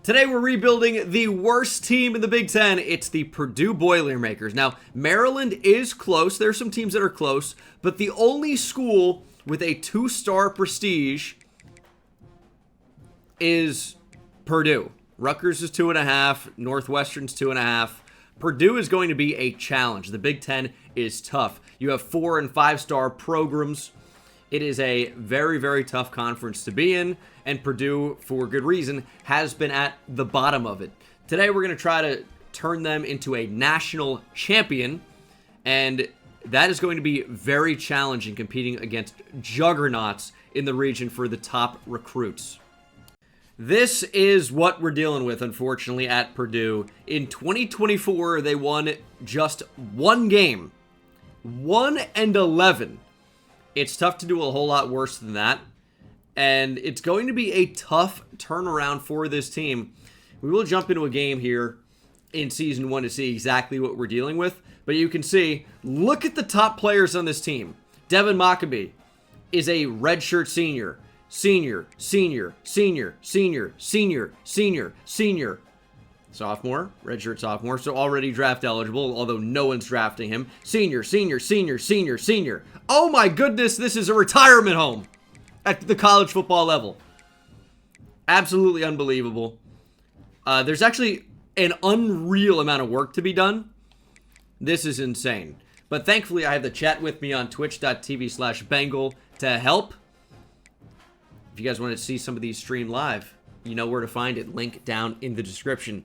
Today we're rebuilding the worst team in the Big Ten. It's the Purdue Boilermakers. Now, Maryland is close. There's some teams that are close, but the only school with a 2-star prestige is Purdue. Rutgers is 2.5. Northwestern's 2.5. Purdue is going to be a challenge. The Big Ten is tough. You have 4- and 5-star programs. It is a very, very tough conference to be in, and Purdue, for good reason, has been at the bottom of it. Today, we're going to try to turn them into a national champion, and that is going to be very challenging, competing against juggernauts in the region for the top recruits. This is what we're dealing with, unfortunately, at Purdue. In 2024, they won just one game. 1-11. It's tough to do a whole lot worse than that. And it's going to be a tough turnaround for this team. We will jump into a game here in Season 1 to see exactly what we're dealing with. But you can see, look at the top players on this team. Devin Maccabee is a redshirt senior. Senior. Sophomore, redshirt sophomore, so already draft eligible, although no one's drafting him. Senior. Oh my goodness, this is a retirement home at the college football level. Absolutely unbelievable. There's actually an unreal amount of work to be done. This is insane. But thankfully, I have the chat with me on twitch.tv/Bengal to help. If you guys want to see some of these stream live, you know where to find it. Link down in the description.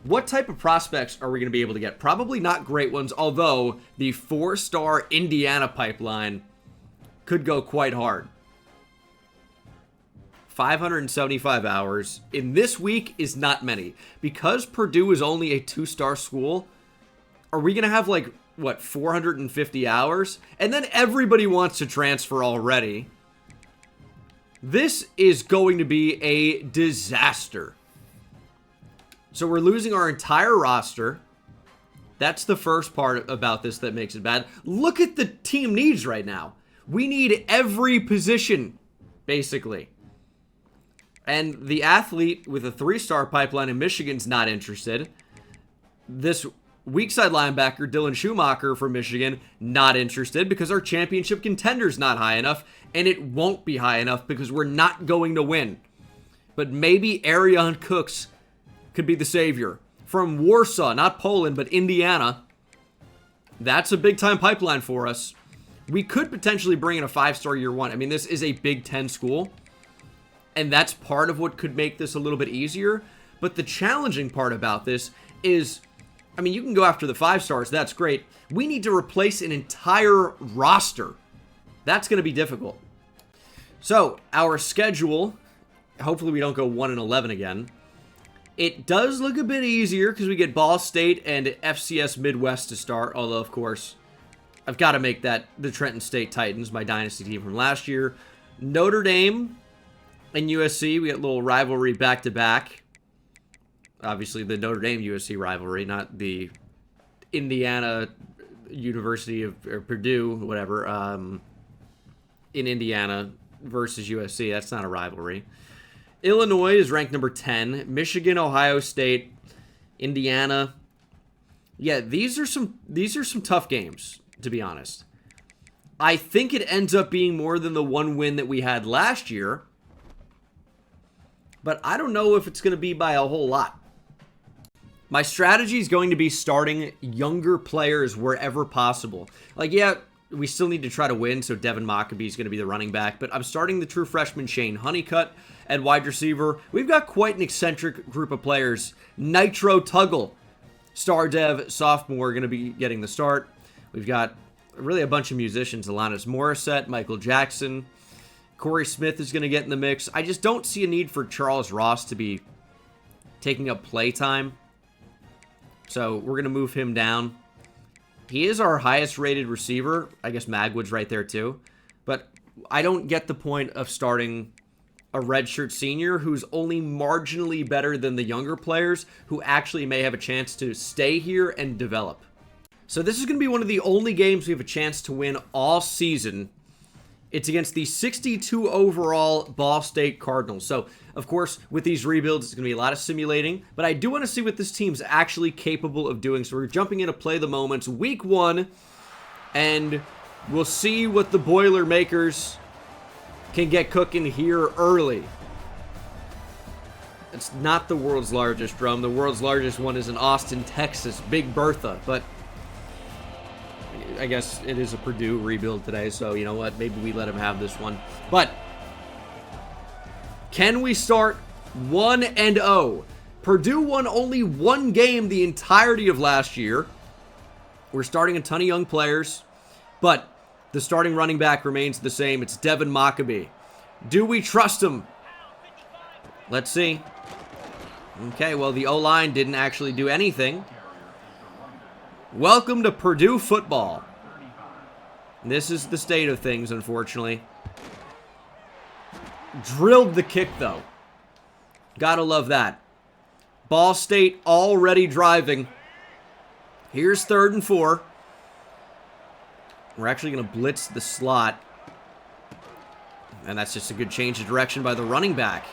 What type of prospects are we going to be able to get? Probably not great ones, although the 4-star Indiana pipeline could go quite hard. 575 hours in this week is not many. Because Purdue is only a 2-star school, are we going to have like, what, 450 hours? And then everybody wants to transfer already. This is going to be a disaster. So we're losing our entire roster. That's the first part about this that makes it bad. Look at the team needs right now. We need every position, basically. And the athlete with a 3-star pipeline in Michigan's not interested. This weak side linebacker, Dylan Schumacher from Michigan, not interested because our championship contender's not high enough, and it won't be high enough because we're not going to win. But maybe Arion Cooks could be the savior. From Warsaw, not Poland, but Indiana. That's a big-time pipeline for us. We could potentially bring in a 5-star year one. I mean, this is a Big Ten school, and that's part of what could make this a little bit easier. But the challenging part about this is, I mean, you can go after the 5 stars. That's great. We need to replace an entire roster. That's going to be difficult. So, our schedule, hopefully we don't go 1-11 again. It does look a bit easier because we get Ball State and FCS Midwest to start. Although, of course, I've got to make that the Trenton State Titans, my Dynasty team from last year. Notre Dame and USC, we get a little rivalry back-to-back. Obviously, the Notre Dame-USC rivalry, not the Indiana University of or Purdue, whatever, in Indiana versus USC. That's not a rivalry. Illinois is ranked number 10. Michigan, Ohio State, Indiana. Yeah, these are some tough games, to be honest. I think it ends up being more than the one win that we had last year, but I don't know if it's going to be by a whole lot. My strategy is going to be starting younger players wherever possible. Like, yeah, we still need to try to win, so Devin Maccabee is going to be the running back, but I'm starting the true freshman Shane Honeycutt at wide receiver. We've got quite an eccentric group of players. Nitro Tuggle, star dev sophomore, going to be getting the start. We've got really a bunch of musicians. Alanis Morissette, Michael Jackson. Corey Smith is going to get in the mix. I just don't see a need for Charles Ross to be taking up play time. So we're going to move him down. He is our highest rated receiver. I guess Magwood's right there too. But I don't get the point of starting a redshirt senior who's only marginally better than the younger players who actually may have a chance to stay here and develop. So this is going to be one of the only games we have a chance to win all season It's against the 62 overall Ball State Cardinals. So, of course, with these rebuilds, it's going to be a lot of simulating. But I do want to see what this team's actually capable of doing. So we're jumping into Play the Moments, Week 1. And we'll see what the Boilermakers can get cooking here early. It's not the world's largest drum. The world's largest one is in Austin, Texas, Big Bertha. But I guess it is a Purdue rebuild today, so you know what? Maybe we let him have this one. But can we start 1-0? Purdue won only one game the entirety of last year. We're starting a ton of young players, but the starting running back remains the same. It's Devin Maccabee. Do we trust him? Let's see. Okay, well, the O-line didn't actually do anything. Welcome to Purdue football. This is the state of things, unfortunately. Drilled the kick, though. Gotta love that. Ball State already driving. Here's 3rd and 4. We're actually going to blitz the slot. And that's just a good change of direction by the running back.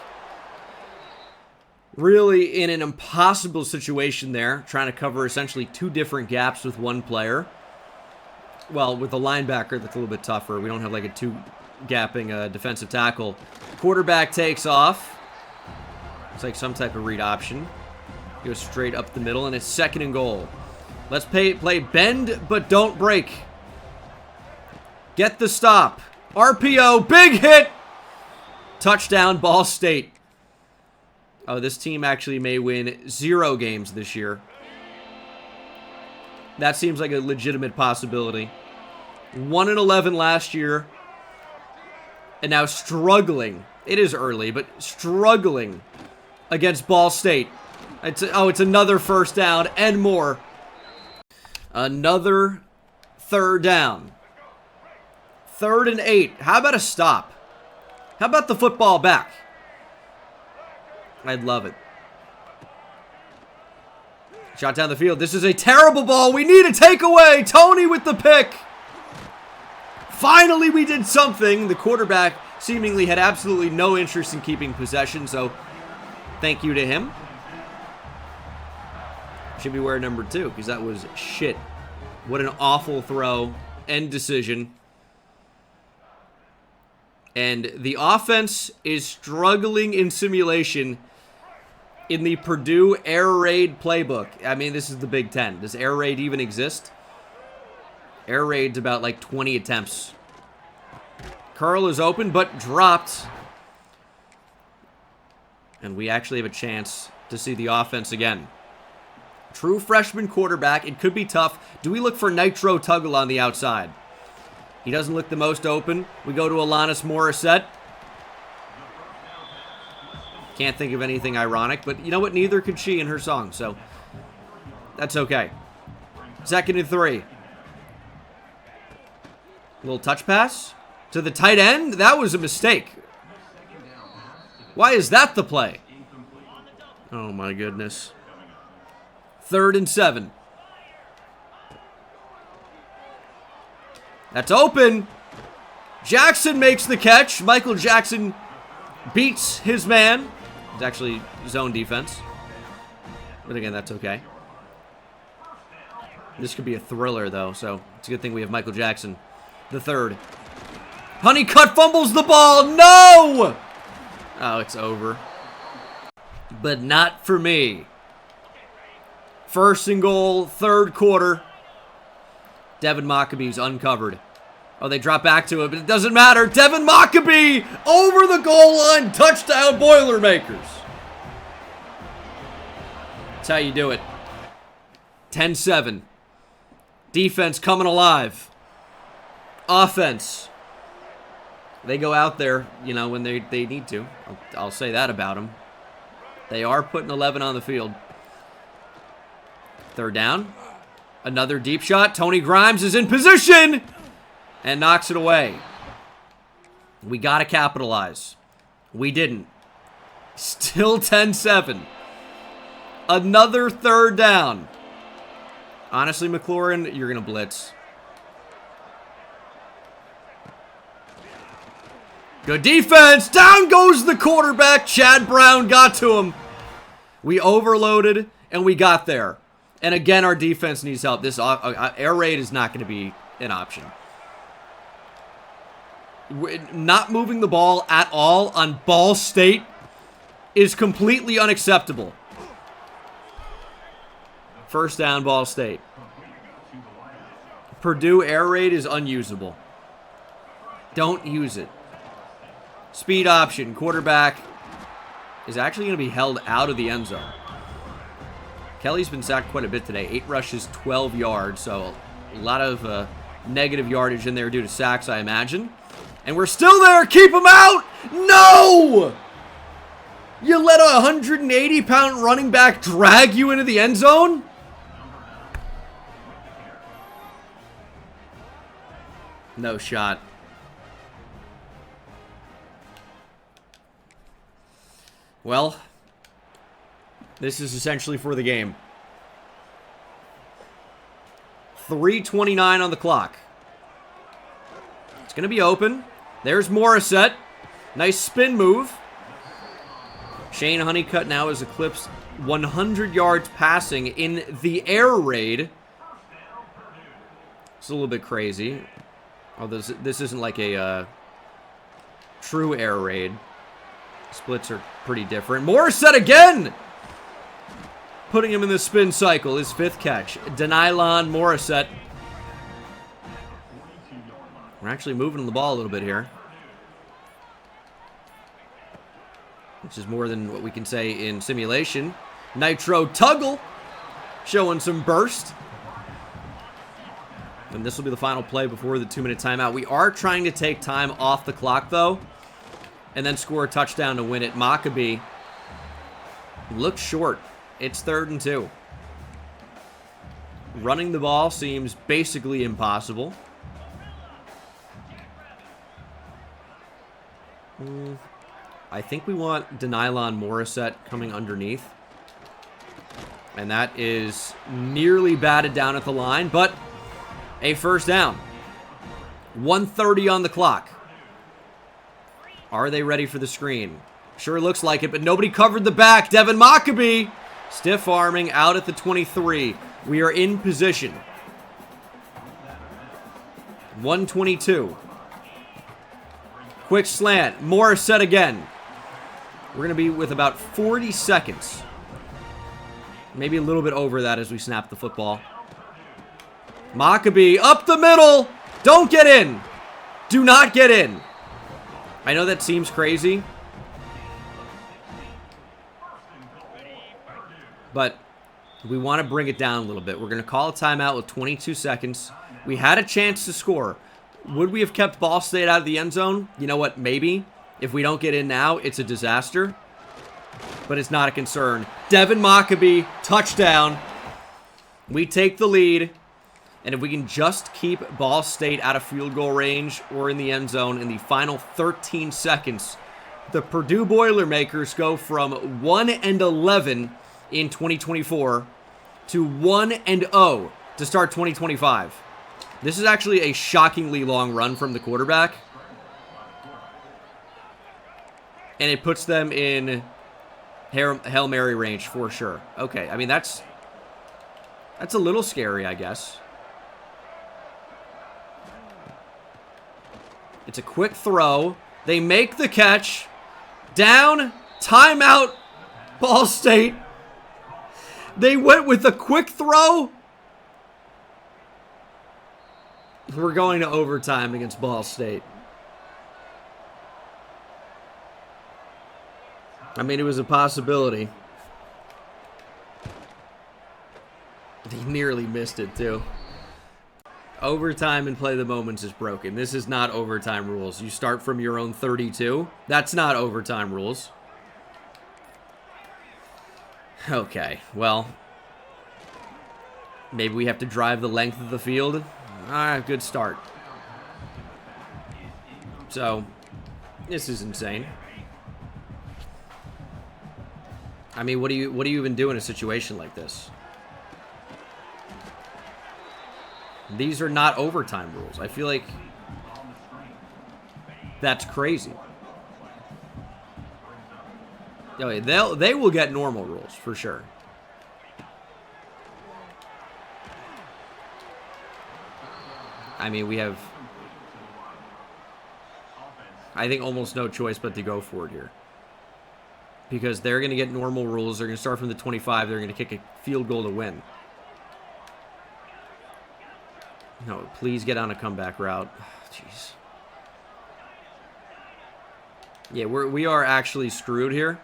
Really in an impossible situation there, trying to cover essentially 2 different gaps with one player. Well, with the linebacker, that's a little bit tougher. We don't have like a 2-gapping defensive tackle. Quarterback takes off. It's like some type of read option. Goes straight up the middle, and it's 2nd and goal. Let's play bend, but don't break. Get the stop. RPO, big hit. Touchdown, Ball State. Oh, this team actually may win 0 games this year. That seems like a legitimate possibility. 1-11 last year. And now struggling. It is early, but struggling against Ball State. It's another 1st down and more. Another 3rd down. 3rd and 8. How about a stop? How about the football back? I'd love it. Shot down the field. This is a terrible ball. We need a takeaway. Tony with the pick. Finally, we did something. The quarterback seemingly had absolutely no interest in keeping possession, so thank you to him. Should be wearing number 2, because that was shit. What an awful throw and decision. And the offense is struggling in simulation in the Purdue Air Raid playbook. I mean, this is the Big Ten. Does Air Raid even exist? Air Raid's about like 20 attempts. Curl is open, but dropped. And we actually have a chance to see the offense again. True freshman quarterback. It could be tough. Do we look for Nitro Tuggle on the outside? He doesn't look the most open. We go to Alanis Morissette. Can't think of anything ironic, but you know what? Neither could she in her song, so that's okay. 2nd and 3. Little touch pass to the tight end. That was a mistake. Why is that the play? Oh, my goodness. 3rd and 7. That's open. Jackson makes the catch. Michael Jackson beats his man. It's actually zone defense. But again, that's okay. This could be a thriller, though, so it's a good thing we have Michael Jackson, the 3rd. Honeycutt fumbles the ball. No! Oh, it's over. But not for me. 1st and goal, 3rd quarter. Devin Maccabee's uncovered. Oh, they drop back to it, but it doesn't matter. Devin Maccabee over the goal line. Touchdown, Boilermakers. That's how you do it. 10-7. Defense coming alive. Offense. They go out there, you know, when they need to. I'll say that about them. They are putting 11 on the field. 3rd down. Another deep shot. Tony Grimes is in position and knocks it away. We got to capitalize. We didn't. Still 10-7. Another 3rd down. Honestly, McLaurin, you're going to blitz. Good defense. Down goes the quarterback. Chad Brown got to him. We overloaded, and we got there. And again, our defense needs help. This air raid is not going to be an option. Not moving the ball at all on Ball State is completely unacceptable. First down, Ball State. Purdue air raid is unusable. Don't use it. Speed option. Quarterback is actually going to be held out of the end zone. Kelly's been sacked quite a bit today. 8 rushes, 12 yards. So a lot of negative yardage in there due to sacks, I imagine. And we're still there. Keep him out. No! You let a 180-pound running back drag you into the end zone? No shot. Well, this is essentially for the game. 3:29 on the clock. It's going to be open. There's Morissette. Nice spin move. Shane Honeycutt now has eclipsed 100 yards passing in the air raid. It's a little bit crazy. Oh, this isn't like a true air raid. Splits are pretty different. Morissette again! Putting him in the spin cycle. His 5th catch. Denylon Morissette. We're actually moving the ball a little bit here. Which is more than what we can say in simulation. Nitro Tuggle. Showing some burst. And this will be the final play before the 2-minute timeout. We are trying to take time off the clock, though. And then score a touchdown to win it. Maccabee looks short. It's 3rd and 2. Running the ball seems basically impossible. I think we want Denylon Morissette coming underneath. And that is nearly batted down at the line, but a first down. 1:30 on the clock. Are they ready for the screen? Sure looks like it, but nobody covered the back. Devin Maccabee stiff arming out at the 23. We are in position. 1:22. Quick slant. Morissette again. We're going to be with about 40 seconds. Maybe a little bit over that as we snap the football. Maccabee up the middle. Don't get in. Do not get in. I know that seems crazy. But we want to bring it down a little bit. We're going to call a timeout with 22 seconds. We had a chance to score. Would we have kept Ball State out of the end zone? You know what? Maybe. If we don't get in now, it's a disaster. But it's not a concern. Devin Maccabee, touchdown. We take the lead. And if we can just keep Ball State out of field goal range or in the end zone in the final 13 seconds, the Purdue Boilermakers go from 1-11 in 2024 to 1-0 to start 2025. This is actually a shockingly long run from the quarterback. And it puts them in Hail Mary range for sure. Okay, I mean, that's a little scary, I guess. It's a quick throw. They make the catch. Down. Timeout. Ball State. They went with a quick throw. We're going to overtime against Ball State. I mean, it was a possibility. He nearly missed it, too. Overtime and play the moments is broken. This is not overtime rules. You start from your own 32. That's not overtime rules. Okay, well. Maybe we have to drive the length of the field. Alright, good start. So, this is insane. I mean, what do you even do in a situation like this? These are not overtime rules. I feel like that's crazy. Oh, yeah, they will get normal rules for sure. I mean, we have, I think, almost no choice but to go for it here. Because they're going to get normal rules. They're going to start from the 25. They're going to kick a field goal to win. No, please get on a comeback route. Jeez. Yeah, we are actually screwed here.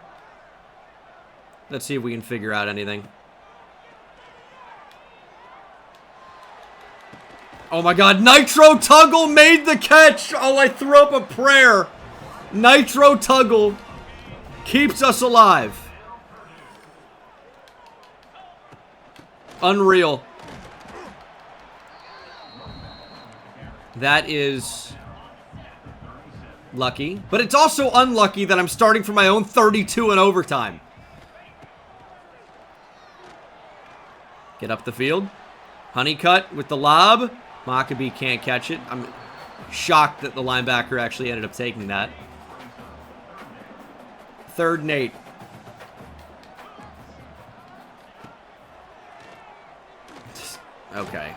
Let's see if we can figure out anything. Oh my god, Nitro Tuggle made the catch! Oh, I threw up a prayer. Nitro Tuggle keeps us alive. Unreal. That is lucky. But it's also unlucky that I'm starting for my own 32 in overtime. Get up the field. Honeycutt with the lob. Maccabee can't catch it. I'm shocked that the linebacker actually ended up taking that. 3rd and 8. Okay.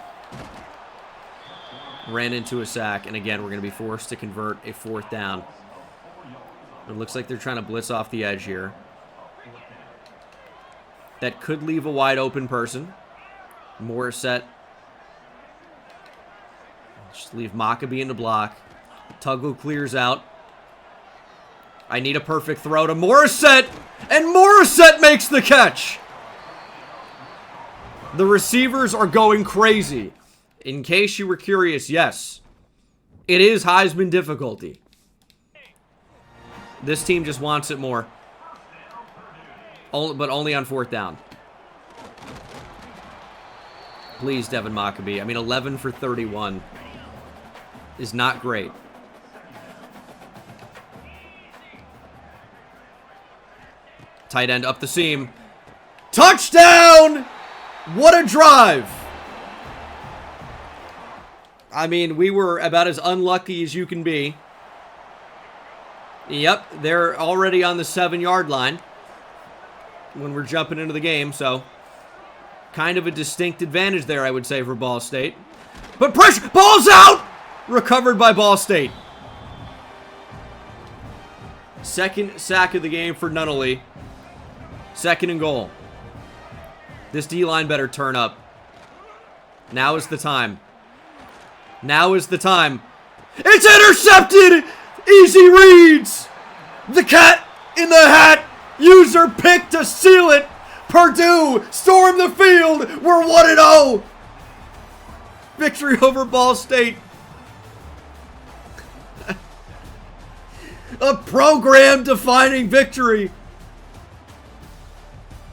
Ran into a sack, and again, we're going to be forced to convert a 4th down. It looks like they're trying to blitz off the edge here. That could leave a wide open person. Morissette. Just leave Maccabee in the block. Tuggle clears out. I need a perfect throw to Morissette, and Morissette makes the catch. The receivers are going crazy. In case you were curious, yes, it is Heisman difficulty. This team just wants it more. But only on 4th down. Please, Devin Maccabee. I mean, 11 for 31 is not great. Tight end up the seam. Touchdown! What a drive! I mean, we were about as unlucky as you can be. Yep, they're already on the 7-yard line when we're jumping into the game, so kind of a distinct advantage there, I would say, for Ball State. But pressure! Ball's out! Recovered by Ball State. 2nd sack of the game for Nunnally. 2nd and goal. This D-line better turn up. Now is the time. Now is the time. It's intercepted! Easy reads! The cat in the hat! User pick to seal it! Purdue storm the field! We're 1-0! Victory over Ball State. A program-defining victory.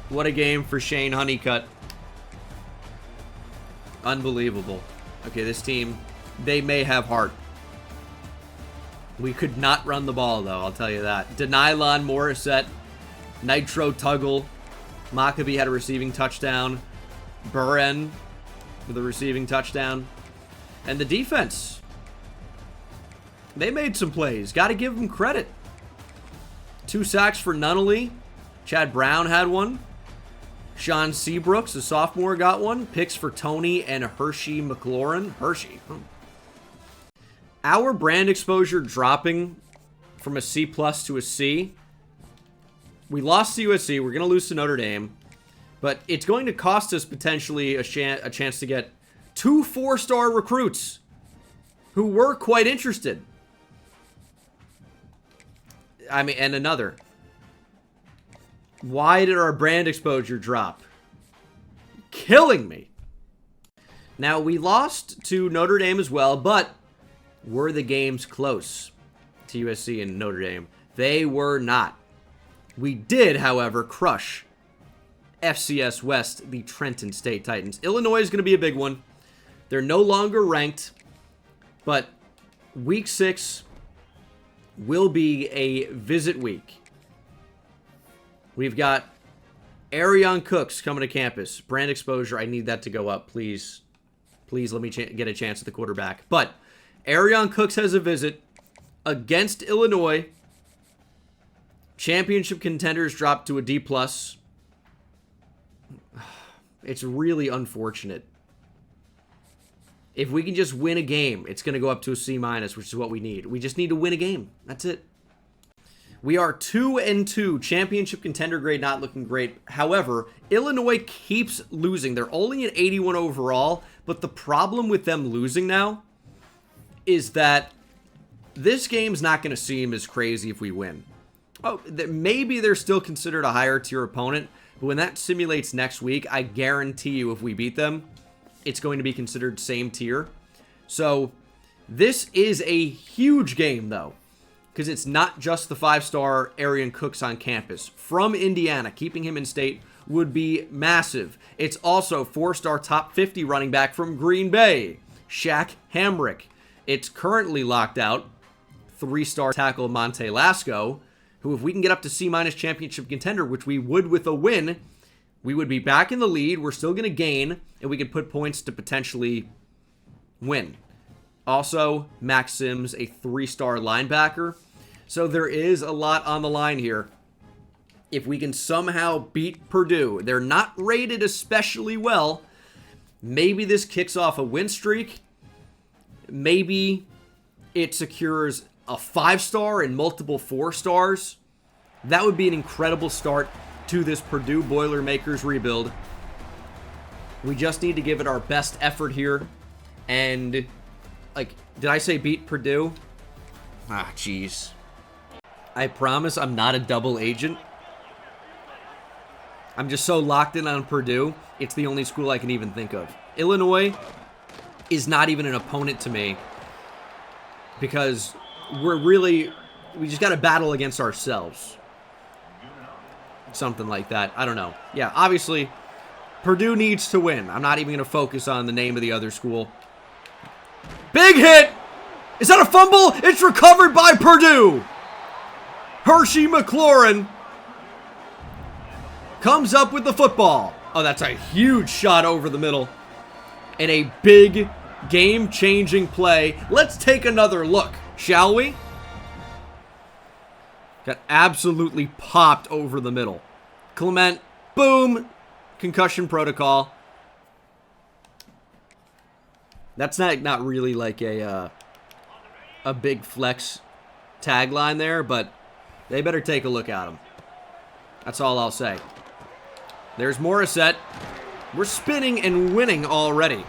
What a game for Shane Honeycutt. Unbelievable. Okay, this team, they may have heart. We could not run the ball, though, I'll tell you that. Denylon Morissette, Nitro Tuggle. Maccabee had a receiving touchdown. Buren with a receiving touchdown. And the defense, they made some plays. Got to give them credit. 2 sacks for Nunnally. Chad Brown had one. Sean Seabrooks, a sophomore, got one. Picks for Tony and Hershey McLaurin. Hershey. Our brand exposure dropping from a C+ to a C. We lost to USC. We're going to lose to Notre Dame. But it's going to cost us potentially a chance to get 2 4-star recruits who were quite interested. I mean, and another. Why did our brand exposure drop? Killing me. Now, we lost to Notre Dame as well, but were the games close to USC and Notre Dame? They were not. We did, however, crush FCS West, the Trenton State Titans. Illinois is going to be a big one. They're no longer ranked, but Week 6 will be a visit week. We've got Arion Cooks coming to campus. Brand exposure, I need that to go up. Please, please let me get a chance at the quarterback. But Arion Cooks has a visit against Illinois. Championship contenders dropped to a D+. It's really unfortunate. If we can just win a game, it's going to go up to a C-, which is what we need. We just need to win a game. That's it. We are 2-2. Championship contender grade not looking great. However, Illinois keeps losing. They're only at 81 overall, but the problem with them losing now is that this game's not going to seem as crazy if we win. Oh, maybe they're still considered a higher tier opponent, but when that simulates next week, I guarantee you if we beat them, it's going to be considered same tier. So this is a huge game, though, because it's not just the 5-star Arian Cooks on campus. From Indiana, keeping him in state would be massive. It's also 4-star top 50 running back from Green Bay, Shaq Hamrick. It's currently locked out 3-star tackle Monte Lasco, who, if we can get up to C- championship contender, which we would with a win, we would be back in the lead. We're still going to gain, and we could put points to potentially win. Also, Max Sims, a 3-star linebacker. So there is a lot on the line here. If we can somehow beat Purdue, they're not rated especially well. Maybe this kicks off a win streak. Maybe it secures a 5-star and multiple 4-stars. That would be an incredible start to this Purdue Boilermakers rebuild. We just need to give it our best effort here. And, like, did I say beat Purdue? Ah, jeez. I promise I'm not a double agent. I'm just so locked in on Purdue, it's the only school I can even think of. Illinois is not even an opponent to me because we just got to battle against ourselves. Something like that. I don't know. Yeah, obviously, Purdue needs to win. I'm not even going to focus on the name of the other school. Big hit! Is that a fumble? It's recovered by Purdue! Hershey McLaurin comes up with the football. Oh, that's a huge shot over the middle. And a big, game-changing play. Let's take another look, shall we? Got absolutely popped over the middle. Clement, boom, concussion protocol. That's not really like a big flex tagline there, but they better take a look at him. That's all I'll say. There's Morissette. We're spinning and winning already.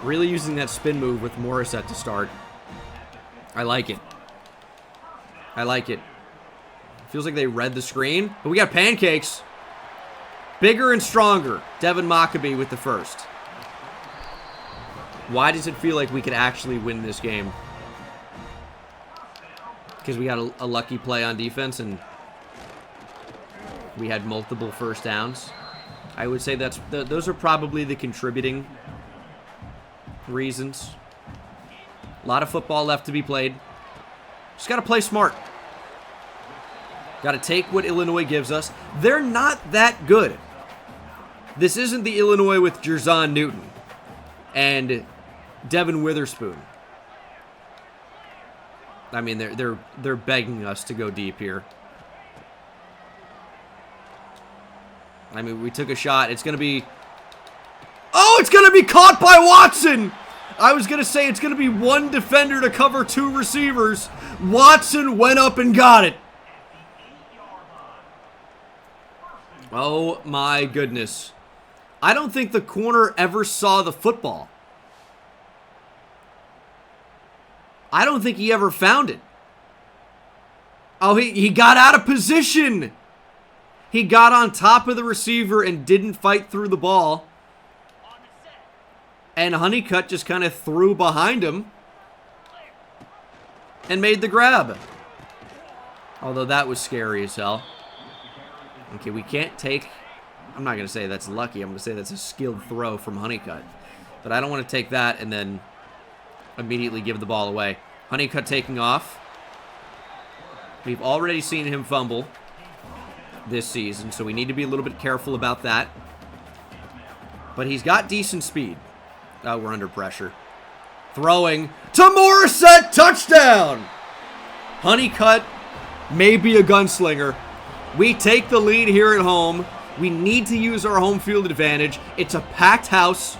Really using that spin move with Morissette to start. I like it. I like it. Feels like they read the screen. But we got pancakes. Bigger and stronger. Devin Maccabee with the first. Why does it feel like we could actually win this game? Because we got a lucky play on defense and we had multiple first downs. I would say those are probably the contributing reasons. A lot of football left to be played. Just got to play smart. Got to take what Illinois gives us. They're not that good. This isn't the Illinois with Jerzon Newton and Devin Witherspoon. I mean, they're begging us to go deep here. I mean, we took a shot. It's going to be... Oh, it's going to be caught by Watson! I was going to say it's going to be one defender to cover two receivers. Watson went up and got it. Oh, my goodness. I don't think the corner ever saw the football. I don't think he ever found it. Oh, he got out of position. He got on top of the receiver and didn't fight through the ball. And Honeycutt just kind of threw behind him and made the grab. Although that was scary as hell. Okay, we can't take... I'm not going to say that's lucky. I'm going to say that's a skilled throw from Honeycutt. But I don't want to take that and then immediately give the ball away. Honeycutt taking off. We've already seen him fumble this season, so we need to be a little bit careful about that. But he's got decent speed. Oh, we're under pressure. Throwing to Morissette, touchdown! Honeycutt maybe a gunslinger. We take the lead here at home. We need to use our home field advantage. It's a packed house.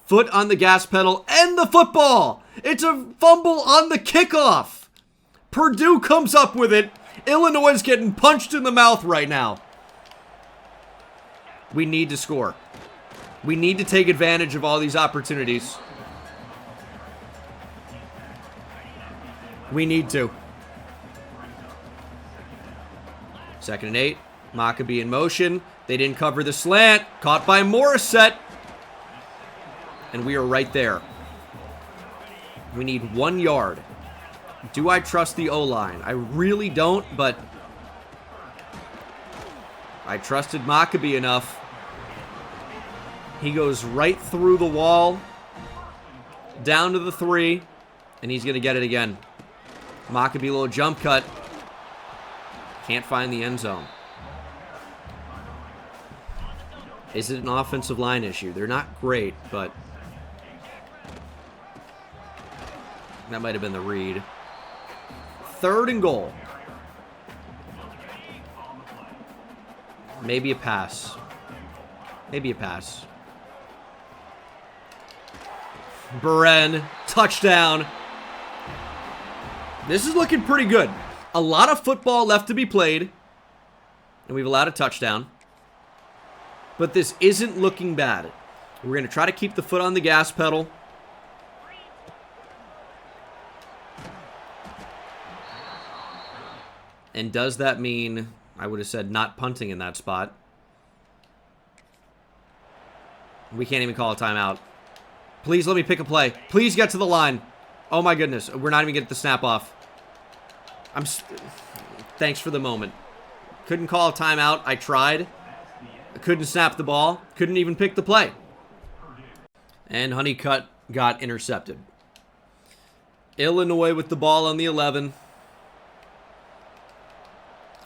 Foot on the gas pedal and the football. It's a fumble on the kickoff. Purdue comes up with it. Illinois is getting punched in the mouth right now. We need to score. We need to take advantage of all these opportunities. We need to. 2nd and 8. Maccabee in motion. They didn't cover the slant. Caught by Morissette. And we are right there. We need 1 yard. Do I trust the O-line? I really don't, but I trusted Maccabee enough. He goes right through the wall, down to the 3, and he's going to get it again. Maccabee, little jump cut. Can't find the end zone. Is it an offensive line issue? They're not great, but that might have been the read. 3rd and goal. Maybe a pass. Maybe a pass. Beren, touchdown. This is looking pretty good. A lot of football left to be played, and we've allowed a touchdown. But this isn't looking bad. We're going to try to keep the foot on the gas pedal. And does that mean, I would have said not punting in that spot. We can't even call a timeout. Please let me pick a play. Please get to the line. Oh my goodness. We're not even getting the snap off. Thanks for the moment. Couldn't call a timeout. I tried. I couldn't snap the ball. Couldn't even pick the play. And Honeycutt got intercepted. Illinois with the ball on the 11.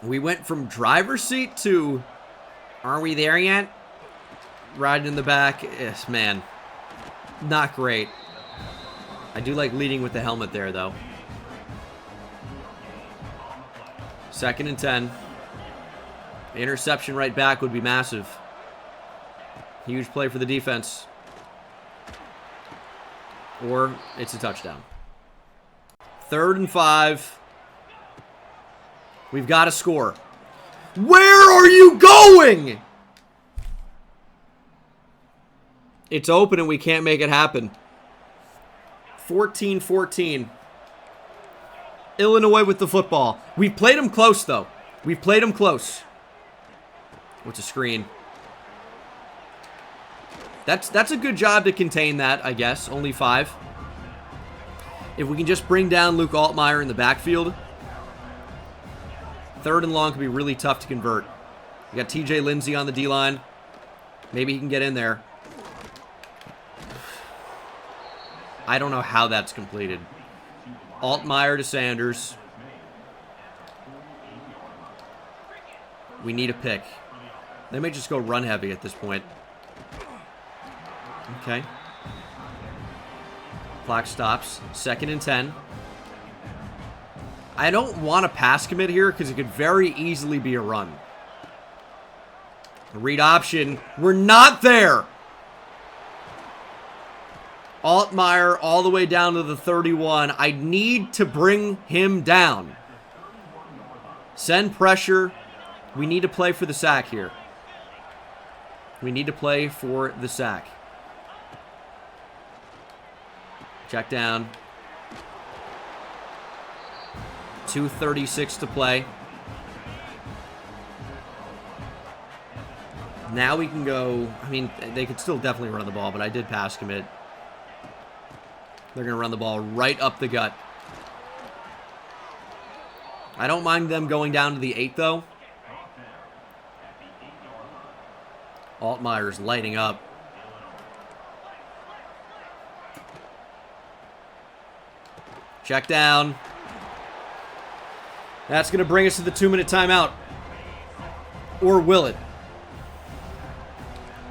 We went from driver's seat to, are we there yet? Riding in the back. Yes, man. Not great. I do like leading with the helmet there, though. 2nd and 10. Interception right back would be massive. Huge play for the defense. Or it's a touchdown. 3rd and 5. We've got to score. Where are you going? It's open and we can't make it happen. 14-14. Illinois with the football. We've played them close, though. We've played them close. What's a screen? That's a good job to contain that, I guess. Only 5. If we can just bring down Luke Altmaier in the backfield. 3rd and long could be really tough to convert. We got TJ Lindsey on the D-line. Maybe he can get in there. I don't know how that's completed. Altmaier to Sanders. We need a pick. They may just go run heavy at this point. Okay. Clock stops. 2nd and 10. I don't want to pass commit here because it could very easily be a run. Read option. We're not there. Altmaier all the way down to the 31. I need to bring him down. Send pressure. We need to play for the sack here. We need to play for the sack. Check down. 2:36 to play. Now we can go. I mean, they could still definitely run the ball, but I did pass commit. They're going to run the ball right up the gut. I don't mind them going down to the 8, though. Altmaier's lighting up. Check down. That's going to bring us to the 2-minute timeout. Or will it?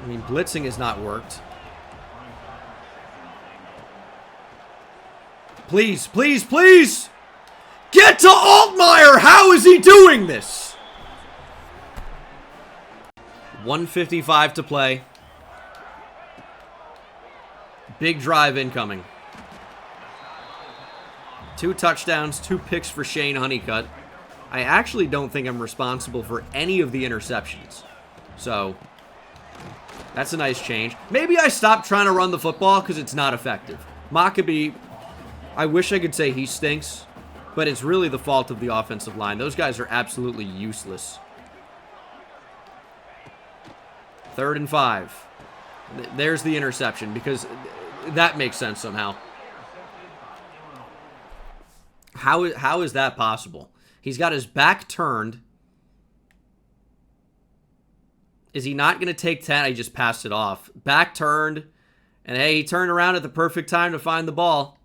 I mean, blitzing has not worked. Please, please, please! Get to Altmaier! How is he doing this? 1:55 to play. Big drive incoming. 2 touchdowns, 2 picks for Shane Honeycutt. I actually don't think I'm responsible for any of the interceptions. So, that's a nice change. Maybe I stopped trying to run the football because it's not effective. Maccabee, I wish I could say he stinks, but it's really the fault of the offensive line. Those guys are absolutely useless. 3rd and 5. There's the interception because that makes sense somehow. How is that possible? He's got his back turned. Is he not going to take 10? I just passed it off. Back turned. And hey, he turned around at the perfect time to find the ball.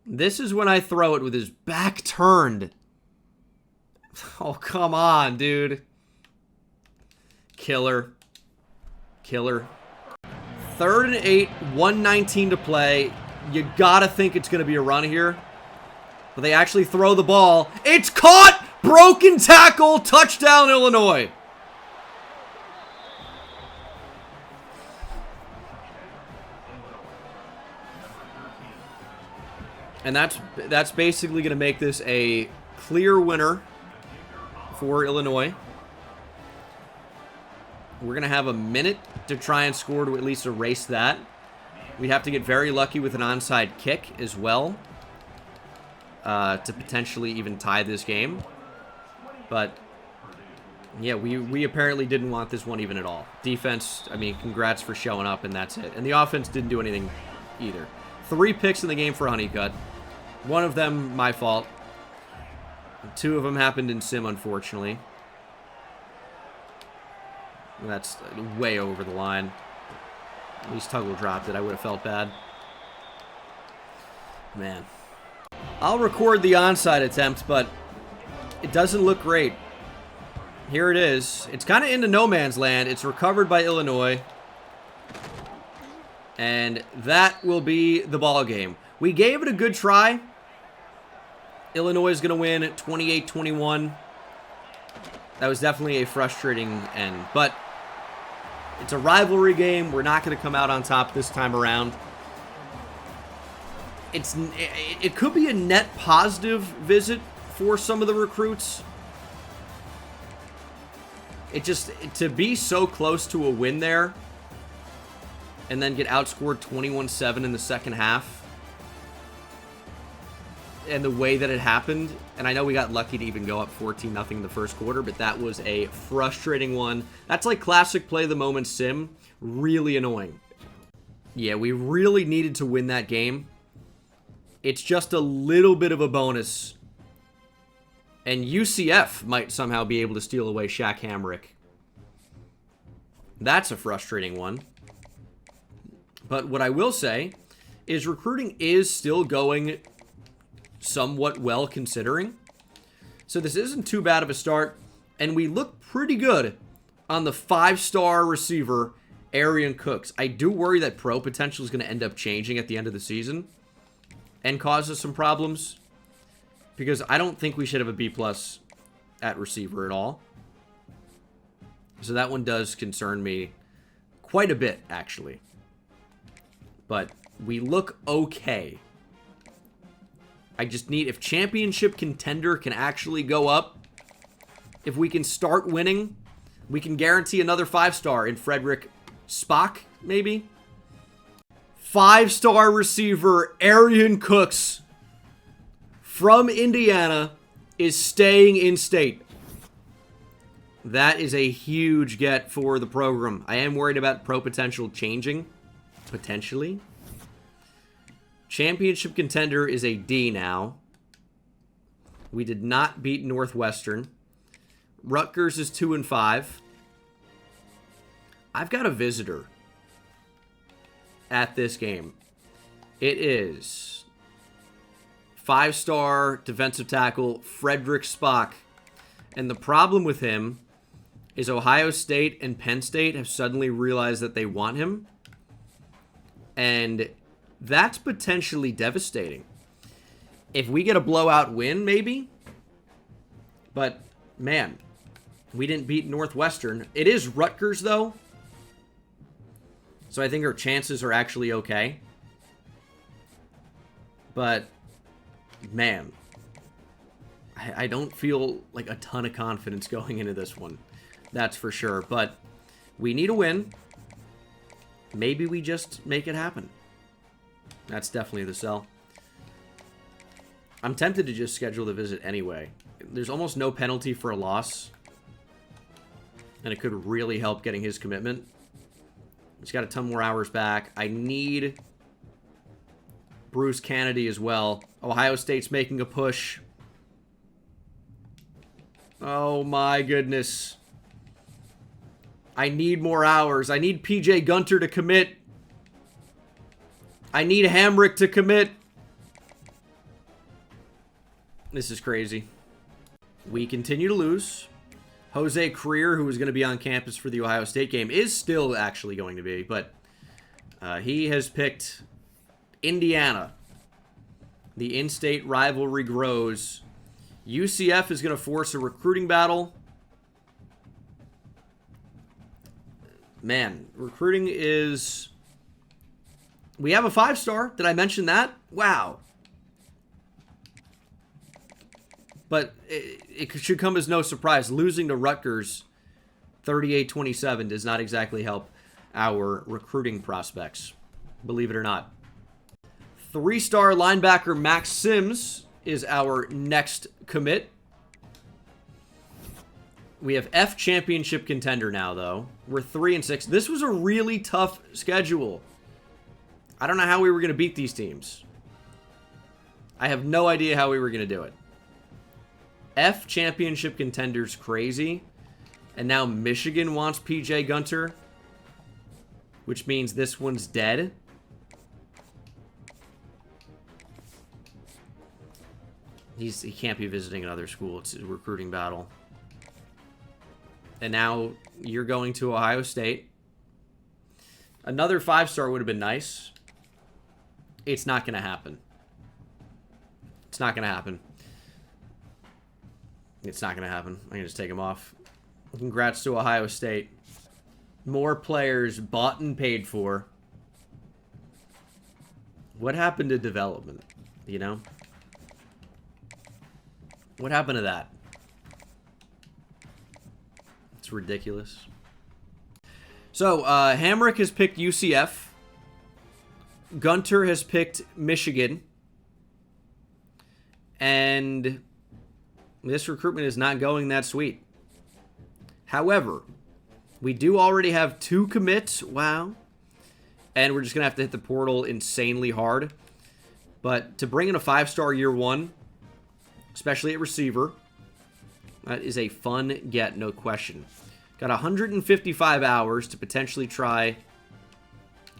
This is when I throw it with his back turned. Oh, come on, dude. Killer. Killer. 3rd and 8, 1:19 to play. You gotta think it's gonna be a run here. But they actually throw the ball. It's caught! Broken tackle! Touchdown, Illinois! And that's basically gonna make this a clear winner for Illinois. We're going to have a minute to try and score to at least erase that. We have to get very lucky with an onside kick as well to potentially even tie this game. But, yeah, we apparently didn't want this one even at all. Defense, I mean, congrats for showing up, and that's it. And the offense didn't do anything either. 3 picks in the game for Honeycutt. 1 of them, my fault. 2 of them happened in sim, unfortunately. That's way over the line. At least Tuggle dropped it. I would have felt bad. Man. I'll record the onside attempt, but it doesn't look great. Here it is. It's kind of into no man's land. It's recovered by Illinois. And that will be the ball game. We gave it a good try. Illinois is going to win 28-21. That was definitely a frustrating end. But it's a rivalry game. We're not going to come out on top this time around. It could be a net positive visit for some of the recruits. To be so close to a win there and then get outscored 21-7 in the second half. And the way that it happened, and I know we got lucky to even go up 14-0 in the first quarter, but that was a frustrating one. That's like classic play the moment sim. Really annoying. Yeah, we really needed to win that game. It's just a little bit of a bonus. And UCF might somehow be able to steal away Shaq Hamrick. That's a frustrating one. But what I will say is recruiting is still going somewhat well considering. So this isn't too bad of a start. And we look pretty good on the 5-star receiver, Arian Cooks. I do worry that pro potential is going to end up changing at the end of the season and cause us some problems. Because I don't think we should have a B+ at receiver at all. So that one does concern me quite a bit, actually. But we look okay. I just need, if championship contender can actually go up, if we can start winning, we can guarantee another 5-star in Frederick Spock, maybe? 5-star receiver Arian Cooks from Indiana is staying in state. That is a huge get for the program. I am worried about pro potential changing, potentially. Championship contender is a D now. We did not beat Northwestern. Rutgers is 2-5. I've got a visitor at this game. It is 5-star defensive tackle Frederick Spock. And the problem with him is Ohio State and Penn State have suddenly realized that they want him. And that's potentially devastating. If we get a blowout win, maybe. But, man, we didn't beat Northwestern. It is Rutgers, though. So I think our chances are actually okay. But, man, I don't feel like a ton of confidence going into this one. That's for sure. But we need a win. Maybe we just make it happen. That's definitely the sell. I'm tempted to just schedule the visit anyway. There's almost no penalty for a loss. And it could really help getting his commitment. He's got a ton more hours back. I need Bruce Kennedy as well. Ohio State's making a push. Oh my goodness. I need more hours. I need PJ Gunter to commit. I need Hamrick to commit. This is crazy. We continue to lose. Jose Creer, who was going to be on campus for the Ohio State game, is still actually going to be, but he has picked Indiana. The in-state rivalry grows. UCF is going to force a recruiting battle. Man, recruiting is... We have a 5-star. Did I mention that? Wow. But it should come as no surprise. Losing to Rutgers 38-27 does not exactly help our recruiting prospects, believe it or not. 3-star linebacker Max Sims is our next commit. We have F championship contender now, though. We're 3-6. This was a really tough schedule. I don't know how we were going to beat these teams. I have no idea how we were going to do it. F championship contender's crazy. And now Michigan wants PJ Gunter. Which means this one's dead. He can't be visiting another school. It's a recruiting battle. And now you're going to Ohio State. Another 5-star would have been nice. It's not going to happen. It's not going to happen. It's not going to happen. I can just take him off. Congrats to Ohio State. More players bought and paid for. What happened to development? You know? What happened to that? It's ridiculous. So, Hamrick has picked UCF. Gunter has picked Michigan. And this recruitment is not going that sweet. However, we do already have 2 commits. Wow. And we're just going to have to hit the portal insanely hard. But to bring in a 5-star year 1, especially at receiver, that is a fun get, no question. Got 155 hours to potentially try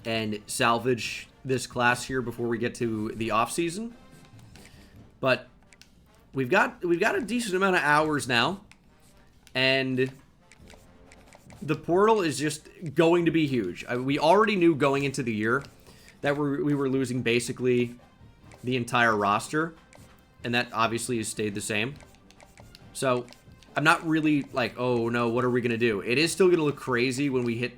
and salvage this class here before we get to the offseason. But we've got a decent amount of hours now. And the portal is just going to be huge. We already knew going into the year that we were losing basically the entire roster. And that obviously has stayed the same. So I'm not really like, oh no, what are we going to do? It is still going to look crazy when we hit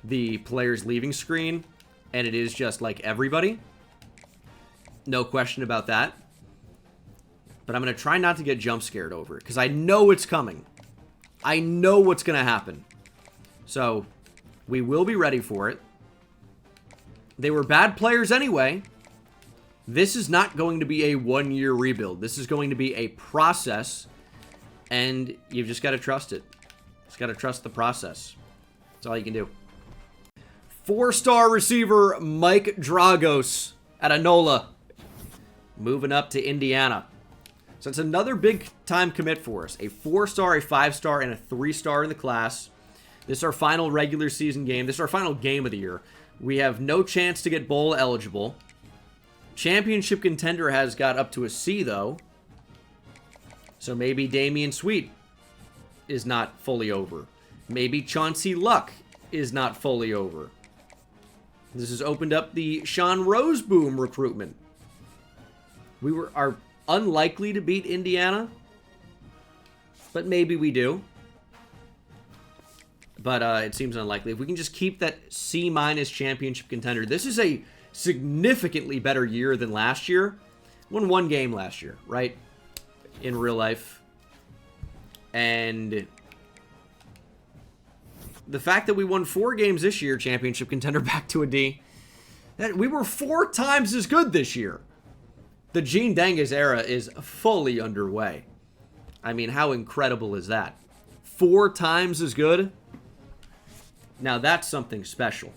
the players leaving screen. And it is just like everybody. No question about that. But I'm going to try not to get jump scared over it. Because I know it's coming. I know what's going to happen. So we will be ready for it. They were bad players anyway. This is not going to be a 1-year rebuild. This is going to be a process. And you've just got to trust it. Just got to trust the process. That's all you can do. 4-star receiver Mike Dragos at Anola. Moving up to Indiana. So it's another big-time commit for us. A 4-star, a 5-star, and a 3-star in the class. This is our final regular season game. This is our final game of the year. We have no chance to get bowl eligible. Championship contender has got up to a C, though. So maybe Damian Sweet is not fully over. Maybe Chauncey Luck is not fully over. This has opened up the Sean Roseboom recruitment. are unlikely to beat Indiana, but maybe we do. But it seems unlikely. If we can just keep that C- championship contender, this is a significantly better year than last year. Won one game last year, right? In real life. And the fact that we won 4 games this year, championship contender back to a D, that we were 4 times as good this year. The Gene Dengas era is fully underway. I mean, how incredible is that? 4 times as good? Now that's something special.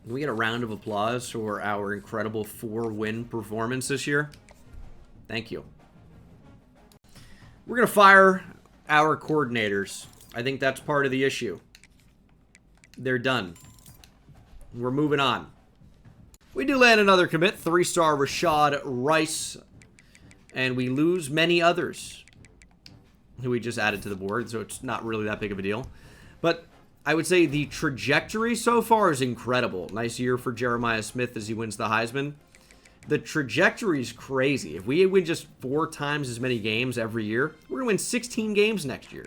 Can we get a round of applause for our incredible 4-win performance this year? Thank you. We're going to fire our coordinators. I think that's part of the issue. They're done. We're moving on. We do land another commit, 3-star Rashad Rice. And we lose many others who we just added to the board, so it's not really that big of a deal. But I would say the trajectory so far is incredible. Nice year for Jeremiah Smith as he wins the Heisman. The trajectory is crazy. If we win just 4 times as many games every year, we're going to win 16 games next year.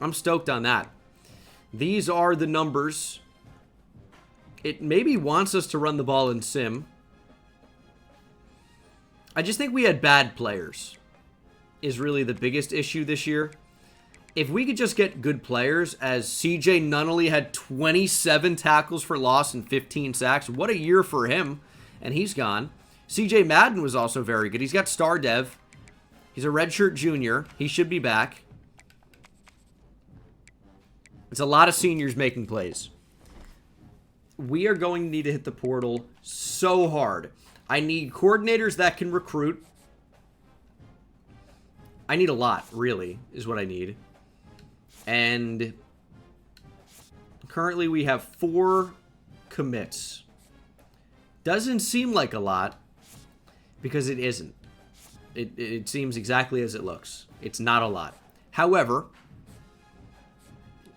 I'm stoked on that. These are the numbers. It maybe wants us to run the ball in sim. I just think we had bad players is really the biggest issue this year. If we could just get good players, as CJ Nunnally had 27 tackles for loss and 15 sacks. What a year for him. And he's gone. CJ Madden was also very good. He's got star dev. He's a redshirt junior. He should be back. It's a lot of seniors making plays. We are going to need to hit the portal so hard. I need coordinators that can recruit. I need a lot, really, is what I need. And currently we have 4 commits. Doesn't seem like a lot because it isn't. It seems exactly as it looks. It's not a lot. However,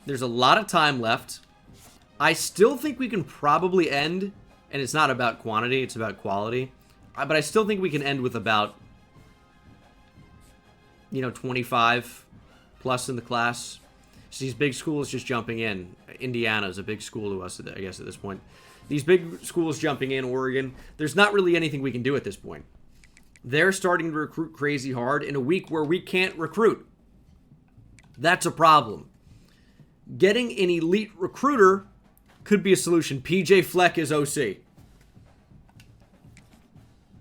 there's a lot of time left. I still think we can probably end, and it's not about quantity, it's about quality. But I still think we can end with about, 25 plus in the class. So these big schools just jumping in. Indiana is a big school to us, I guess, at this point. These big schools jumping in, Oregon, there's not really anything we can do at this point. They're starting to recruit crazy hard in a week where we can't recruit. That's a problem. Getting an elite recruiter could be a solution. PJ Fleck is OC.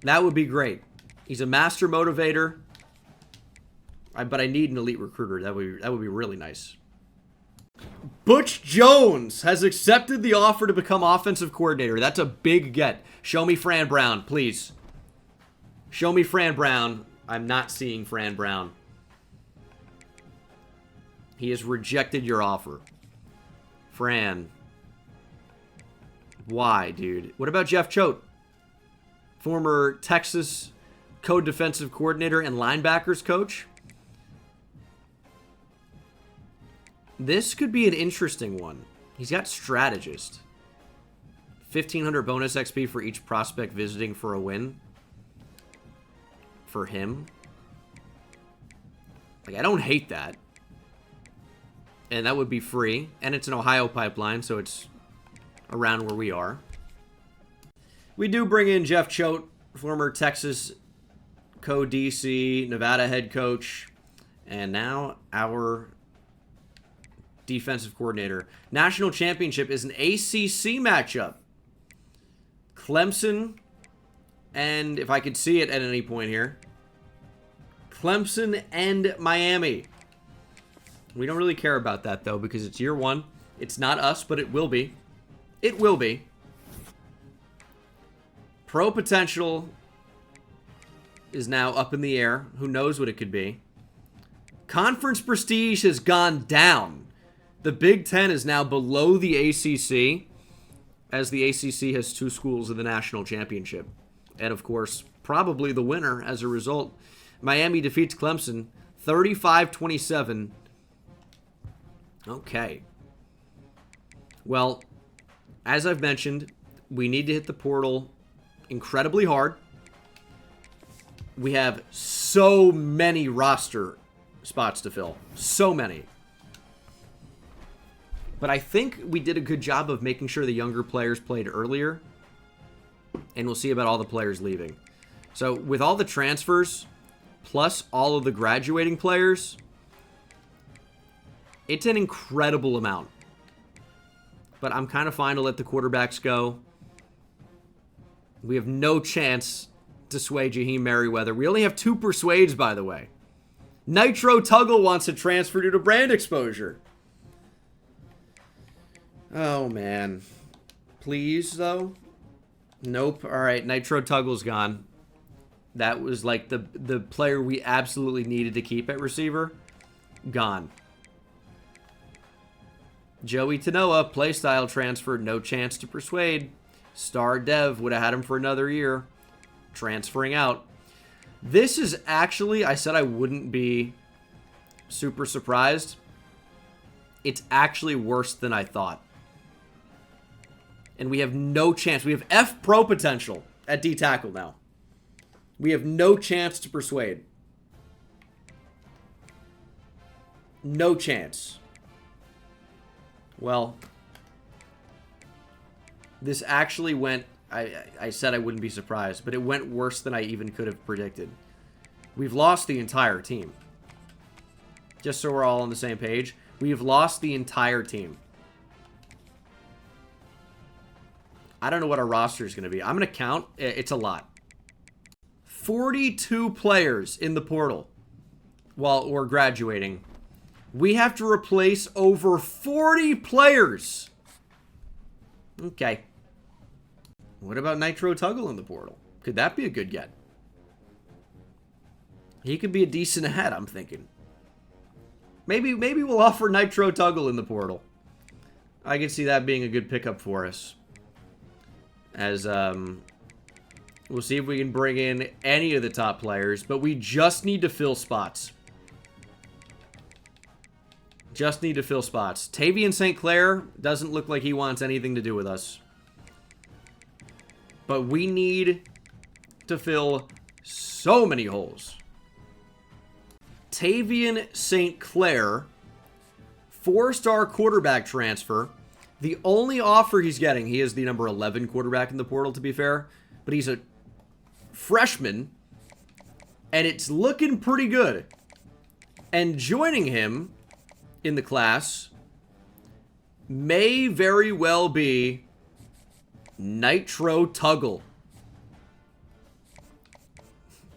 That would be great. He's a master motivator. But I need an elite recruiter. That would be really nice. Butch Jones has accepted the offer to become offensive coordinator. That's a big get. Show me Fran Brown, please. Show me Fran Brown. I'm not seeing Fran Brown. He has rejected your offer. Fran. Why, dude? What about Jeff Choate? Former Texas co-defensive coordinator and linebackers coach? This could be an interesting one. He's got strategist. 1,500 bonus XP for each prospect visiting for a win. For him. Like, I don't hate that. And that would be free. And it's an Ohio pipeline, so it's around where we are. We do bring in Jeff Choate, former Texas co-DC, Nevada head coach, and now our defensive coordinator. National championship is an ACC matchup. Clemson, and if I could see it at any point here, Clemson and Miami. We don't really care about that, though, because it's year 1. It's not us, but it will be. It will be. Pro potential is now up in the air. Who knows what it could be. Conference prestige has gone down. The Big Ten is now below the ACC, as the ACC has 2 schools in the national championship. And, of course, probably the winner as a result. Miami defeats Clemson 35-27. Okay. Well, as I've mentioned, we need to hit the portal incredibly hard. We have so many roster spots to fill. So many. But I think we did a good job of making sure the younger players played earlier. And we'll see about all the players leaving. So with all the transfers, plus all of the graduating players, it's an incredible amount. But I'm kind of fine to let the quarterbacks go. We have no chance to sway Jaheim Merriweather. We only have 2 persuades, by the way. Nitro Tuggle wants to transfer due to brand exposure. Oh, man. Please, though? Nope. All right, Nitro Tuggle's gone. That was like the player we absolutely needed to keep at receiver. Gone. Joey Tanoa, playstyle transfer, no chance to persuade. Star Dev would have had him for another year. Transferring out. This is actually, I said I wouldn't be super surprised. It's actually worse than I thought. And we have no chance. We have F Pro potential at D tackle now. We have no chance to persuade. No chance. Well, this actually went, I said I wouldn't be surprised, but it went worse than I even could have predicted. We've lost the entire team. Just so we're all on the same page, we've lost the entire team. I don't know what our roster is going to be. I'm going to count. It's a lot. 42 players in the portal while we're graduating. We have to replace over 40 players. Okay. What about Nitro Tuggle in the portal? Could that be a good get? He could be a decent ahead, I'm thinking. Maybe we'll offer Nitro Tuggle in the portal. I could see that being a good pickup for us. As, we'll see if we can bring in any of the top players, but we just need to fill spots. Just need to fill spots. Tavian St. Clair doesn't look like he wants anything to do with us. But we need to fill so many holes. Tavian St. Clair, 4-star quarterback transfer. The only offer he's getting, he is the number 11 quarterback in the portal, to be fair. But he's a freshman. And it's looking pretty good. And joining him in the class may very well be Nitro Tuggle.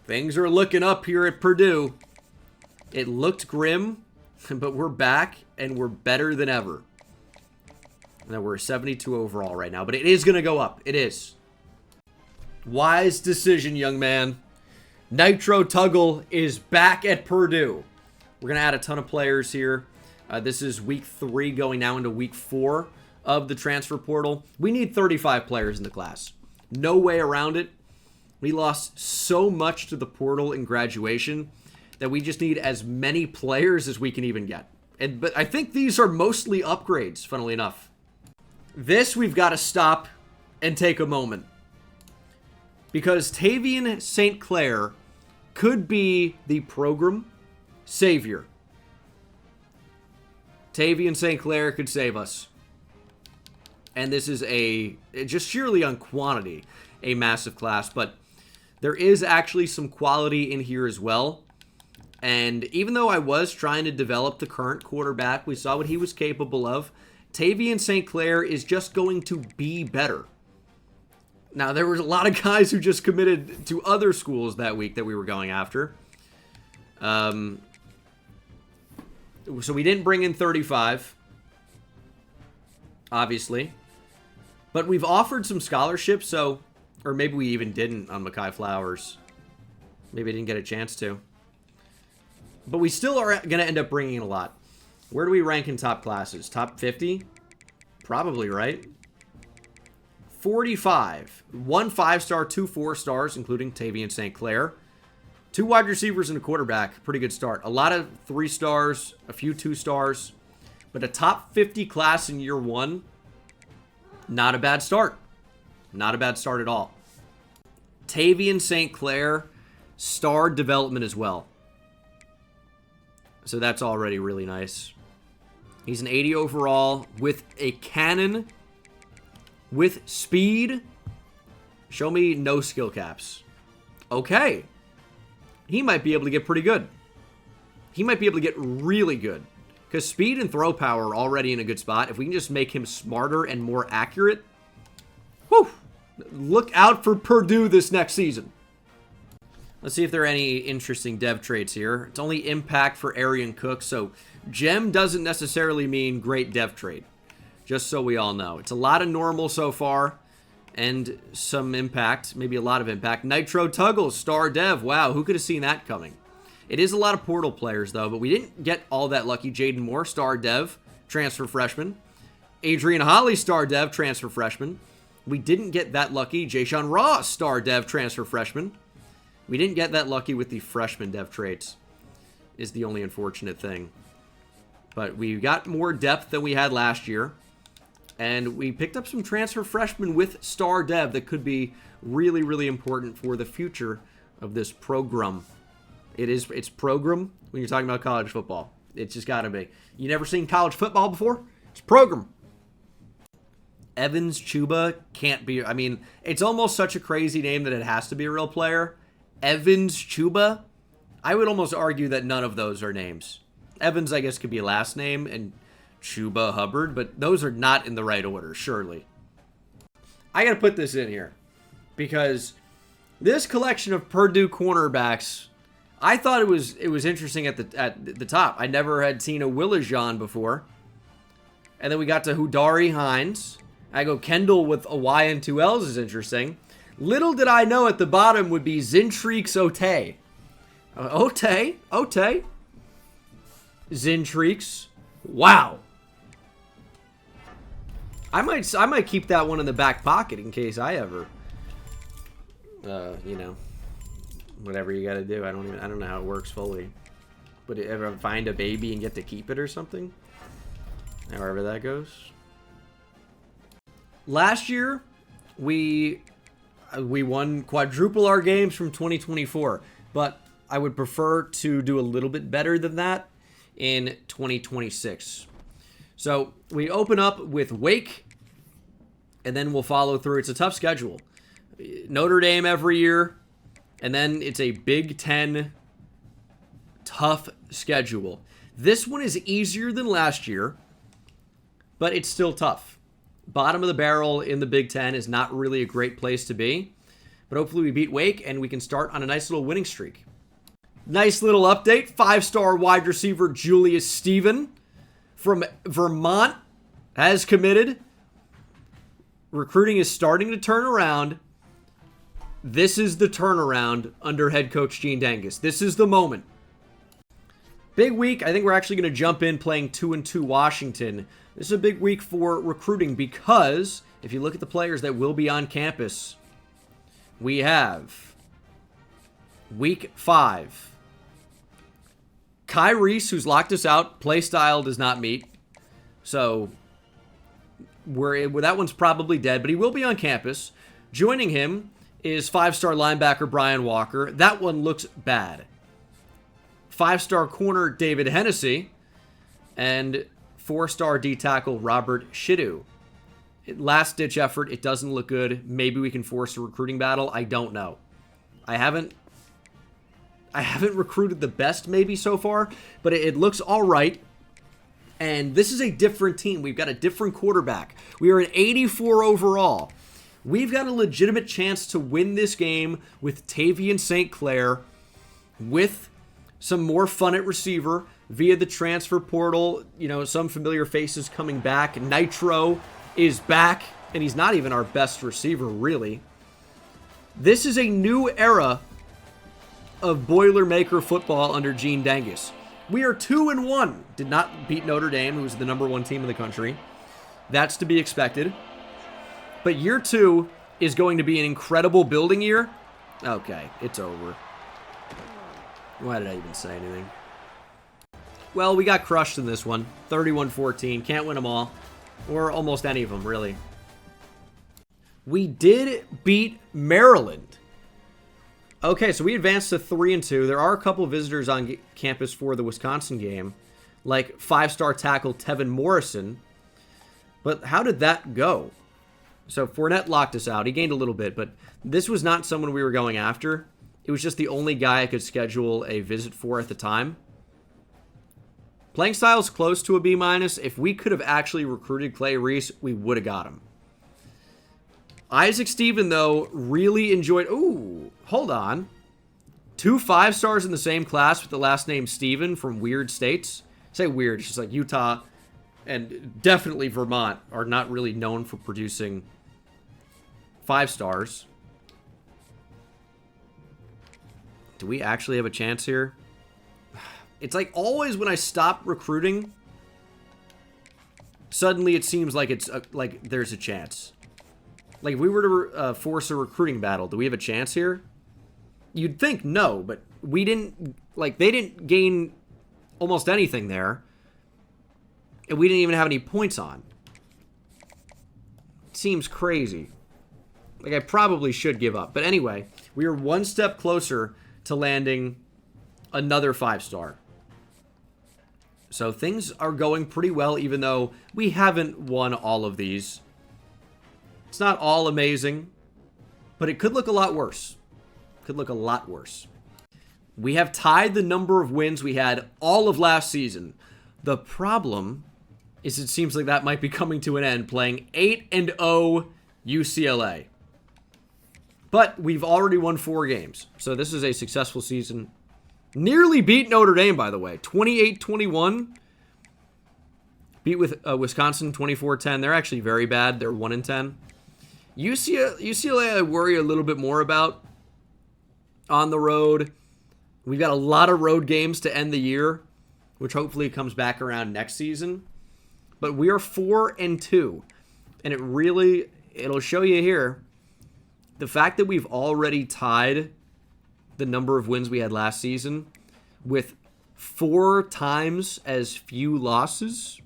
Things are looking up here at Purdue. It looked grim, but we're back and we're better than ever. Now we're 72 overall right now, but it is going to go up. It is. Wise decision, young man. Nitro Tuggle is back at Purdue. We're going to add a ton of players here. This is week 3 going now into week 4 of the transfer portal. We need 35 players in the class. No way around it. We lost so much to the portal in graduation that we just need as many players as we can even get. But I think these are mostly upgrades, funnily enough. This we've got to stop and take a moment. Because Tavian St. Clair could be the program savior. Tavian St. Clair could save us. And this is just sheerly on quantity, a massive class. But there is actually some quality in here as well. And even though I was trying to develop the current quarterback, we saw what he was capable of. Tavian St. Clair is just going to be better. Now, there was a lot of guys who just committed to other schools that week that we were going after. So we didn't bring in 35, obviously. But we've offered some scholarships, so... Or maybe we even didn't on Mekhi Flowers. Maybe I didn't get a chance to. But we still are going to end up bringing in a lot. Where do we rank in top classes? Top 50? Probably, right? 45. 1 5-star, 2 4-stars, including Tavian St. Clair. 2 wide receivers and a quarterback. Pretty good start. A lot of 3 stars, a few 2 stars. But a top 50 class in year 1, not a bad start. Not a bad start at all. Tavian St. Clair, star development as well. So that's already really nice. He's an 80 overall with a cannon, with speed. Show me no skill caps. Okay. He might be able to get pretty good. He might be able to get really good. Because speed and throw power are already in a good spot. If we can just make him smarter and more accurate. Whew. Look out for Purdue this next season. Let's see if there are any interesting dev traits here. It's only impact for Arian Cook, so gem doesn't necessarily mean great dev trait. Just so we all know. It's a lot of normal so far, and some impact, maybe a lot of impact. Nitro Tuggles, star dev. Wow, who could have seen that coming? It is a lot of portal players, though, but we didn't get all that lucky. Jaden Moore, star dev, transfer freshman. Adrian Holly, star dev, transfer freshman. We didn't get that lucky. Jayshon Ross, star dev, transfer freshman. We didn't get that lucky with the freshman dev traits, is the only unfortunate thing. But we got more depth than we had last year. And we picked up some transfer freshmen with star dev that could be really, really important for the future of this program. It's program when you're talking about college football. It's just got to be. You never seen college football before? It's program. Evans Chuba can't be. I mean, it's almost such a crazy name that it has to be a real player. Evans Chuba? I would almost argue that none of those are names. Evans, I guess, could be a last name, and Chuba Hubbard, but those are not in the right order, surely. I gotta put this in here, because this collection of Purdue cornerbacks, I thought it was interesting at the top. I never had seen a Willajon before. And then we got to Hudari Hines. I go Kendall with a Y and two L's is interesting. Little did I know at the bottom would be Zintrix Ote. Ote. Zintrix. Wow. I might keep that one in the back pocket in case I ever, you know, whatever you got to do. I don't know how it works fully. But ever find a baby and get to keep it or something? However that goes. Last year, we won quadruple our games from 2024, but I would prefer to do a little bit better than that in 2026. So we open up with Wake, and then we'll follow through. It's a tough schedule. Notre Dame every year, and then it's a Big Ten tough schedule. This one is easier than last year, but it's still tough. Bottom of the barrel in the Big Ten is not really a great place to be. But hopefully we beat Wake and we can start on a nice little winning streak. Nice little update. 5-star wide receiver Julius Stephen from Vermont has committed. Recruiting is starting to turn around. This is the turnaround under head coach Gene Dangus. This is the moment. Big week. I think we're actually going to jump in playing 2-2 Washington. This is a big week for recruiting because if you look at the players that will be on campus, we have week 5. Kai Reese, who's locked us out. Play style does not meet. So that one's probably dead, but he will be on campus. Joining him is 5-star linebacker Brian Walker. That one looks bad. 5-star corner David Hennessy. And 4-star D-tackle Robert Shidu. Last-ditch effort. It doesn't look good. Maybe we can force a recruiting battle. I don't know. I haven't recruited the best maybe so far, but it looks all right. And this is a different team. We've got a different quarterback. We are an 84 overall. We've got a legitimate chance to win this game with Tavian St. Clair, with some more fun at receiver via the transfer portal. You know, some familiar faces coming back. Nitro is back, and he's not even our best receiver, really. This is a new era of Boilermaker football under Gene Dangus. We are 2-1. Did not beat Notre Dame, who's the #1 team in the country. That's to be expected. But year 2 is going to be an incredible building year. Okay, it's over. Why did I even say anything? Well, we got crushed in this one. 31-14. Can't win them all. Or almost any of them, really. We did beat Maryland. Okay, so we advanced to 3-2. There are a couple visitors on campus for the Wisconsin game, like 5-star tackle Tevin Morrison. But how did that go? So Fournette locked us out. He gained a little bit, but this was not someone we were going after. It was just the only guy I could schedule a visit for at the time. Playing style is close to a B-. If we could have actually recruited Clay Reese, we would have got him. Isaac Steven, though, really enjoyed... Ooh, hold on. 2 5-stars in the same class with the last name Steven from weird states. Say weird, it's just like Utah and definitely Vermont are not really known for producing 5-stars. Do we actually have a chance here? It's like always when I stop recruiting, suddenly it seems like like there's a chance. Like if we were to force a recruiting battle, do we have a chance here? You'd think no, but we didn't. Like they didn't gain almost anything there, and we didn't even have any points on. Seems crazy. Like I probably should give up, but anyway, we are one step closer to landing another 5-star. So things are going pretty well, even though we haven't won all of these. It's not all amazing, but it could look a lot worse. Could look a lot worse. We have tied the number of wins we had all of last season. The problem is it seems like that might be coming to an end, playing 8-0 UCLA. But we've already won 4 games, so this is a successful season. Nearly beat Notre Dame, by the way. 28-21. Beat with Wisconsin 24-10. They're actually very bad. They're 1-10. UCLA I worry a little bit more about on the road. We've got a lot of road games to end the year, which hopefully comes back around next season. But we are 4-2. And it'll show you here, the fact that we've already tied the number of wins we had last season with 4 times as few losses.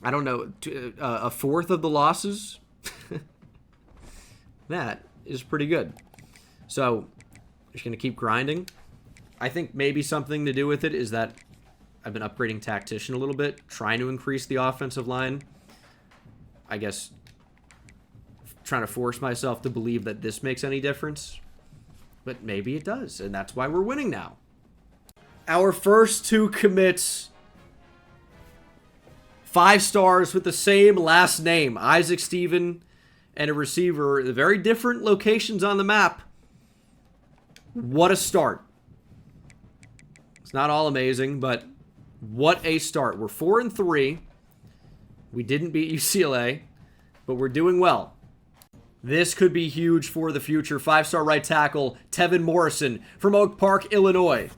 I don't know, a fourth of the losses. That is pretty good. So, just going to keep grinding. I think maybe something to do with it is that I've been upgrading tactician a little bit, trying to increase the offensive line. I guess trying to force myself to believe that this makes any difference. But maybe it does, and that's why we're winning now. Our first 2 commits, 5-stars with the same last name, Isaac Steven and a receiver, the very different locations on the map. What a start. It's not all amazing, but what a start. We're 4-3. We didn't beat UCLA, but we're doing well. This could be huge for the future. 5-star right tackle, Tevin Morrison from Oak Park, Illinois.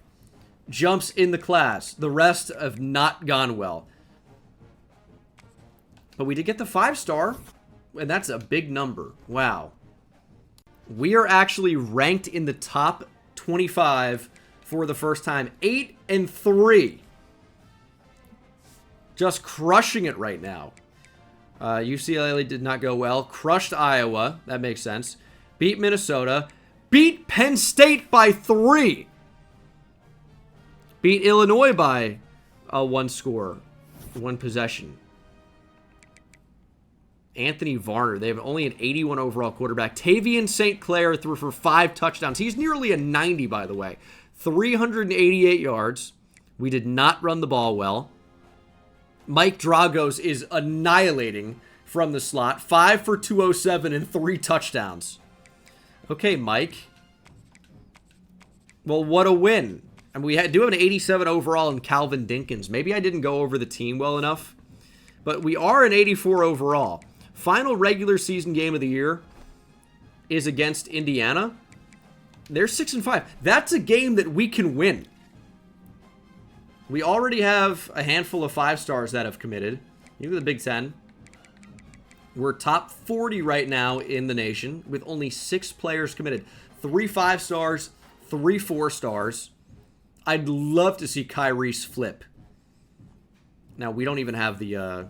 Jumps in the class. The rest have not gone well. But we did get the 5-star, and that's a big number. Wow. We are actually ranked in the top 25 for the first time. 8-3. Just crushing it right now. UCLA did not go well. Crushed Iowa. That makes sense. Beat Minnesota. Beat Penn State by 3. Beat Illinois by 1 score. 1 possession. Anthony Varner. They have only an 81 overall quarterback. Tavian St. Clair threw for 5 touchdowns. He's nearly a 90, by the way. 388 yards. We did not run the ball well. Mike Dragos is annihilating from the slot. 5 for 207 and 3 touchdowns. Okay, Mike. Well, what a win. And we do have an 87 overall in Calvin Dinkins. Maybe I didn't go over the team well enough. But we are an 84 overall. Final regular season game of the year is against Indiana. They're 6-5. That's a game that we can win. We already have a handful of 5-stars that have committed. Even the Big Ten. We're top 40 right now in the nation with only 6 players committed. 3 5-stars, 3 4-stars. I'd love to see Kyrie's flip. Now, we don't even have the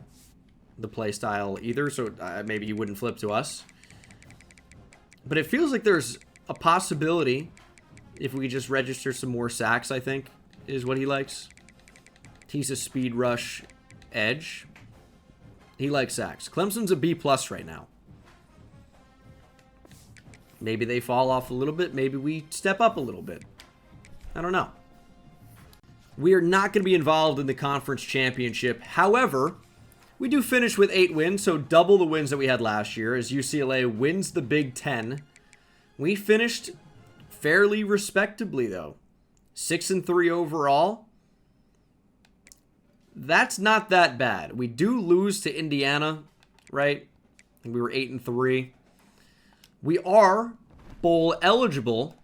play style either, so maybe he wouldn't flip to us. But it feels like there's a possibility, if we just register some more sacks, I think, is what he likes. He's a speed rush edge. He likes sacks. Clemson's a B+ right now. Maybe they fall off a little bit. Maybe we step up a little bit. I don't know. We are not going to be involved in the conference championship. However, we do finish with 8 wins, so double the wins that we had last year as UCLA wins the Big Ten. We finished fairly respectably, though. 6-3 overall. That's not that bad. We do lose to Indiana, right? We were 8-3. We are bowl eligible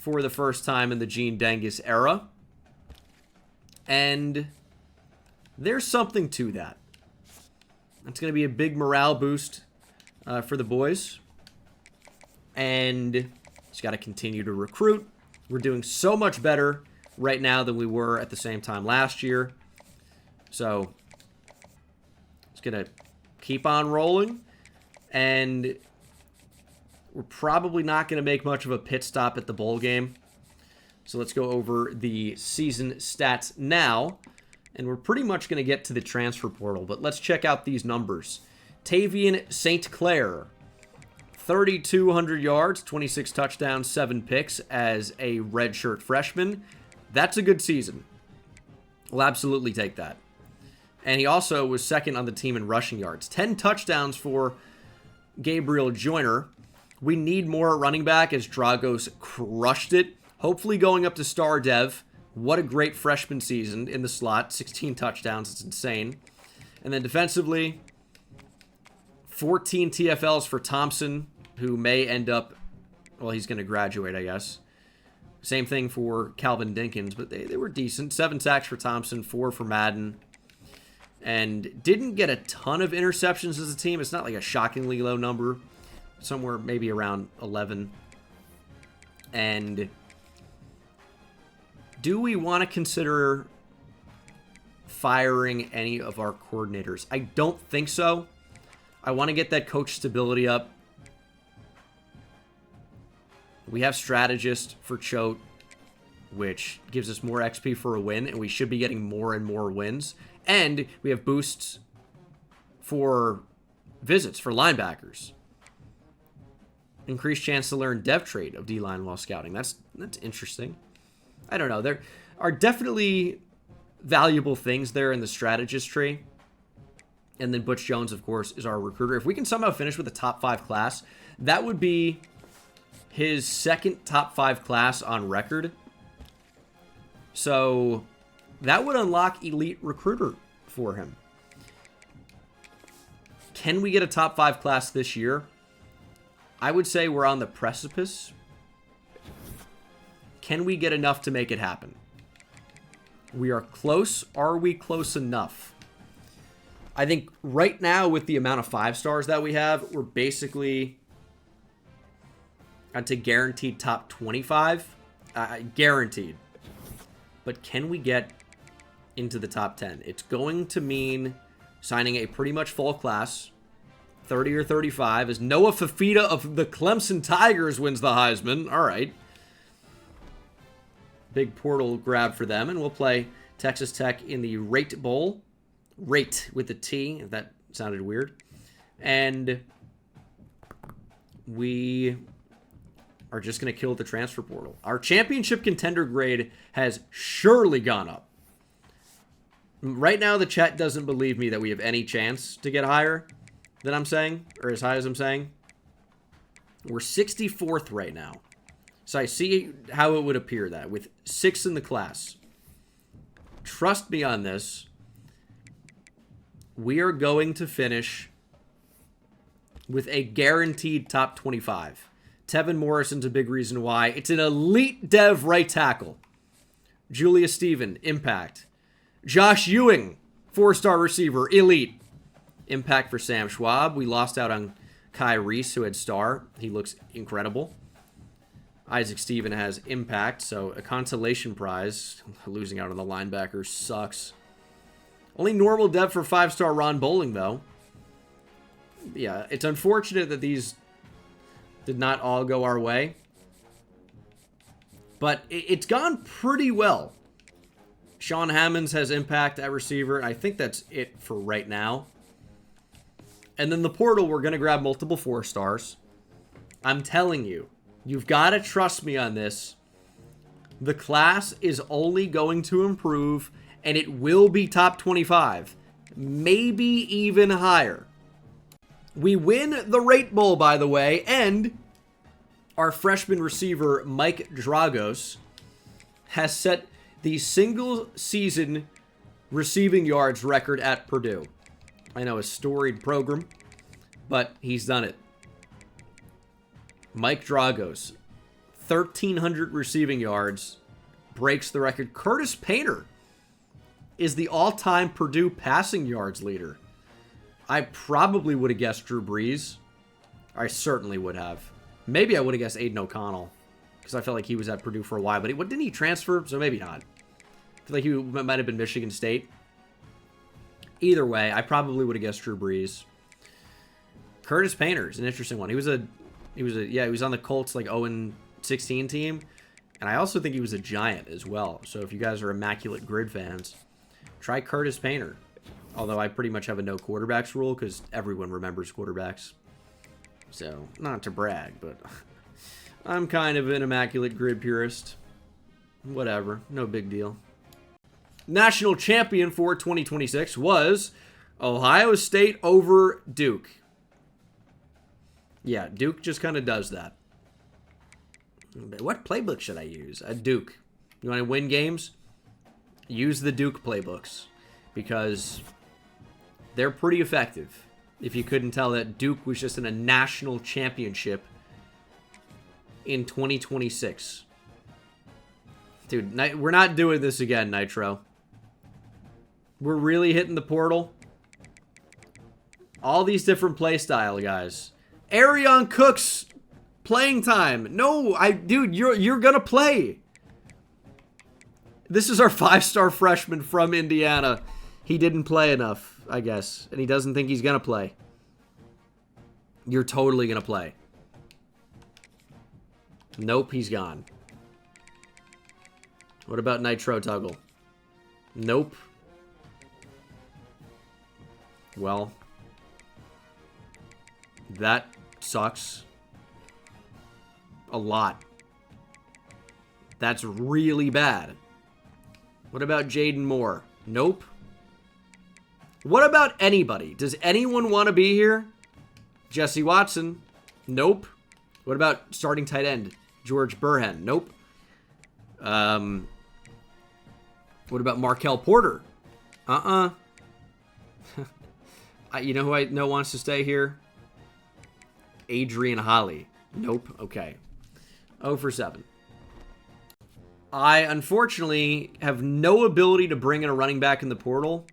for the first time in the Gene Dengus era. And there's something to that. It's going to be a big morale boost for the boys. And just got to continue to recruit. We're doing so much better right now than we were at the same time last year. So it's going to keep on rolling. And we're probably not going to make much of a pit stop at the bowl game. So let's go over the season stats now. And we're pretty much going to get to the transfer portal. But let's check out these numbers. Tavian St. Clair, 3,200 yards, 26 touchdowns, 7 picks as a redshirt freshman. That's a good season. We'll absolutely take that. And he also was second on the team in rushing yards. 10 touchdowns for Gabriel Joyner. We need more running back as Dragos crushed it. Hopefully going up to star dev. What a great freshman season in the slot. 16 touchdowns. It's insane. And then defensively, 14 TFLs for Thompson, who may end up, well, he's going to graduate, I guess. Same thing for Calvin Dinkins, but they were decent. 7 sacks for Thompson, 4 for Madden. And didn't get a ton of interceptions as a team. It's not like a shockingly low number. Somewhere maybe around 11. And do we want to consider firing any of our coordinators? I don't think so. I want to get that coach stability up. We have strategist for Choate, which gives us more XP for a win, and we should be getting more and more wins. And we have boosts for visits for linebackers. Increased chance to learn dev trait of D-line while scouting. That's interesting. I don't know. There are definitely valuable things there in the strategist tree. And then Butch Jones, of course, is our recruiter. If we can somehow finish with a top 5 class, that would be his second top 5 class on record. So that would unlock elite recruiter for him. Can we get a top 5 class this year? I would say we're on the precipice. Can we get enough to make it happen? We are close. Are we close enough? I think right now with the amount of 5 stars that we have, we're basically to guaranteed top 25. Guaranteed. But can we get into the top 10? It's going to mean signing a pretty much full class. 30 or 35 as Noah Fafita of the Clemson Tigers wins the Heisman. All right. Big portal grab for them. And we'll play Texas Tech in the Rate Bowl. Rate with the T, if that sounded weird. And we are just going to kill the transfer portal. Our championship contender grade has surely gone up. Right now, the chat doesn't believe me that we have any chance to get higher than I'm saying, or as high as I'm saying. We're 64th right now. So I see how it would appear that with 6 in the class. Trust me on this. We are going to finish with a guaranteed top 25. Tevin Morrison's a big reason why. It's an elite dev right tackle. Julius Stephen, impact. Josh Ewing, 4-star receiver, elite. Impact for Sam Schwab. We lost out on Kai Reese, who had star. He looks incredible. Isaac Stephen has impact, so a consolation prize. Losing out on the linebackers sucks. Only normal dev for 5-star Ron Bowling, though. Yeah, it's unfortunate that these Did not all go our way. But it's gone pretty well. Sean Hammonds has impact at receiver. I think that's it for right now. And then the portal, we're going to grab multiple 4-stars. I'm telling you, you've got to trust me on this. The class is only going to improve, and it will be top 25. Maybe even higher. We win the Rate Bowl, by the way, and our freshman receiver, Mike Dragos, has set the single-season receiving yards record at Purdue. I know, a storied program, but he's done it. Mike Dragos, 1,300 receiving yards, breaks the record. Curtis Painter is the all-time Purdue passing yards leader. I probably would have guessed Drew Brees. I certainly would have. Maybe I would have guessed Aiden O'Connell, because I felt like he was at Purdue for a while, but didn't he transfer? So maybe not. I feel like he might have been Michigan State. Either way, I probably would have guessed Drew Brees. Curtis Painter is an interesting one. He was on the Colts like 0-16 team, and I also think he was a Giant as well. So if you guys are Immaculate Grid fans, try Curtis Painter. Although I pretty much have a no quarterbacks rule because everyone remembers quarterbacks. So, not to brag, but I'm kind of an Immaculate Grid purist. Whatever, no big deal. National champion for 2026 was Ohio State over Duke. Yeah, Duke just kind of does that. What playbook should I use? Duke. You want to win games? Use the Duke playbooks, because they're pretty effective. If you couldn't tell that Duke was just in a national championship in 2026. Dude, we're not doing this again, Nitro. We're really hitting the portal. All these different play style, guys. Arion Cook's playing time. No, dude, you're gonna play. This is our 5-star freshman from Indiana. He didn't play enough, I guess, and he doesn't think he's gonna play. You're totally gonna play. Nope, he's gone. What about Nitro Tuggle? Nope. Well, that sucks. A lot. That's really bad. What about Jaden Moore? Nope. What about anybody? Does anyone want to be here? Jesse Watson? Nope. What about starting tight end? George Burhen? Nope. What about Markel Porter? You know who I know wants to stay here? Adrian Holly. Nope. Okay. 0 for 7. I, unfortunately, have no ability to bring in a running back in the portal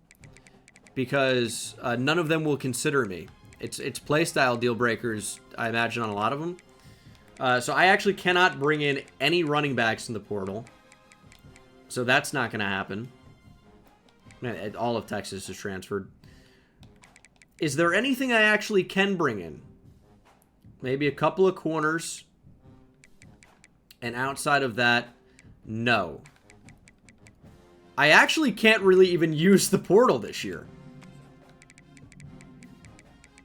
because none of them will consider me. It's playstyle deal breakers, I imagine, on a lot of them. So I actually cannot bring in any running backs in the portal. So that's not going to happen. Man, all of Texas is transferred. Is there anything I actually can bring in? Maybe a couple of corners. And outside of that, no. I actually can't really even use the portal this year.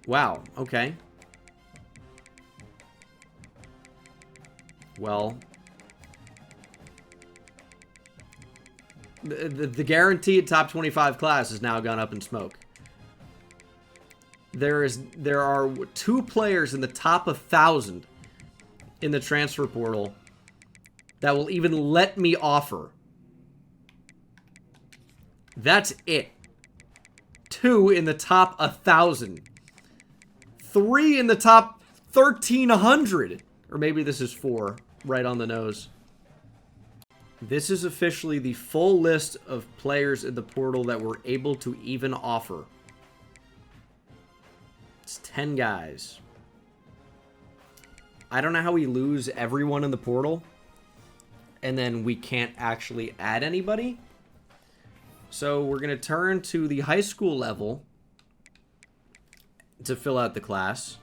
Wow, okay. Well, the guaranteed top 25 class has now gone up in smoke. There are 2 players in the top 1,000 in the transfer portal that will even let me offer. That's it. 2 in the top 1,000. 3 in the top 1,300. Or maybe this is 4. Right on the nose. This is officially the full list of players in the portal that we're able to even offer. It's 10 guys. I don't know how we lose everyone in the portal and then we can't actually add anybody. So we're going to turn to the high school level to fill out the class.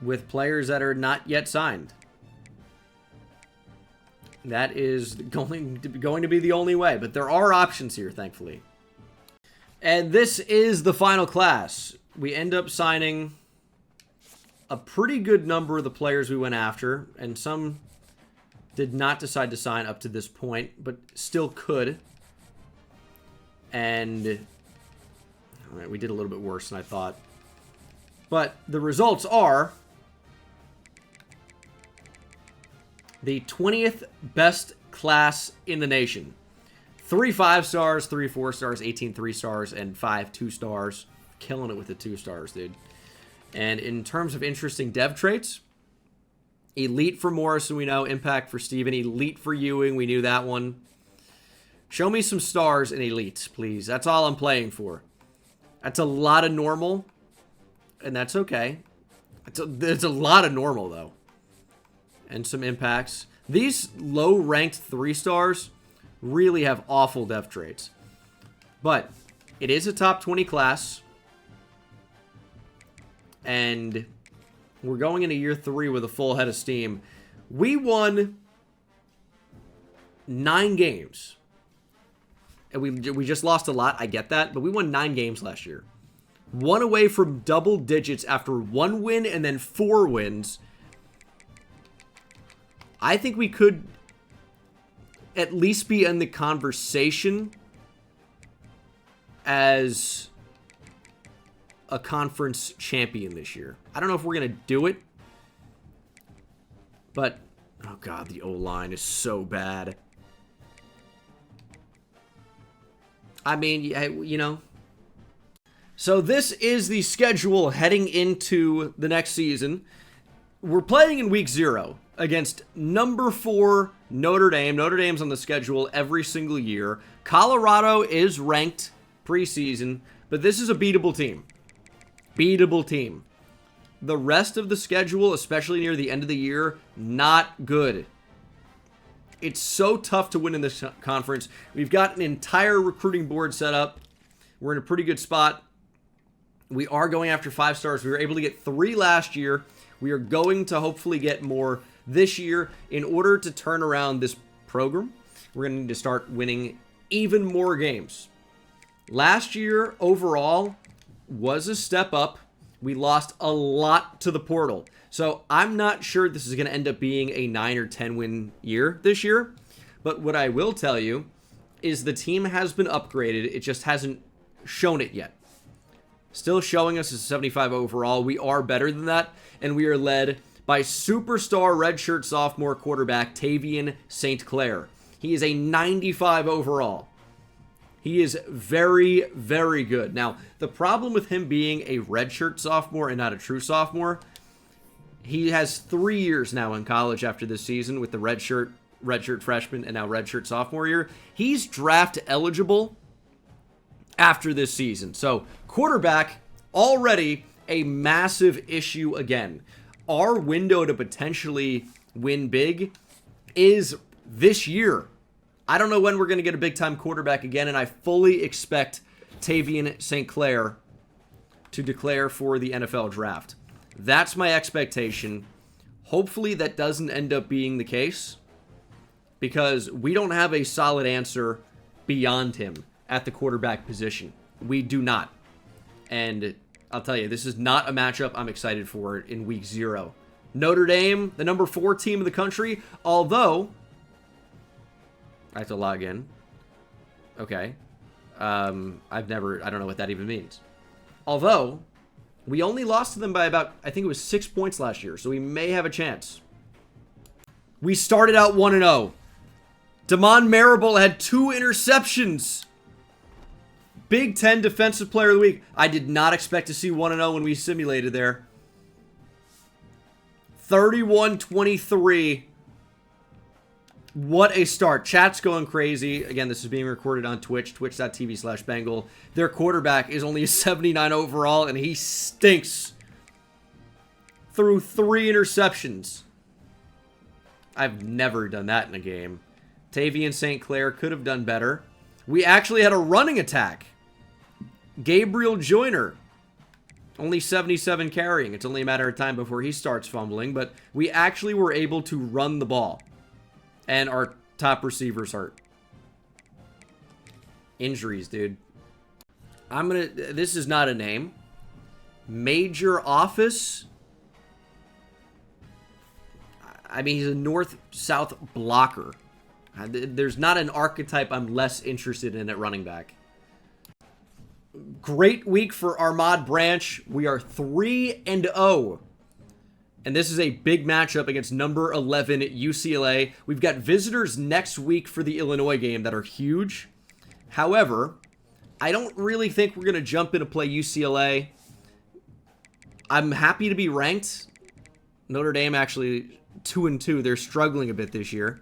with players that are not yet signed. That is going to be the only way, but there are options here, thankfully. And this is the final class. We end up signing a pretty good number of the players we went after, and some did not decide to sign up to this point, but still could. And all right, we did a little bit worse than I thought. But the results are the 20th best class in the nation. 3 5-stars, 3 4-stars, 18 3-stars, and 5 2-stars. Killing it with the 2-stars, dude. And in terms of interesting dev traits, elite for Morrison, we know. Impact for Steven. Elite for Ewing, we knew that one. Show me some stars in elite, please. That's all I'm playing for. That's a lot of normal, and that's okay. It's a lot of normal, though. And some impacts. These low-ranked 3-stars really have awful dev traits. But it is a top 20 class. And we're going into year 3 with a full head of steam. We won 9 games. And we just lost a lot, I get that. But we won 9 games last year. 1 away from double digits after 1 win and then 4 wins. I think we could at least be in the conversation as a conference champion this year. I don't know if we're going to do it. But, oh god, the O-line is so bad. I mean, you know. So this is the schedule heading into the next season. We're playing in week 0 against number 4 Notre Dame. Notre Dame's on the schedule every single year. Colorado is ranked preseason, but this is a beatable team. Beatable team. The rest of the schedule, especially near the end of the year, not good. It's so tough to win in this conference. We've got an entire recruiting board set up. We're in a pretty good spot. We are going after 5 stars. We were able to get 3 last year. We are going to hopefully get more this year. In order to turn around this program, we're going to need to start winning even more games. Last year, overall, was a step up. We lost a lot to the portal. So I'm not sure this is going to end up being a 9 or 10 win year this year. But what I will tell you is the team has been upgraded. It just hasn't shown it yet. Still showing us a 75 overall. We are better than that. And we are led by superstar redshirt sophomore quarterback Tavian St. Clair. He is a 95 overall. He is very, very good. Now, the problem with him being a redshirt sophomore and not a true sophomore, he has 3 years now in college after this season with the redshirt freshman and now redshirt sophomore year. He's draft eligible after this season. So, quarterback, already a massive issue again. Our window to potentially win big is this year. I don't know when we're going to get a big-time quarterback again, and I fully expect Tavian St. Clair to declare for the NFL draft. That's my expectation. Hopefully that doesn't end up being the case, because we don't have a solid answer beyond him at the quarterback position. We do not. And I'll tell you, this is not a matchup I'm excited for in week 0. Notre Dame, the number 4 team in the country, although I have to log in. Okay. I don't know what that even means. Although, we only lost to them by about, I think it was 6 points last year, so we may have a chance. We started out 1-0. Damon Marable had 2 interceptions. Big Ten Defensive Player of the Week. I did not expect to see 1-0 when we simulated there. 31-23. What a start. Chat's going crazy. Again, this is being recorded on Twitch, twitch.tv/Bengal. Their quarterback is only a 79 overall, and he stinks. Threw 3 interceptions. I've never done that in a game. Tavian St. Clair could have done better. We actually had a running attack. Gabriel Joyner Only 77 carrying. It's only a matter of time before he starts fumbling, but we actually were able to run the ball. And our top receivers hurt. Injuries, dude. This is not a name. Major Office. I mean, he's a north-south blocker. There's not an archetype I'm less interested in at running back. Great week for Ahmad Branch. We are 3-0. And this is a big matchup against number 11 UCLA. We've got visitors next week for the Illinois game that are huge. However, I don't really think we're going to jump in to play UCLA. I'm happy to be ranked. Notre Dame actually 2-2. They're struggling a bit this year.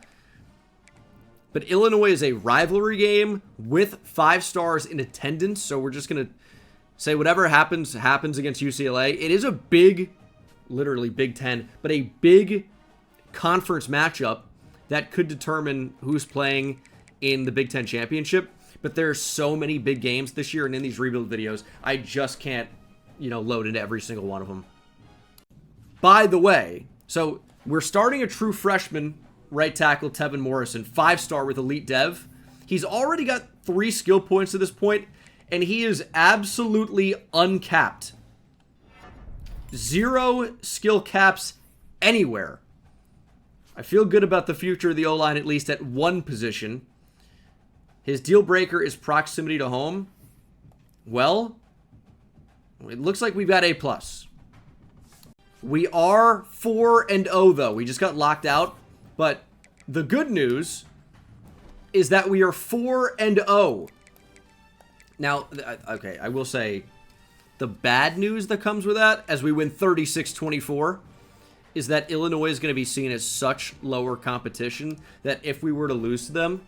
But Illinois is a rivalry game with 5 stars in attendance. So we're just going to say whatever happens against UCLA. It is a big, literally Big Ten, but a big conference matchup that could determine who's playing in the Big Ten championship. But there's so many big games this year, and in these rebuild videos, I just can't, load into every single one of them. By the way, so we're starting a true freshman right tackle, Tevin Morrison, 5-star with Elite Dev. He's already got 3 skill points at this point, and he is absolutely uncapped. 0 skill caps anywhere. I feel good about the future of the O-line, at least at one position. His deal breaker is proximity to home. Well, it looks like we've got A+. We are 4-0, though. We just got locked out. But the good news is that we are 4-0. Now, okay, I will say the bad news that comes with that, as we win 36-24, is that Illinois is going to be seen as such lower competition that if we were to lose to them,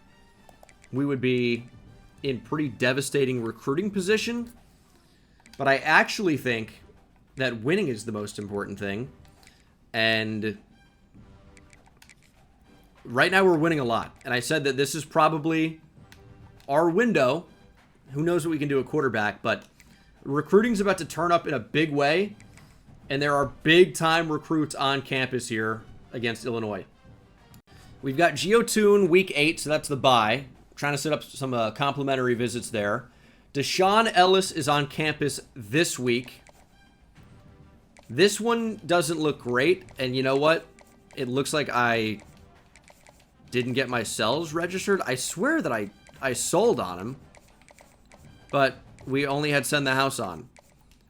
we would be in pretty devastating recruiting position. But I actually think that winning is the most important thing. And right now we're winning a lot. And I said that this is probably our window. Who knows what we can do at quarterback, but recruiting's about to turn up in a big way. And there are big-time recruits on campus here against Illinois. We've got GeoTune week 8, so that's the bye. Trying to set up some complimentary visits there. Deshaun Ellis is on campus this week. This one doesn't look great, and you know what? It looks like I didn't get my cells registered. I swear that I sold on him, but we only had send the house on,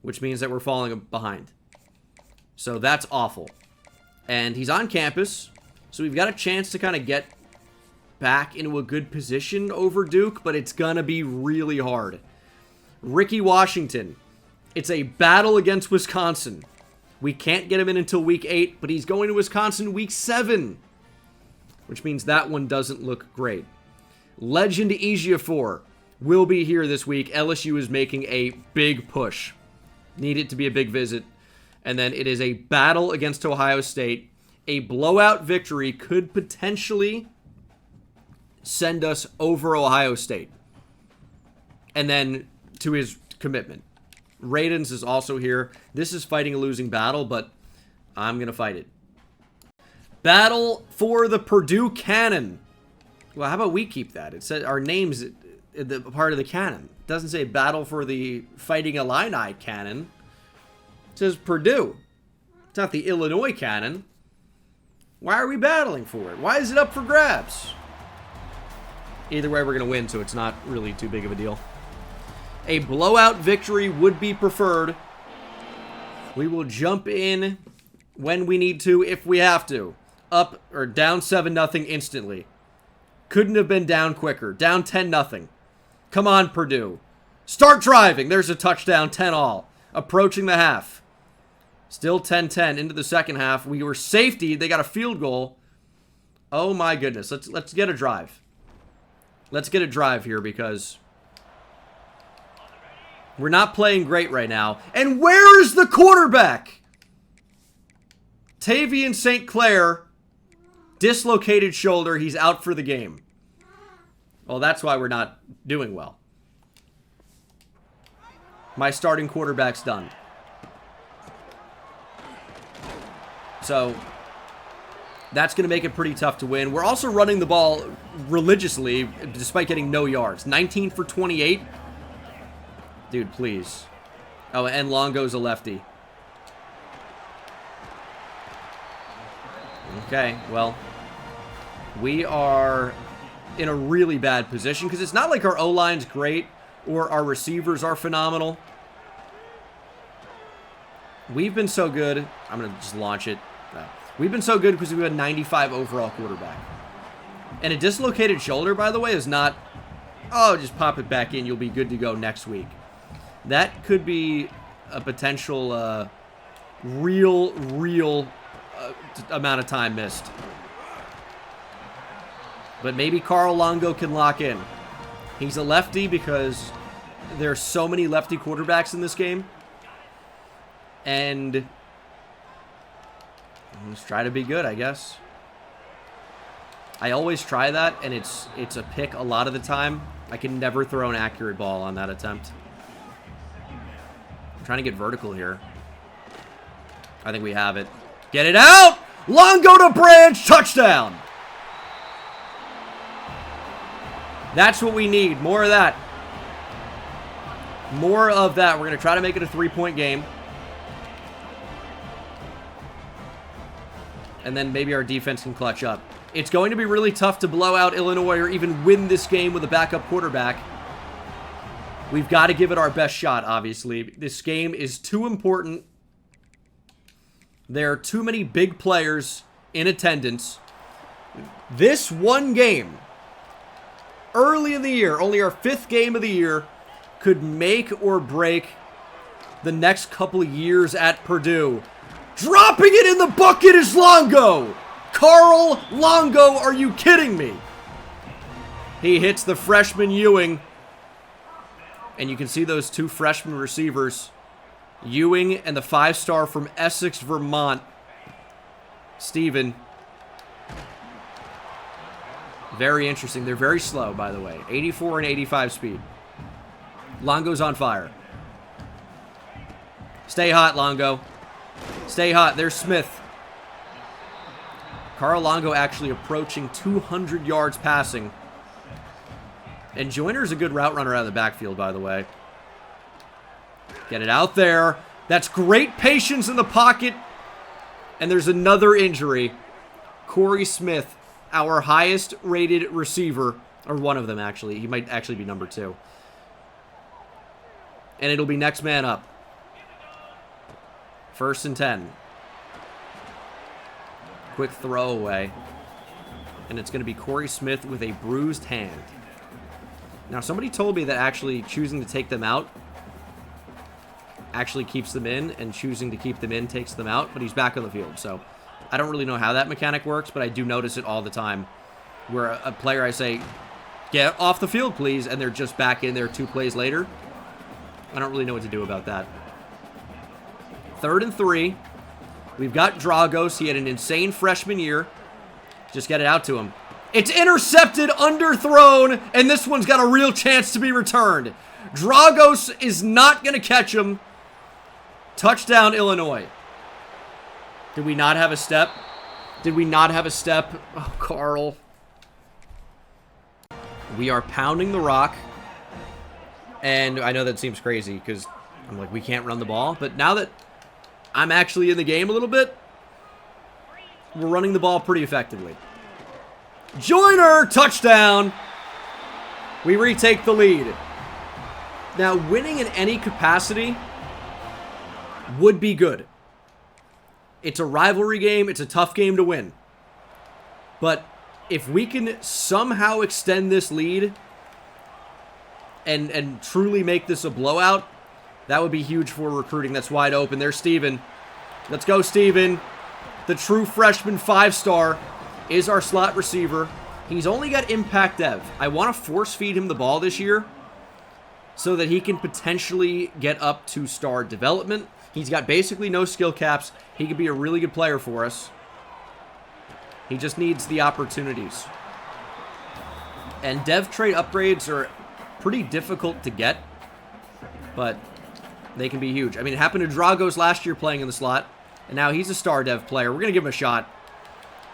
which means that we're falling behind. So that's awful. And he's on campus, so we've got a chance to kind of get back into a good position over Duke, but it's going to be really hard. Ricky Washington. It's a battle against Wisconsin. We can't get him in until week 8, but he's going to Wisconsin week 7, which means that one doesn't look great. Legend Ejiofor will be here this week. LSU is making a big push. Need it to be a big visit. And then it is a battle against Ohio State. A blowout victory could potentially send us over Ohio State. And then to his commitment. Radens is also here. This is fighting a losing battle, but I'm going to fight it. Battle for the Purdue Cannon. Well, how about we keep that? It says our name's the part of the cannon. It doesn't say battle for the Fighting Illini Cannon. It says Purdue. It's not the Illinois Cannon. Why are we battling for it? Why is it up for grabs? Either way, we're going to win, so it's not really too big of a deal. A blowout victory would be preferred. We will jump in when we need to, if we have to. Up or down 7-0 instantly. Couldn't have been down quicker. Down 10-0. Come on, Purdue. Start driving. There's a touchdown, 10-all. Approaching the half. Still 10-10 into the second half. We were safety. They got a field goal. Oh my goodness. Let's get a drive. Let's get a drive here because we're not playing great right now. And where is the quarterback? Tavian St. Clair, dislocated shoulder. He's out for the game. Well, that's why we're not doing well. My starting quarterback's done. So that's going to make it pretty tough to win. We're also running the ball religiously, despite getting no yards. 19 for 28. Dude, please. Oh, and Longo's a lefty. Okay, well, we are in a really bad position because it's not like our O-line's great or our receivers are phenomenal. We've been so good. I'm going to just launch it. No. We've been so good because we have a 95 overall quarterback. And a dislocated shoulder, by the way, is not, oh, just pop it back in. You'll be good to go next week. That could be a potential real amount of time missed. But maybe Carl Longo can lock in. He's a lefty because there's so many lefty quarterbacks in this game. And let's try to be good, I guess. I always try that, and it's a pick a lot of the time. I can never throw an accurate ball on that attempt. I'm trying to get vertical here. I think we have it. Get it out! Longo to Branch, touchdown! That's what we need. More of that. More of that. We're going to try to make it a 3-point game. And then maybe our defense can clutch up. It's going to be really tough to blow out Illinois or even win this game with a backup quarterback. We've got to give it our best shot, obviously. This game is too important. There are too many big players in attendance. This one game, early in the year, only our 5th game of the year, could make or break the next couple of years at Purdue. Dropping it in the bucket is Longo! Carl Longo, are you kidding me? He hits the freshman Ewing. And you can see those 2 freshman receivers. Ewing and the 5-star from Essex, Vermont, Steven. Very interesting. They're very slow, by the way. 84 and 85 speed. Longo's on fire. Stay hot, Longo. Stay hot. There's Smith. Carl Longo actually approaching 200 yards passing. And Joyner's a good route runner out of the backfield, by the way. Get it out there. That's great patience in the pocket. And there's another injury. Corey Smith, our highest rated receiver, or one of them actually. He might actually be number 2. And it'll be next man up. 1st and 10. Quick throwaway. And it's going to be Corey Smith with a bruised hand. Now, somebody told me that actually choosing to take them out actually keeps them in, and choosing to keep them in takes them out, but he's back on the field. So I don't really know how that mechanic works, but I do notice it all the time where a player, I say, get off the field, please, and they're just back in there 2 plays later. I don't really know what to do about that. 3rd and 3. We've got Dragos. He had an insane freshman year. Just get it out to him. It's intercepted, underthrown, and this one's got a real chance to be returned. Dragos is not going to catch him. Touchdown, Illinois. Did we not have a step? Did we not have a step? Oh, Carl. We are pounding the rock. And I know that seems crazy because I'm like, we can't run the ball. But now that I'm actually in the game a little bit, we're running the ball pretty effectively. Joyner, touchdown. We retake the lead. Now, winning in any capacity would be good. It's a rivalry game. It's a tough game to win. But if we can somehow extend this lead and truly make this a blowout, that would be huge for recruiting. That's wide open. There's Steven. Let's go, Steven. The true freshman 5-star is our slot receiver. He's only got impact dev. I want to force feed him the ball this year so that he can potentially get up to star development. He's got basically no skill caps. He could be a really good player for us. He just needs the opportunities. And dev trait upgrades are pretty difficult to get, but they can be huge. I mean, it happened to Dragos last year playing in the slot. And now he's a star dev player. We're going to give him a shot.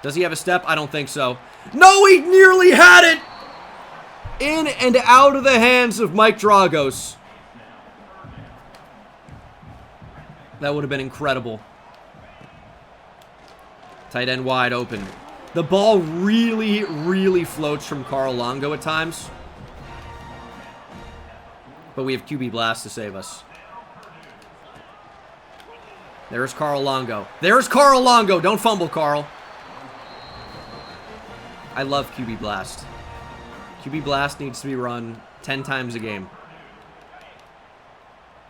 Does he have a step? I don't think so. No, he nearly had it! In and out of the hands of Mike Dragos. That would have been incredible. Tight end wide open. The ball really, really floats from Carl Longo at times. But we have QB Blast to save us. There's Carl Longo. There's Carl Longo. Don't fumble, Carl. I love QB Blast. QB Blast needs to be run 10 times a game.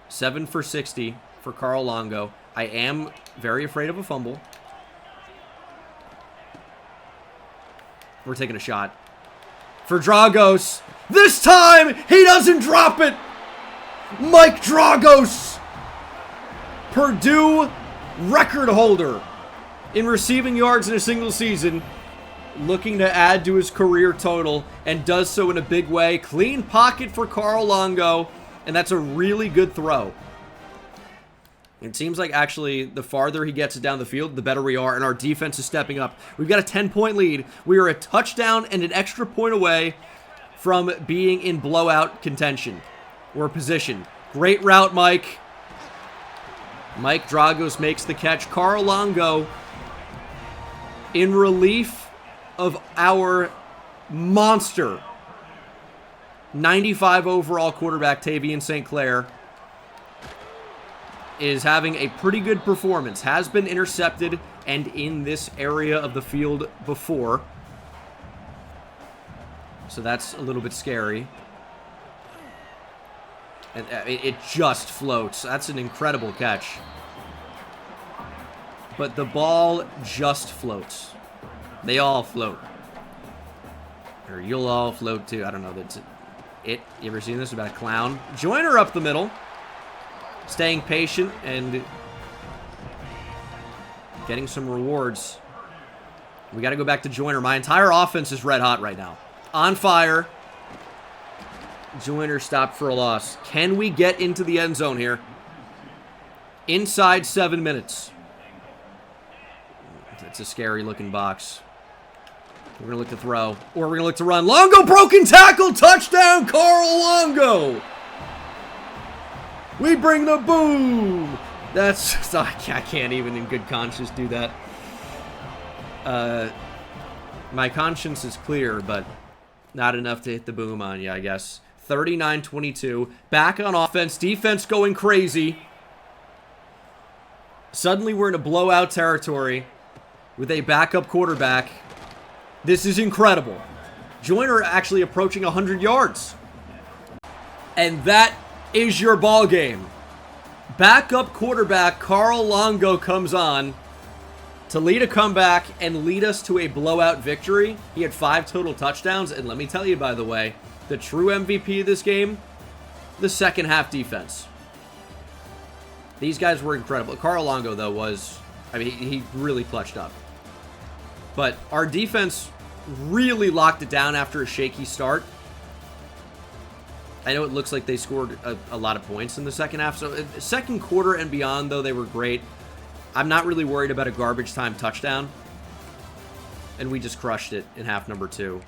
7 for 60 for Carl Longo. I am very afraid of a fumble. We're taking a shot. For Dragos. This time, he doesn't drop it. Mike Dragos. Purdue record holder in receiving yards in a single season. Looking to add to his career total and does so in a big way. Clean pocket for Carl Longo, and that's a really good throw. It seems like actually the farther he gets it down the field, the better we are, and our defense is stepping up. We've got a 10-point lead. We are a touchdown and an extra point away from being in blowout contention. We're positioned. Great route, Mike. Mike Dragos makes the catch. Carl Longo in relief of our monster 95 overall quarterback Tavian St. Clair is having a pretty good performance. Has been intercepted and in this area of the field before. So that's a little bit scary. And it just floats. That's an incredible catch. But the ball just floats. They all float. Or you'll all float too. I don't know. That's it. You ever seen this about a clown? Joiner up the middle. Staying patient and getting some rewards. We got to go back to Joiner. My entire offense is red hot right now. On fire. Joiner stopped for a loss. Can we get into the end zone here? Inside 7 minutes. It's a scary looking box. We're going to look to throw. Or we're going to look to run. Longo broken tackle. Touchdown, Carl Longo. We bring the boom. That's... I can't even in good conscience do that. My conscience is clear, but not enough to hit the boom on you, I guess. 39-22. Back on offense. Defense going crazy. Suddenly we're in a blowout territory with a backup quarterback. This is incredible. Joiner actually approaching 100 yards. And that is your ball game. Backup quarterback Carl Longo comes on to lead a comeback and lead us to a blowout victory. He had 5 total touchdowns. And let me tell you, by the way, the true MVP of this game, the second half defense. These guys were incredible. Carl Longo, though, was... I mean, he really clutched up. But our defense really locked it down after a shaky start. I know it looks like they scored a lot of points in the second half. So second quarter and beyond, though, they were great. I'm not really worried about a garbage time touchdown. And we just crushed it in half number 2.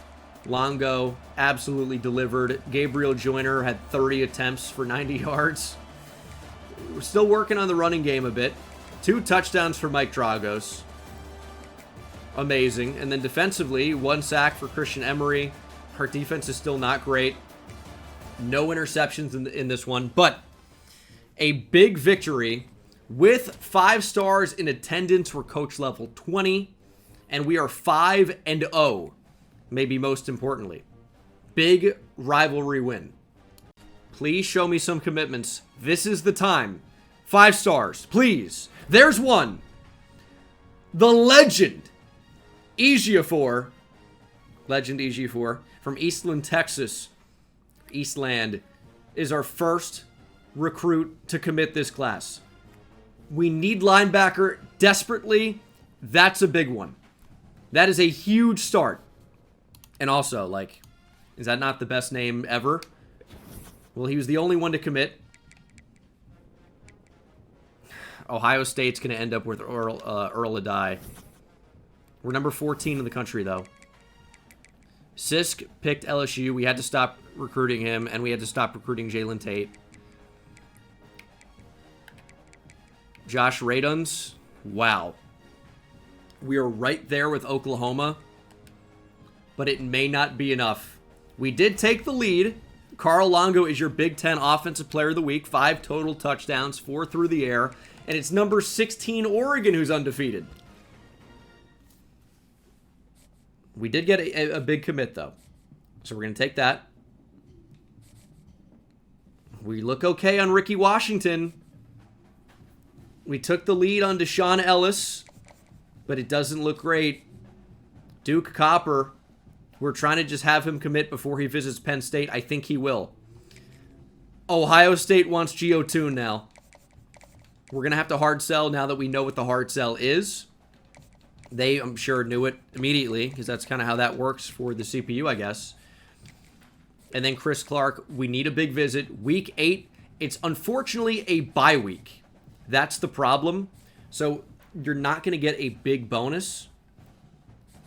Longo absolutely delivered. Gabriel Joiner had 30 attempts for 90 yards. We're still working on the running game a bit. 2 touchdowns for Mike Dragos. Amazing. And then defensively, 1 sack for Christian Emery. Our defense is still not great. No interceptions in this one. But a big victory with 5 stars in attendance. We're coach level 20. And we are 5-0. Maybe most importantly. Big rivalry win. Please show me some commitments. This is the time. 5 stars, please. There's one. The legend, Ejiofor. Legend Ejiofor from Eastland, Texas. Eastland is our first recruit to commit this class. We need linebacker desperately. That's a big one. That is a huge start. And also, like, is that not the best name ever? Well, he was the only one to commit. Ohio State's going to end up with Earl Adai. We're number 14 in the country, though. Sisk picked LSU. We had to stop recruiting him, and we had to stop recruiting Jalen Tate. Josh Raduns. Wow. We are right there with Oklahoma, but it may not be enough. We did take the lead. Carl Longo is your Big Ten Offensive Player of the Week. 5 total touchdowns, 4 through the air. And it's number 16 Oregon who's undefeated. We did get a big commit, though. So we're going to take that. We look okay on Ricky Washington. We took the lead on Deshaun Ellis, but it doesn't look great. Duke Copper. We're trying to just have him commit before he visits Penn State. I think he will. Ohio State wants Geo Tune now. We're going to have to hard sell now that we know what the hard sell is. They, I'm sure, knew it immediately because that's kind of how that works for the CPU, I guess. And then Chris Clark, we need a big visit. Week 8, it's unfortunately a bye week. That's the problem. So you're not going to get a big bonus.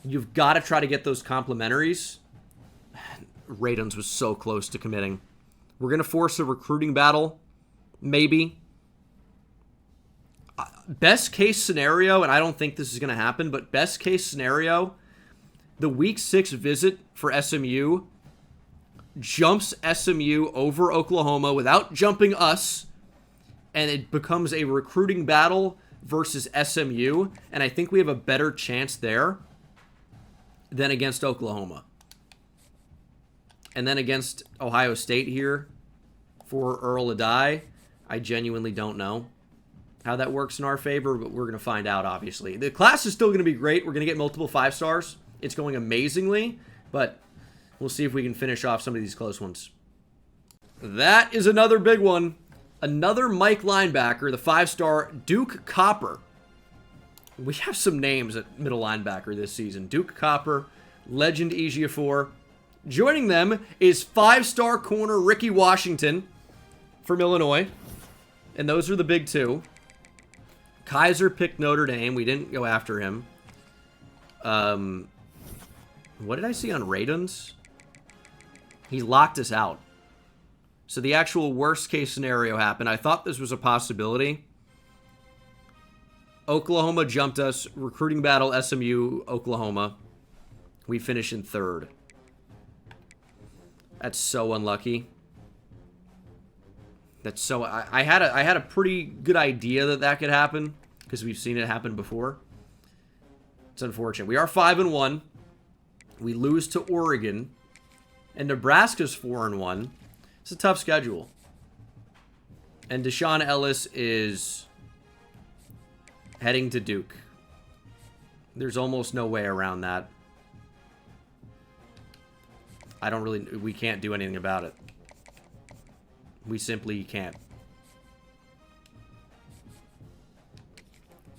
You've got to try to get those complimentaries. Raduns was so close to committing. We're going to force a recruiting battle. Maybe. Best case scenario, and I don't think this is going to happen, but best case scenario, the week 6 visit for SMU jumps SMU over Oklahoma without jumping us, and it becomes a recruiting battle versus SMU, and I think we have a better chance there than against Oklahoma. And then against Ohio State here for Earl Adai, I genuinely don't know how that works in our favor, but we're going to find out, obviously. The class is still going to be great. We're going to get multiple 5 stars. It's going amazingly, but we'll see if we can finish off some of these close ones. That is another big one. Another Mike linebacker, the 5-star Duke Copper. We have some names at middle linebacker this season. Duke Copper, Legend Ejiofor. Joining them is 5-star corner Ricky Washington from Illinois. And those are the big 2. Kaiser picked Notre Dame. We didn't go after him. What did I see on Raduns? He locked us out. So the actual worst case scenario happened. I thought this was a possibility. Oklahoma jumped us. Recruiting battle, SMU, Oklahoma. We finish in 3rd. That's so unlucky. That's so... I had a pretty good idea that could happen because we've seen it happen before. It's unfortunate. We are 5-1. We lose to Oregon. And Nebraska's 4-1. It's a tough schedule. And Deshaun Ellis is heading to Duke. There's almost no way around that. We can't do anything about it. We simply can't.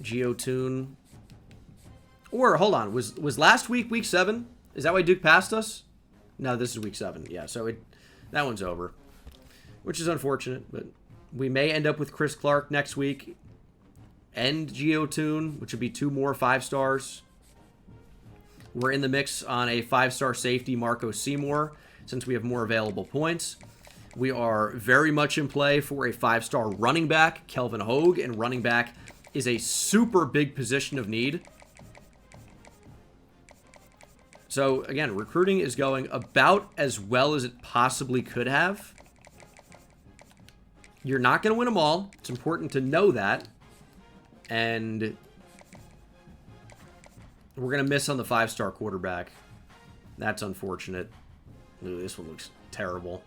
Geotune. Or, hold on, was last week 7? Is that why Duke passed us? No, this is week 7. Yeah, so that one's over. Which is unfortunate, but we may end up with Chris Clark next week. And Geotune, which would be 2 more 5 stars. We're in the mix on a 5-star safety, Marco Seymour, since we have more available points. We are very much in play for a 5-star running back, Kelvin Hogue, and running back is a super big position of need. So, again, recruiting is going about as well as it possibly could have. You're not going to win them all. It's important to know that. And we're going to miss on the 5-star quarterback. That's unfortunate. Ooh, this one looks terrible.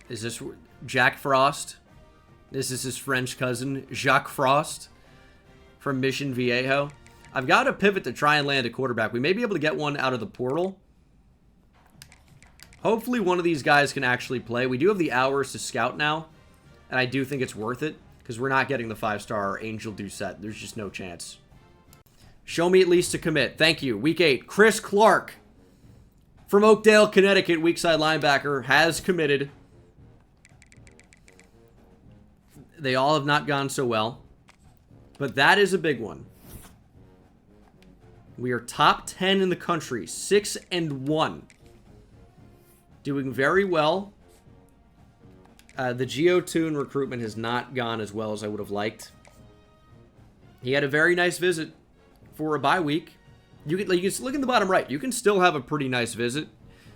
Is this Jack Frost? This is his French cousin, Jacques Frost, from Mission Viejo. I've got to pivot to try and land a quarterback. We may be able to get one out of the portal. Hopefully one of these guys can actually play. We do have the hours to scout now, and I do think it's worth it, because we're not getting the 5-star Angel Doucette. There's just no chance. Show me at least a commit. Thank you. Week 8, Chris Clark from Oakdale, Connecticut, weak side linebacker, has committed. They all have not gone so well. But that is a big one. We are top 10 in the country, 6-1. Doing very well. The Geotune recruitment has not gone as well as I would have liked. He had a very nice visit for a bye week. You can look in the bottom right. You can still have a pretty nice visit,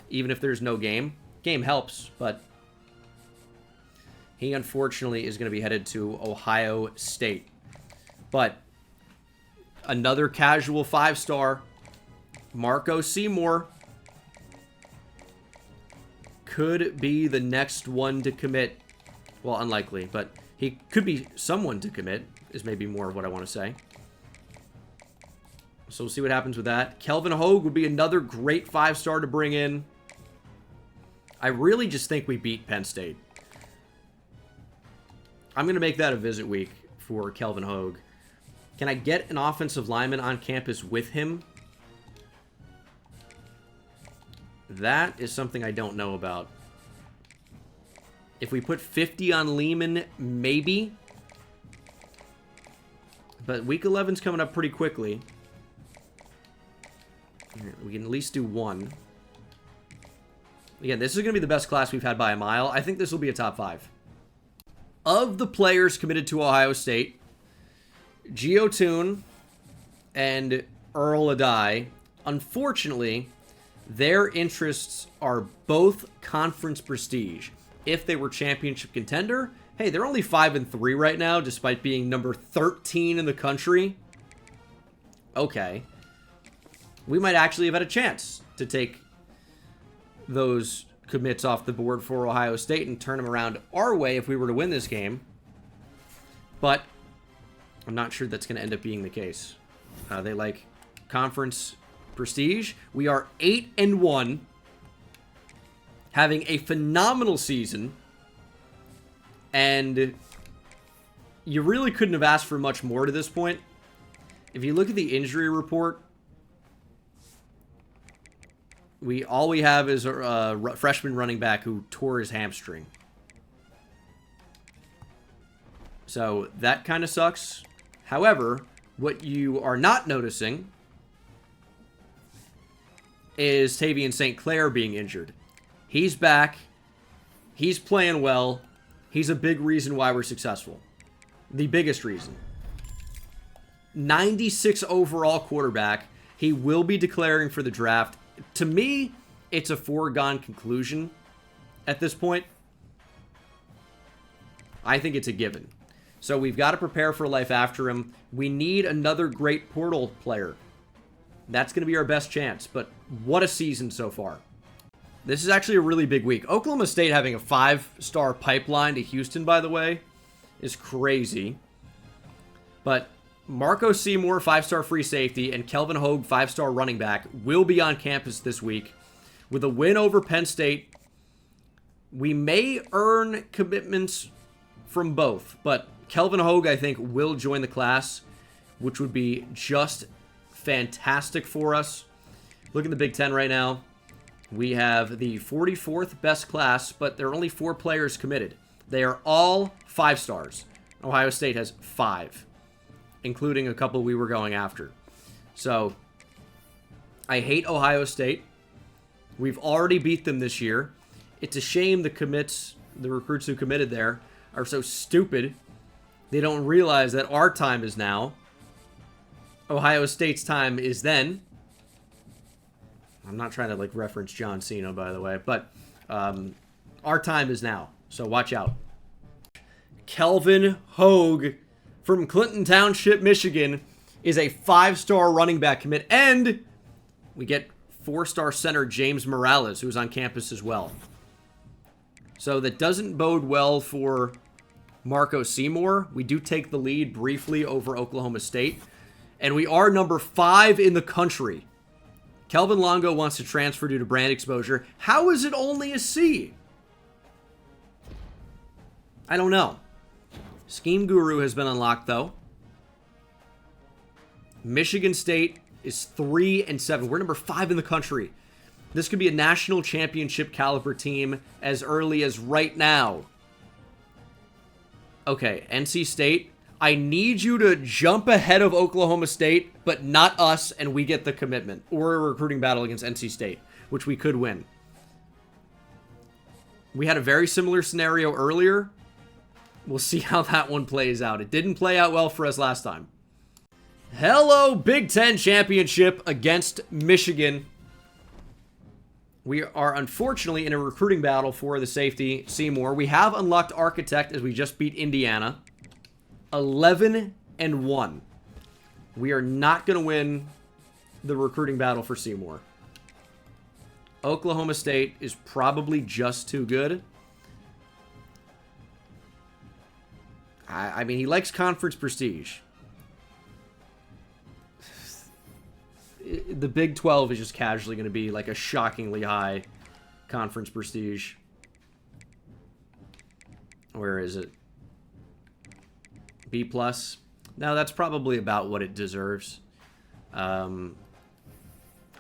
even if there's no game. Game helps, but he unfortunately is going to be headed to Ohio State. But another casual 5-star, Marco Seymour, could be the next one to commit. Well, unlikely, but he could be someone to commit, is maybe more of what I want to say. So we'll see what happens with that. Kelvin Hogue would be another great 5-star to bring in. I really just think we beat Penn State. I'm going to make that a visit week for Kelvin Hogue. Can I get an offensive lineman on campus with him? That is something I don't know about. If we put 50 on Lehman, maybe. But week 11's coming up pretty quickly. We can at least do one. Again, this is going to be the best class we've had by a mile. I think this will be a top 5. Of the players committed to Ohio State, Geotune and Earl Adai, unfortunately, their interests are both conference prestige. If they were championship contender, hey, they're only 5-3 right now, despite being number 13 in the country. Okay. We might actually have had a chance to take those commits off the board for Ohio State and turn them around our way if we were to win this game. But I'm not sure that's going to end up being the case. They like conference prestige. We are 8-1, having a phenomenal season, and you really couldn't have asked for much more to this point. If you look at the injury report, all we have is a freshman running back who tore his hamstring. So that kind of sucks. However, what you are not noticing is Tavian St. Clair being injured. He's back. He's playing well. He's a big reason why we're successful. The biggest reason. 96 overall quarterback. He will be declaring for the draft. To me, it's a foregone conclusion at this point. I think it's a given. So we've got to prepare for life after him. We need another great portal player. That's going to be our best chance. But what a season so far. This is actually a really big week. Oklahoma State having a 5-star pipeline to Houston, by the way, is crazy. But Marco Seymour, 5-star free safety, and Kelvin Hogue, 5-star running back, will be on campus this week. With a win over Penn State, we may earn commitments from both, but Kelvin Hogue, I think, will join the class, which would be just fantastic for us. Look at the Big Ten right now. We have the 44th best class, but there are only 4 players committed. They are all 5-stars. Ohio State has 5. Including a couple we were going after. So, I hate Ohio State. We've already beat them this year. It's a shame the recruits who committed there, are so stupid. They don't realize that our time is now. Ohio State's time is then. I'm not trying to, reference John Cena, by the way, but our time is now. So, watch out. Kelvin Hogue from Clinton Township, Michigan, is a 5-star running back commit. And we get 4-star center James Morales, who's on campus as well. So that doesn't bode well for Marco Seymour. We do take the lead briefly over Oklahoma State. And we are number 5 in the country. Kelvin Longo wants to transfer due to brand exposure. How is it only a C? I don't know. Scheme Guru has been unlocked, though. Michigan State is 3-7. We're number 5 in the country. This could be a national championship caliber team as early as right now. Okay, NC State. I need you to jump ahead of Oklahoma State, but not us, and we get the commitment. Or a recruiting battle against NC State, which we could win. We had a very similar scenario earlier. We'll see how that one plays out. It didn't play out well for us last time. Hello, Big Ten Championship against Michigan. We are unfortunately in a recruiting battle for the safety, Seymour. We have unlocked Architect as we just beat Indiana. 11-1. We are not going to win the recruiting battle for Seymour. Oklahoma State is probably just too good. I mean, he likes conference prestige. The Big 12 is just casually going to be like a shockingly high conference prestige. Where is it? B+. No, that's probably about what it deserves. I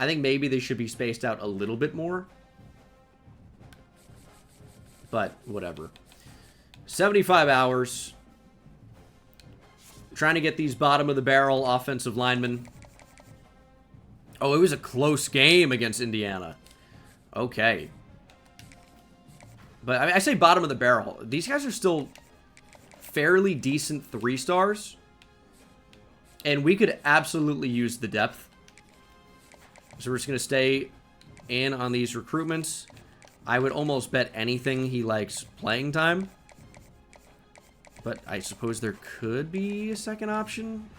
think maybe they should be spaced out a little bit more. But whatever. 75 hours. Trying to get these bottom of the barrel offensive linemen. Oh, it was a close game against Indiana. Okay. But I say bottom of the barrel. These guys are still fairly decent 3-stars. And we could absolutely use the depth. So we're just going to stay in on these recruitments. I would almost bet anything he likes playing time. But I suppose there could be a second option.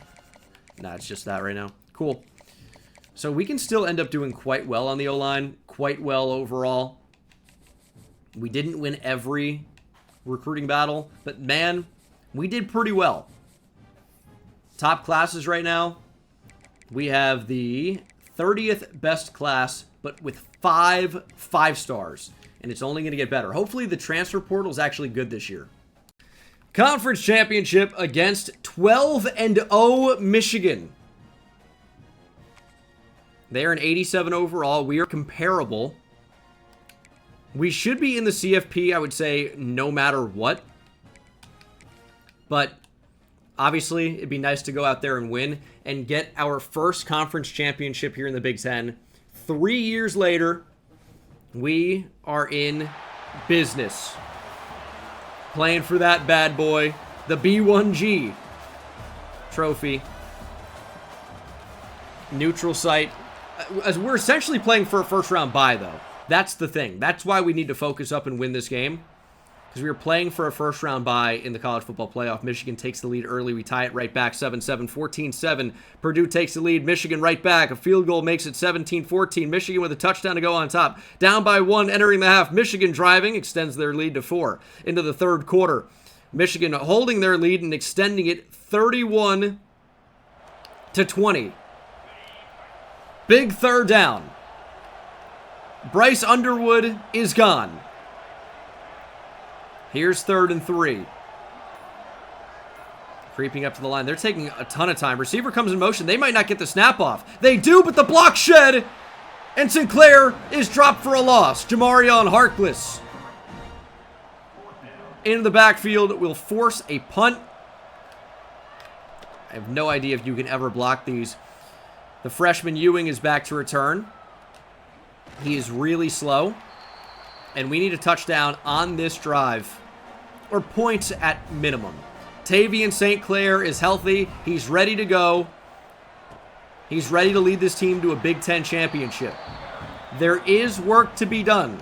Nah, it's just that right now. Cool. So we can still end up doing quite well on the O-line. Quite well overall. We didn't win every recruiting battle. But man, we did pretty well. Top classes right now. We have the 30th best class, but with 5 5-stars. And it's only going to get better. Hopefully the transfer portal is actually good this year. Conference championship against 12-0 Michigan. They are an 87 overall. We are comparable. We should be in the CFP, I would say, no matter what. But obviously, it'd be nice to go out there and win and get our first conference championship here in the Big Ten. 3 years later, we are in business. Playing for that bad boy, the B1G trophy. Neutral site. As we're essentially playing for a first-round bye, though. That's the thing. That's why we need to focus up and win this game. Because we were playing for a first-round bye in the college football playoff. Michigan takes the lead early. We tie it right back, 7-7, 14-7. Purdue takes the lead. Michigan right back. A field goal makes it 17-14. Michigan with a touchdown to go on top. Down by 1, entering the half. Michigan driving, extends their lead to 4. Into the third quarter. Michigan holding their lead and extending it 31-20. Big third down. Bryce Underwood is gone. Here's 3rd and 3. Creeping up to the line. They're taking a ton of time. Receiver comes in motion. They might not get the snap off. They do, but the block shed. And Sinclair is dropped for a loss. Jamarion Harkless into the backfield will force a punt. I have no idea if you can ever block these. The freshman Ewing is back to return. He is really slow. And we need a touchdown on this drive. Or points at minimum. Tavian St. Clair is healthy. He's ready to go. He's ready to lead this team to a Big Ten championship. There is work to be done.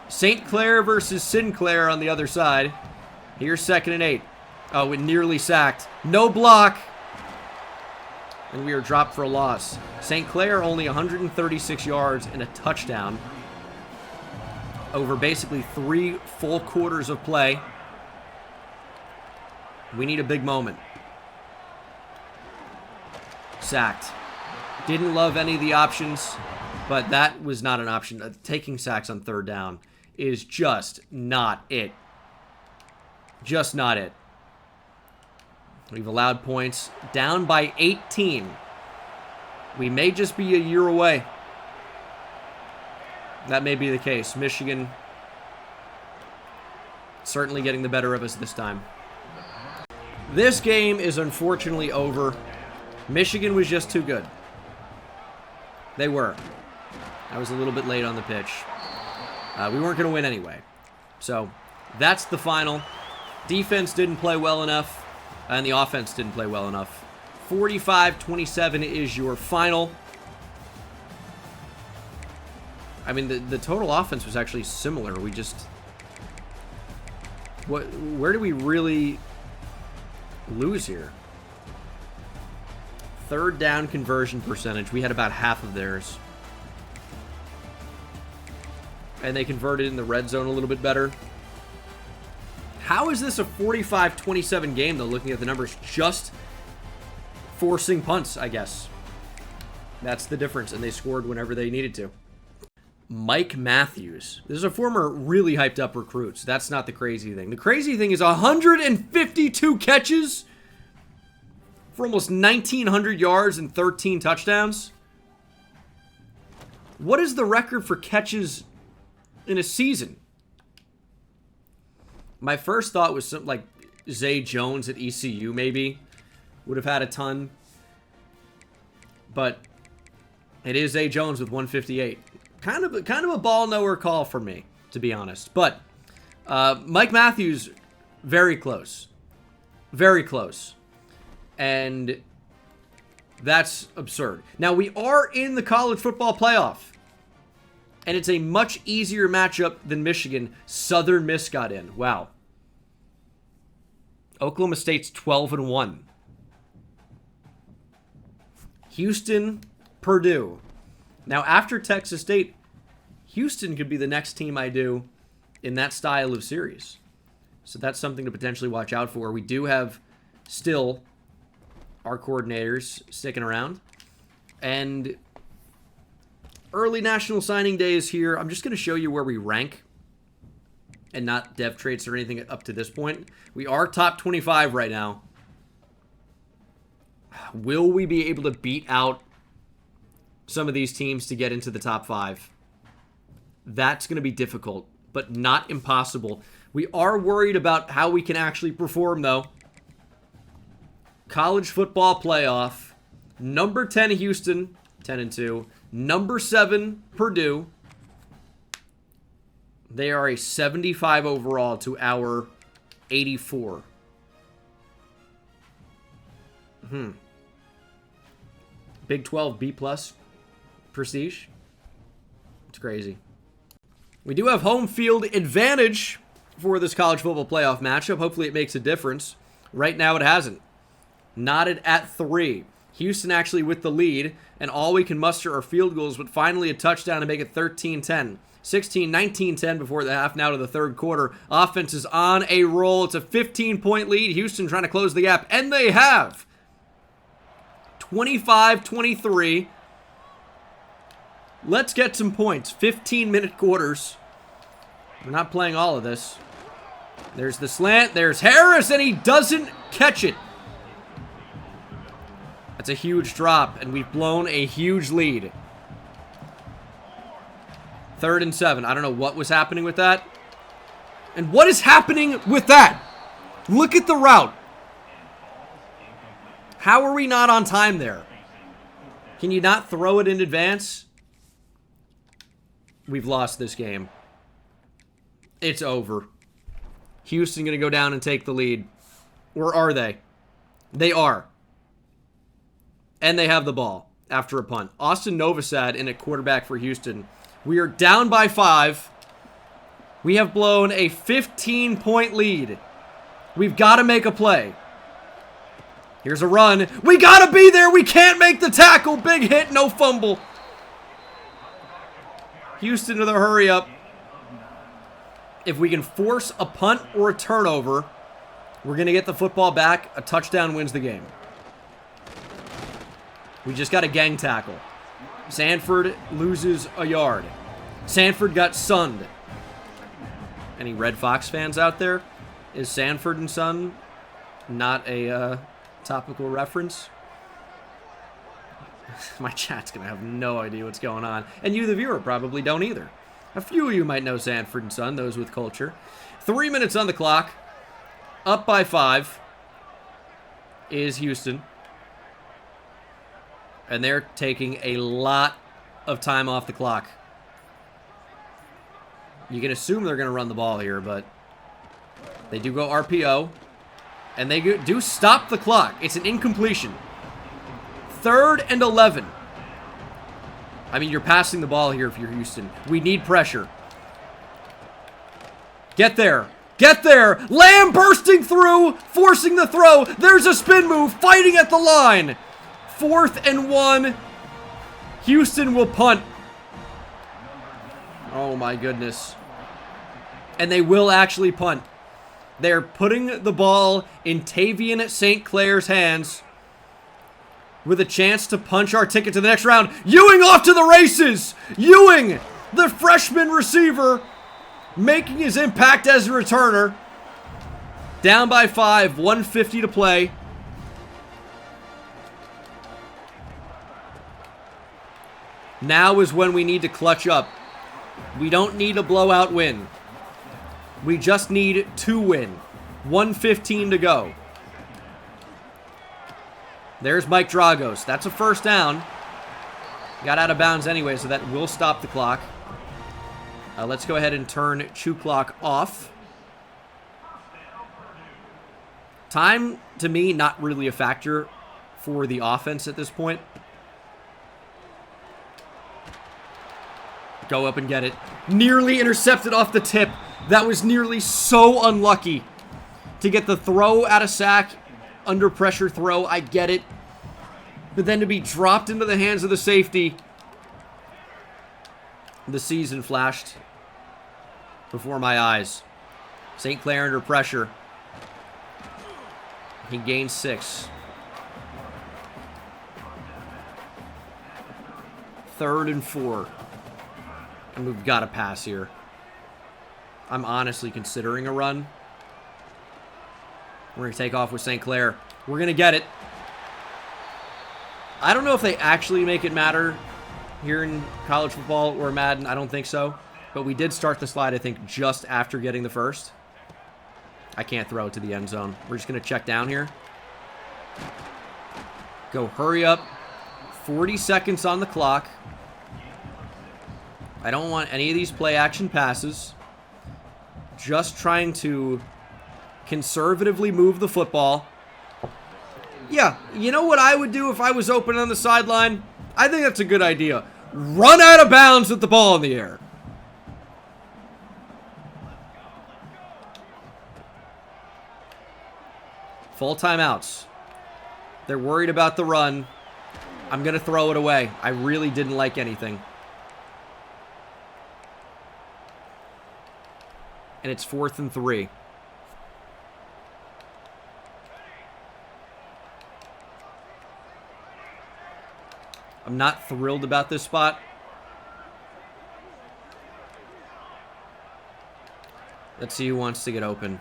St. Clair versus Sinclair on the other side. Here's 2nd and 8. Oh, it nearly sacked. No block. And we are dropped for a loss. St. Clair only 136 yards and a touchdown. Over basically 3 full quarters of play. We need a big moment. Sacked. Didn't love any of the options, but that was not an option. Taking sacks on 3rd down is just not it. Just not it. We've allowed points. Down by 18. We may just be a year away. That may be the case. Michigan certainly getting the better of us this time. This game is unfortunately over. Michigan was just too good. They were. I was a little bit late on the pitch. We weren't going to win anyway. So, that's the final. Defense didn't play well enough, and the offense didn't play well enough. 45-27 is your final. I mean, the total offense was actually similar. We just... Where do we really lose here? Third down conversion percentage. We had about half of theirs. And they converted in the red zone a little bit better. How is this a 45-27 game, though, looking at the numbers? Just forcing punts, I guess. That's the difference, and they scored whenever they needed to. Mike Matthews. This is a former really hyped up recruit, so that's not the crazy thing. The crazy thing is 152 catches for almost 1,900 yards and 13 touchdowns. What is the record for catches in a season? My first thought was something like Zay Jones at ECU, maybe. Would have had a ton. But it is Zay Jones with 158. Kind of a ball nowhere call for me, to be honest. But Mike Matthews, very close. Very close. And that's absurd. Now, we are in the college football playoff. And it's a much easier matchup than Michigan. Southern Miss got in. Wow. Oklahoma State's 12-1. Houston, Purdue. Now, after Texas State, Houston could be the next team I do in that style of series. So that's something to potentially watch out for. We do have still our coordinators sticking around. And early national signing days here. I'm just going to show you where we rank and not dev traits or anything up to this point. We are top 25 right now. Will we be able to beat out some of these teams to get into the top 5? That's going to be difficult, but not impossible. We are worried about how we can actually perform, though. College football playoff. Number 10, Houston, 10-2. Number 7, Purdue. They are a 75 overall to our 84. Big 12 B+ prestige. It's crazy. We do have home field advantage for this college football playoff matchup. Hopefully it makes a difference. Right now it hasn't. Knotted at 3. Houston actually with the lead, and all we can muster are field goals, but finally a touchdown to make it 13-10. 19-10 before the half, now to the third quarter. Offense is on a roll. It's a 15-point lead. Houston trying to close the gap, and they have. 25-23. Let's get some points. 15-minute quarters. We're not playing all of this. There's the slant. There's Harris, and he doesn't catch it. That's a huge drop, and we've blown a huge lead. 3rd and 7. I don't know what was happening with that. And what is happening with that? Look at the route. How are we not on time there? Can you not throw it in advance? We've lost this game. It's over. Houston going to go down and take the lead. Or are they? They are. And they have the ball after a punt. Austin Novosad in at quarterback for Houston. We are down by 5. We have blown a 15-point lead. We've got to make a play. Here's a run. We got to be there. We can't make the tackle. Big hit, no fumble. Houston to the hurry up. If we can force a punt or a turnover, we're going to get the football back. A touchdown wins the game. We just got a gang tackle. Sanford loses a yard. Sanford got sunned. Any Red Fox fans out there? Is Sanford and Son not a topical reference? My chat's going to have no idea what's going on. And you, the viewer, probably don't either. A few of you might know Sanford and Son, those with culture. 3 minutes on the clock. Up by 5. is Houston. And they're taking a lot of time off the clock. You can assume they're going to run the ball here, but they do go RPO. And they do stop the clock. It's an incompletion. 3rd and 11. I mean, you're passing the ball here if you're Houston. We need pressure. Get there. Get there. Lamb bursting through, forcing the throw. There's a spin move, fighting at the line. 4th and 1. Houston will punt. Oh my goodness. And they will actually punt. They're putting the ball in Tavian St. Clair's hands with a chance to punch our ticket to the next round. Ewing off to the races. Ewing, the freshman receiver, making his impact as a returner. Down by 5, 1:50 to play. Now is when we need to clutch up. We don't need a blowout win. We just need to win. 1:15 to go. There's Mike Dragos. That's a first down. Got out of bounds anyway, so that will stop the clock. Let's go ahead and turn chew clock off. Time, to me, not really a factor for the offense at this point. Go up and get it. Nearly intercepted off the tip. That was nearly so unlucky to get the throw out of sack. Under pressure throw, I get it. But then to be dropped into the hands of the safety. The season flashed before my eyes. St. Clair under pressure. He gains 6. 3rd and 4. And we've got to pass here. I'm honestly considering a run. We're going to take off with St. Clair. We're going to get it. I don't know if they actually make it matter here in college football or Madden. I don't think so. But we did start the slide, I think, just after getting the first. I can't throw it to the end zone. We're just going to check down here. Go hurry up. 40 seconds on the clock. I don't want any of these play action passes. Just trying to conservatively move the football. Yeah, you know what I would do if I was open on the sideline? I think that's a good idea. Run out of bounds with the ball in the air. Full timeouts. They're worried about the run. I'm going to throw it away. I really didn't like anything. And it's 4th and 3. I'm not thrilled about this spot. Let's see who wants to get open.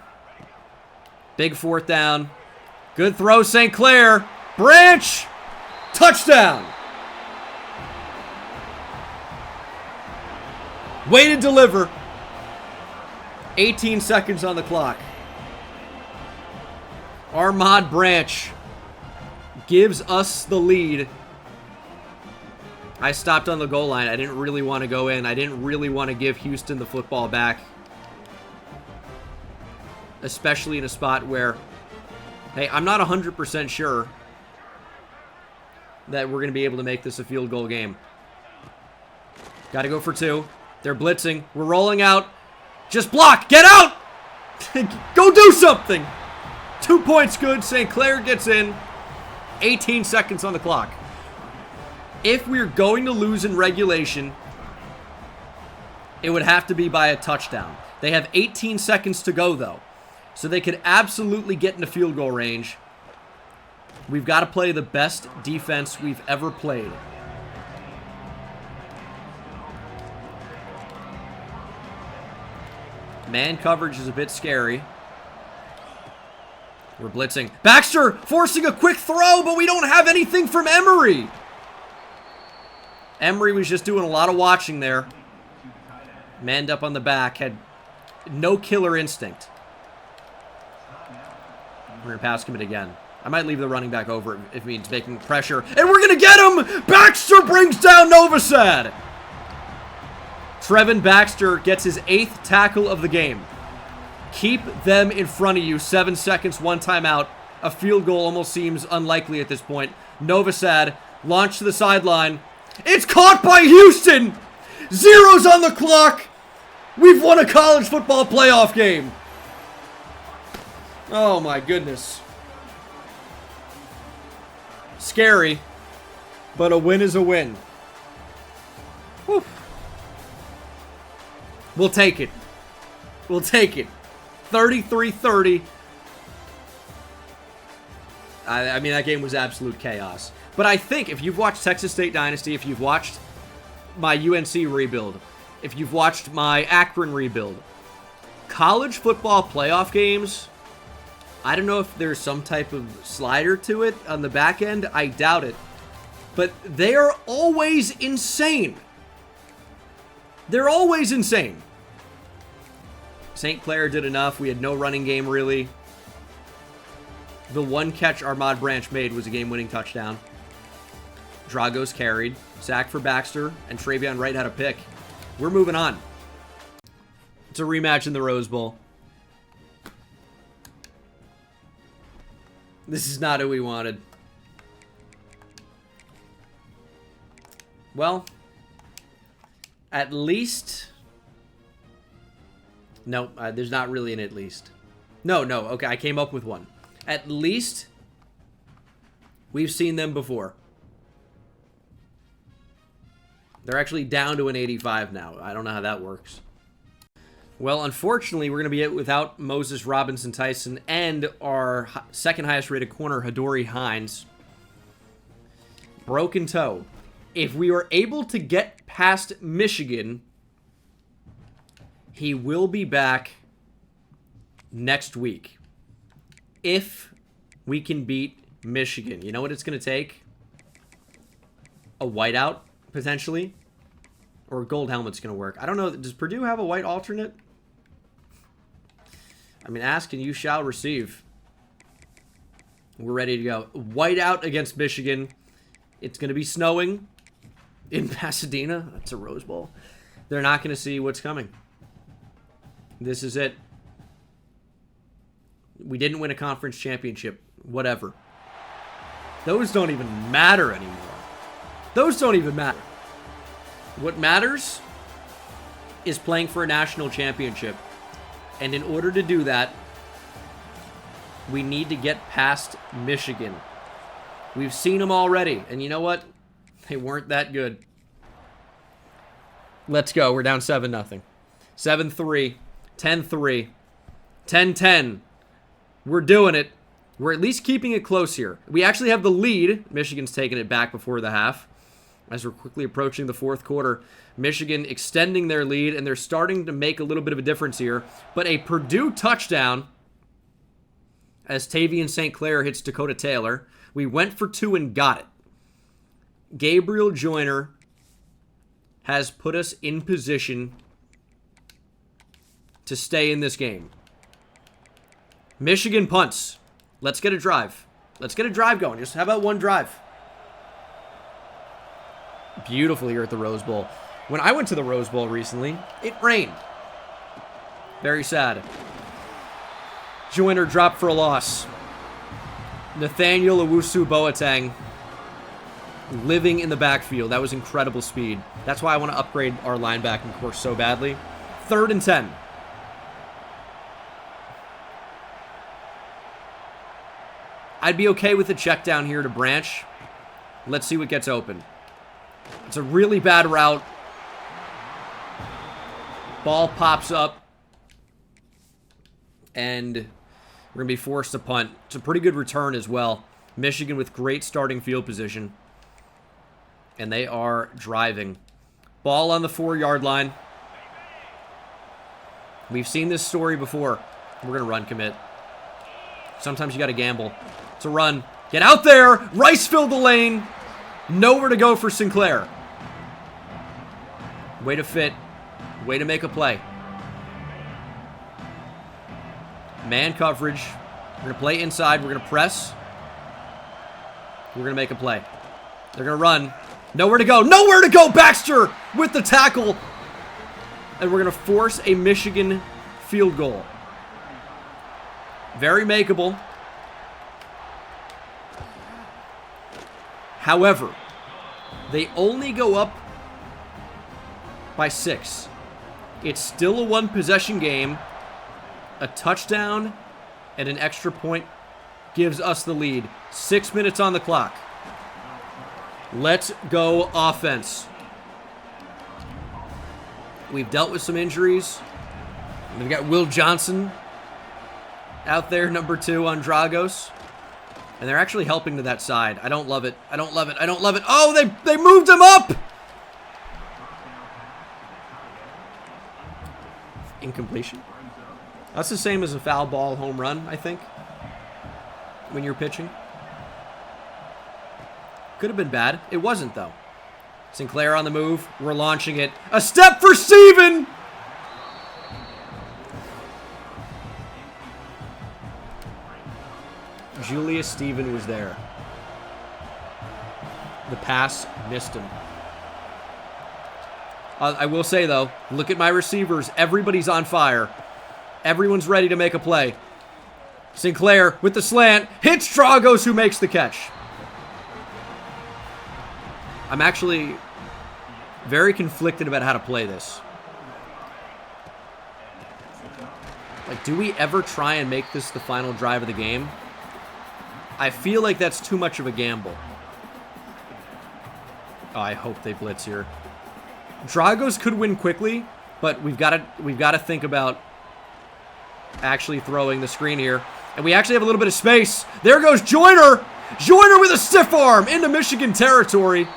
Big 4th down. Good throw, St. Clair. Branch. Touchdown. Way to deliver. 18 seconds on the clock. Armand Branch gives us the lead. I stopped on the goal line. I didn't really want to go in. I didn't really want to give Houston the football back. Especially in a spot where, hey, I'm not 100% sure that we're going to be able to make this a field goal game. Got to go for 2. They're blitzing. We're rolling out. Just block. Get out. Go do something. 2 points good. St. Clair gets in. 18 seconds on the clock. If we're going to lose in regulation, it would have to be by a touchdown. They have 18 seconds to go, though. So they could absolutely get into field goal range. We've got to play the best defense we've ever played. Man coverage is a bit scary. We're blitzing. Baxter forcing a quick throw, but we don't have anything from Emery. Emery was just doing a lot of watching there. Manned up on the back, had no killer instinct. We're going to pass commit again. I might leave the running back over if it means making pressure. And we're going to get him! Baxter brings down Novosad! Trevin Baxter gets his 8th tackle of the game. Keep them in front of you. 7 seconds, 1 timeout. A field goal almost seems unlikely at this point. Novosad launched to the sideline. It's caught by Houston! 0's on the clock! We've won a college football playoff game! Oh my goodness. Scary, but a win is a win. Whew. We'll take it. We'll take it. 33-30. I mean, that game was absolute chaos. But I think if you've watched Texas State Dynasty, if you've watched my UNC rebuild, if you've watched my Akron rebuild, college football playoff games, I don't know if there's some type of slider to it on the back end. I doubt it. But they are always insane. They're always insane. St. Clair did enough. We had no running game, really. The one catch Ahmad Branch made was a game-winning touchdown. Dragos carried. Sack for Baxter. And Travion Wright had a pick. We're moving on. It's a rematch in the Rose Bowl. This is not who we wanted. Well, at least... No, there's not really an at least. No, okay, I came up with one. At least, we've seen them before. They're actually down to an 85 now. I don't know how that works. Well, unfortunately, we're going to be without Moses Robinson Tyson and our second highest rated corner, Hadori Hines. Broken toe. If we were able to get past Michigan, he will be back next week. If we can beat Michigan. You know what it's going to take? A whiteout, potentially. Or a gold helmet's going to work. I don't know. Does Purdue have a white alternate? I mean, ask and you shall receive. We're ready to go. Whiteout against Michigan. It's going to be snowing in Pasadena. That's a Rose Bowl. They're not going to see what's coming. This is it. We didn't win a conference championship. Whatever. Those don't even matter anymore. Those don't even matter. What matters is playing for a national championship. And in order to do that, we need to get past Michigan. We've seen them already. And you know what? They weren't that good. Let's go. We're down 7-0. 7-3. 10-3. 10-10. We're doing it. We're at least keeping it close here. We actually have the lead. Michigan's taking it back before the half. As we're quickly approaching the fourth quarter, Michigan extending their lead, and they're starting to make a little bit of a difference here. But a Purdue touchdown as Tavian St. Clair hits Dakota Taylor. We went for 2 and got it. Gabriel Joyner has put us in position to stay in this game. Michigan punts. Let's get a drive. Let's get a drive going. Just how about one drive? Beautiful here at the Rose Bowl. When I went to the Rose Bowl recently, it rained. Very sad. Joyner dropped for a loss. Nathaniel Owusu Boateng living in the backfield. That was incredible speed. That's why I want to upgrade our linebacking course so badly. 3rd and 10. I'd be okay with a check down here to Branch. Let's see what gets open. It's a really bad route. Ball pops up. And we're going to be forced to punt. It's a pretty good return as well. Michigan with great starting field position. And they are driving. Ball on the 4-yard line. We've seen this story before. We're going to run commit. Sometimes you got to gamble. It's a run. Get out there. Rice filled the lane. Nowhere to go for Sinclair. Way to fit. Way to make a play. Man coverage. We're going to play inside. We're going to press. We're going to make a play. They're going to run. Nowhere to go. Nowhere to go. Baxter with the tackle. And we're going to force a Michigan field goal. Very makeable. However, they only go up by 6. It's still a one-possession game. A touchdown and an extra point gives us the lead. 6 minutes on the clock. Let's go offense. We've dealt with some injuries. We've got Will Johnson out there, number 2 on Dragos. And they're actually helping to that side. I don't love it. I don't love it. I don't love it. Oh, they moved him up! Incompletion. That's the same as a foul ball home run, I think, when you're pitching. Could have been bad. It wasn't, though. Sinclair on the move. We're launching it. A step for Steven! Julius Steven was there. The pass missed him. I will say, though, look at my receivers. Everybody's on fire. Everyone's ready to make a play. Sinclair with the slant. Hits Dragos, who makes the catch. I'm actually very conflicted about how to play this. Like, do we ever try and make this the final drive of the game? I feel like that's too much of a gamble. Oh, I hope they blitz here. Dragos could win quickly, but we've got to think about actually throwing the screen here. And we actually have a little bit of space. There goes Joyner. Joyner with a stiff arm into Michigan territory.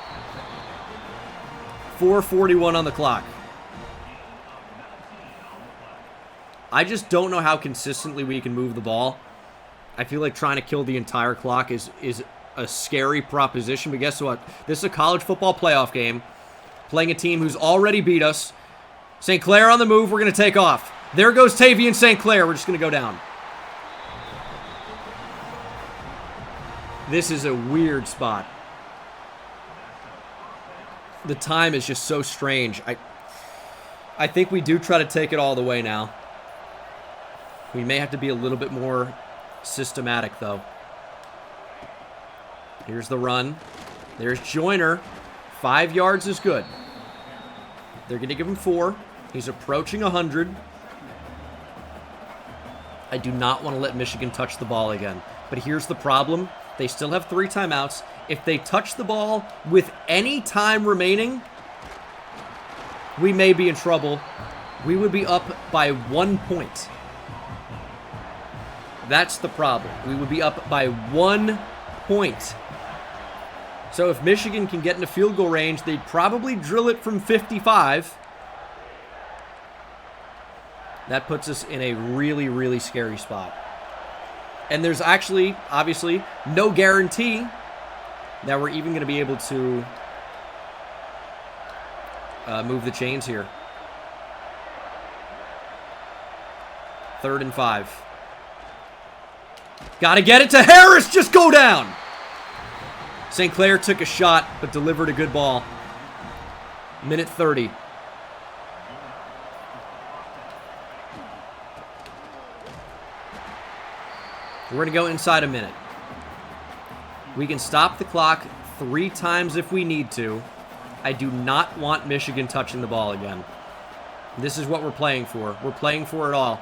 4:41 on the clock. I just don't know how consistently we can move the ball. I feel like trying to kill the entire clock is a scary proposition. But guess what? This is a college football playoff game. Playing a team who's already beat us. St. Clair on the move. We're going to take off. There goes Tavian St. Clair. We're just going to go down. This is a weird spot. The time is just so strange. I think we do try to take it all the way now. We may have to be a little bit more systematic, though. Here's the run. There's Joyner. 5 yards is good. They're going to give him 4. He's approaching 100. I do not want to let Michigan touch the ball again. But here's the problem. They still have 3 timeouts. If they touch the ball with any time remaining, we may be in trouble. We would be up by 1 point. That's the problem. We would be up by 1 point. So if Michigan can get into field goal range, they'd probably drill it from 55. That puts us in a really, really scary spot. And there's actually, obviously, no guarantee that we're even going to be able to move the chains here. 3rd and 5. Got to get it to Harris. Just go down. St. Clair took a shot, but delivered a good ball. Minute 30. We're going to go inside a minute. We can stop the clock 3 times if we need to. I do not want Michigan touching the ball again. This is what we're playing for. We're playing for it all.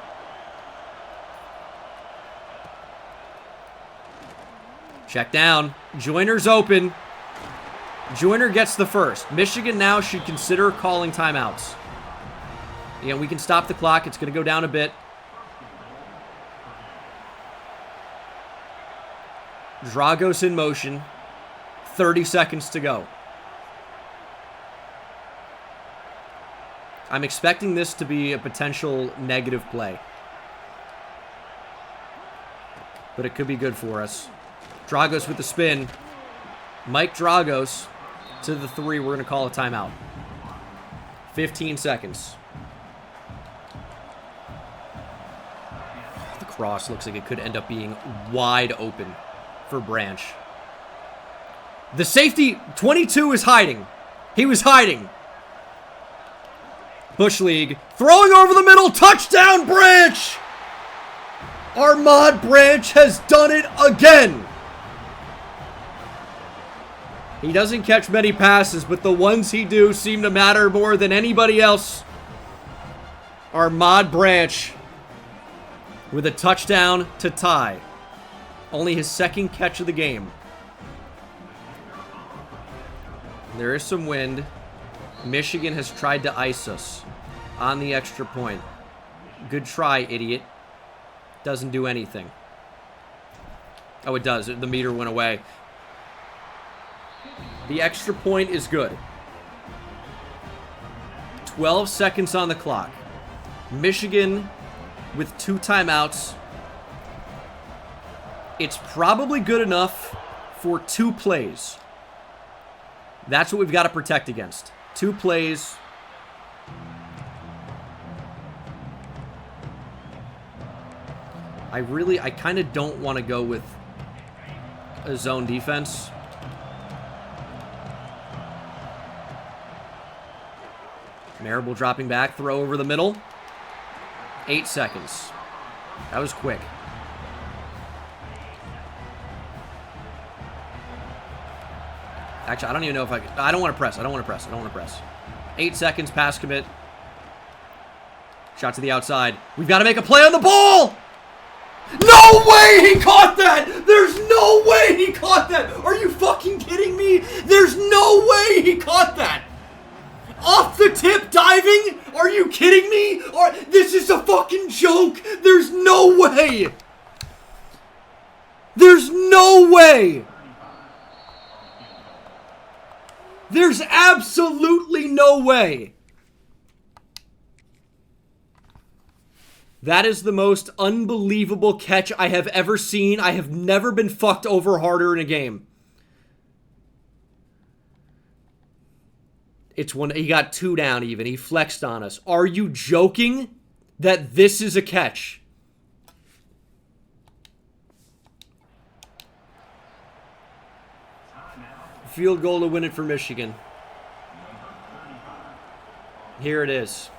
Check down. Joyner's open. Joyner gets the first. Michigan now should consider calling timeouts. Again, we can stop the clock. It's going to go down a bit. Dragos in motion. 30 seconds to go. I'm expecting this to be a potential negative play. But it could be good for us. Dragos with the spin. Mike Dragos to the 3. We're going to call a timeout. 15 seconds. The cross looks like it could end up being wide open for Branch. The safety, 22, is hiding. He was hiding. Bush League. Throwing over the middle. Touchdown, Branch! Armand Branch has done it again. He doesn't catch many passes, but the ones he do seem to matter more than anybody else. Armand Branch with a touchdown to tie. Only his second catch of the game. There is some wind. Michigan has tried to ice us on the extra point. Good try, idiot. Doesn't do anything. Oh, it does. The meter went away. The extra point is good. 12 seconds on the clock. Michigan with 2 timeouts. It's probably good enough for 2 plays. That's what we've got to protect against. 2 plays. I kind of don't want to go with a zone defense. Marable dropping back, throw over the middle. 8 seconds. That was quick. Actually, I don't even know if I don't want to press. I don't want to press. I don't want to press. 8 seconds, pass commit. Shot to the outside. We've got to make a play on the ball! No way he caught that! There's no way he caught that! Are you fucking kidding me? There's no way he caught that! Off the tip diving? Are you kidding me? This is a fucking joke! There's no way! There's no way! There's absolutely no way! That is the most unbelievable catch I have ever seen. I have never been fucked over harder in a game. It's one. He got 2 down even. He flexed on us. Are you joking that this is a catch? Field goal to win it for Michigan. Here it is.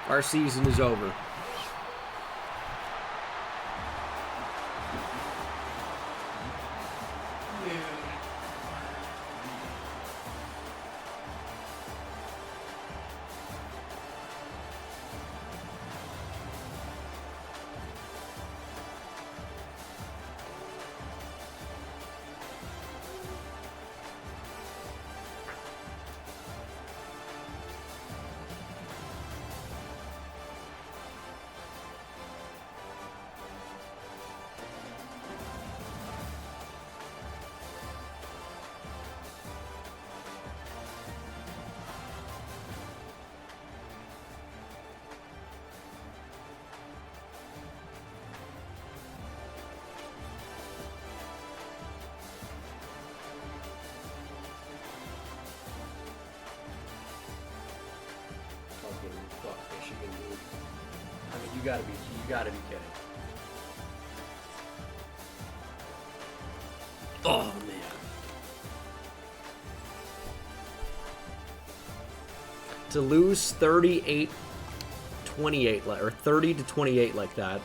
Our season is over. You gotta be kidding. Oh, man. To lose 38-28, or 30-28 like that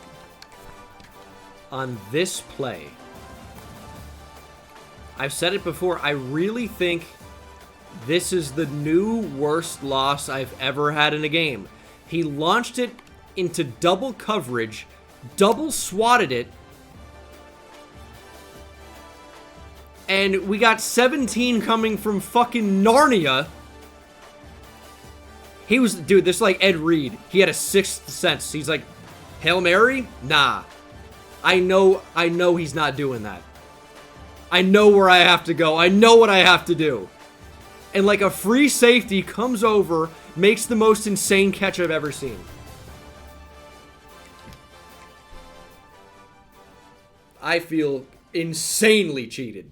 on this play. I've said it before, I really think this is the new worst loss I've ever had in a game. He launched it into double coverage, double swatted it, and we got 17 coming from fucking Narnia. He was, dude, this is like Ed Reed. He had a 6th sense. He's like, Hail Mary? Nah. I know he's not doing that. I know where I have to go. I know what I have to do. And like a free safety comes over, makes the most insane catch I've ever seen. I feel insanely cheated.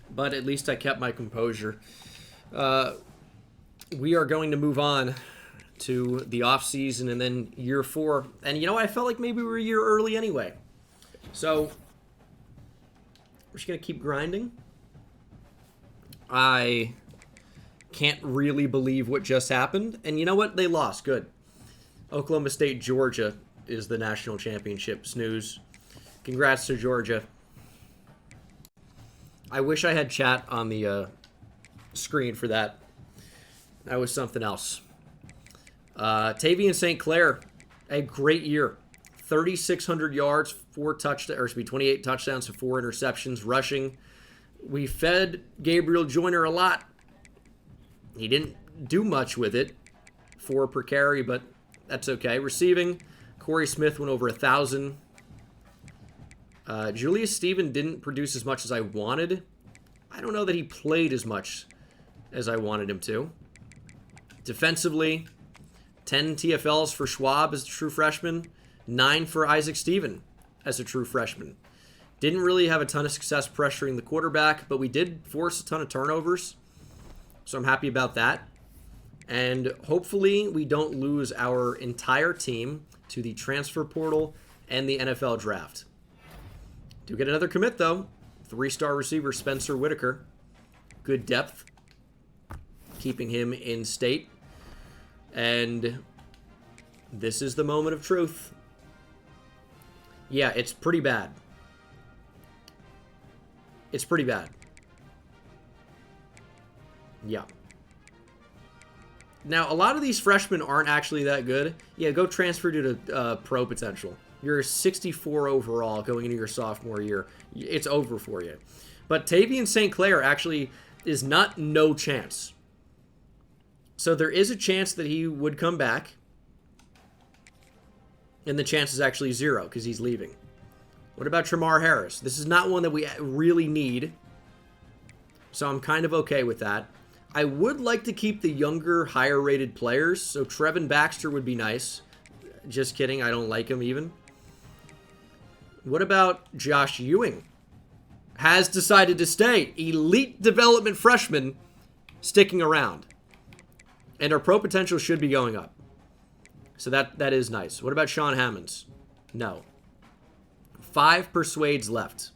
But at least I kept my composure. We are going to move on to the offseason and then year 4. And you know what? I felt like maybe we were a year early anyway. So, we're just going to keep grinding. I can't really believe what just happened. And you know what? They lost. Good. Oklahoma State, Georgia is the national championship. Snooze. Congrats to Georgia. I wish I had chat on the screen for that. That was something else. Tavian St. Clair, a great year. 3,600 yards, 28 touchdowns to 4 interceptions, rushing. We fed Gabriel Joyner a lot. He didn't do much with it, 4 per carry, but that's okay. Receiving, Corey Smith went over 1,000. Julius Stephen didn't produce as much as I wanted. I don't know that he played as much as I wanted him to. Defensively, 10 TFLs for Schwab as a true freshman, 9 for Isaac Stephen as a true freshman. Didn't really have a ton of success pressuring the quarterback, but we did force a ton of turnovers, so I'm happy about that. And hopefully we don't lose our entire team to the transfer portal and the NFL draft. Do get another commit, though. 3-star receiver Spencer Whitaker. Good depth. Keeping him in state. And this is the moment of truth. Yeah, it's pretty bad. It's pretty bad. Yeah. Now, a lot of these freshmen aren't actually that good. Yeah, go transfer due to pro potential. You're 64 overall going into your sophomore year. It's over for you. But Tavian St. Clair actually is not no chance. So there is a chance that he would come back. And the chance is actually 0 because he's leaving. What about Tramar Harris? This is not one that we really need. So I'm kind of okay with that. I would like to keep the younger, higher-rated players. So Trevin Baxter would be nice. Just kidding. I don't like him even. What about Josh Ewing? Has decided to stay. Elite development freshman sticking around. And our pro potential should be going up. So that is nice. What about Sean Hammonds? No. 5 persuades left.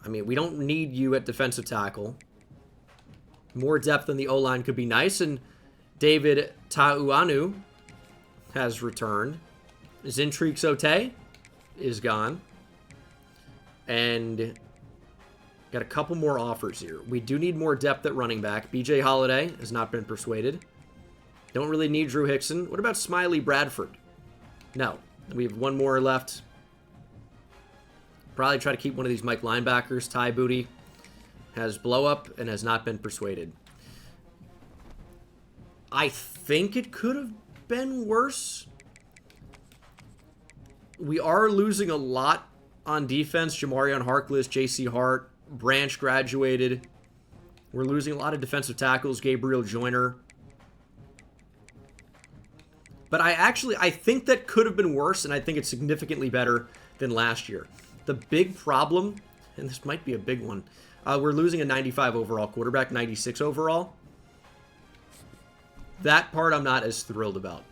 I mean, we don't need you at defensive tackle. More depth in the O-line could be nice. And David Tauanu has returned. Zintrique Sote is gone. And got a couple more offers here. We do need more depth at running back. BJ Holiday has not been persuaded. Don't really need Drew Hickson. What about Smiley Bradford? No. We have one more left. Probably try to keep one of these Mike linebackers. Ty Booty has blow up and has not been persuaded. I think it could have been worse. We are losing a lot on defense. Jamarion Harkless, J.C. Hart, Branch graduated. We're losing a lot of defensive tackles. Gabriel Joyner. But I think that could have been worse, and I think it's significantly better than last year. The big problem, and this might be a big one, we're losing a 95 overall quarterback, 96 overall. That part I'm not as thrilled about.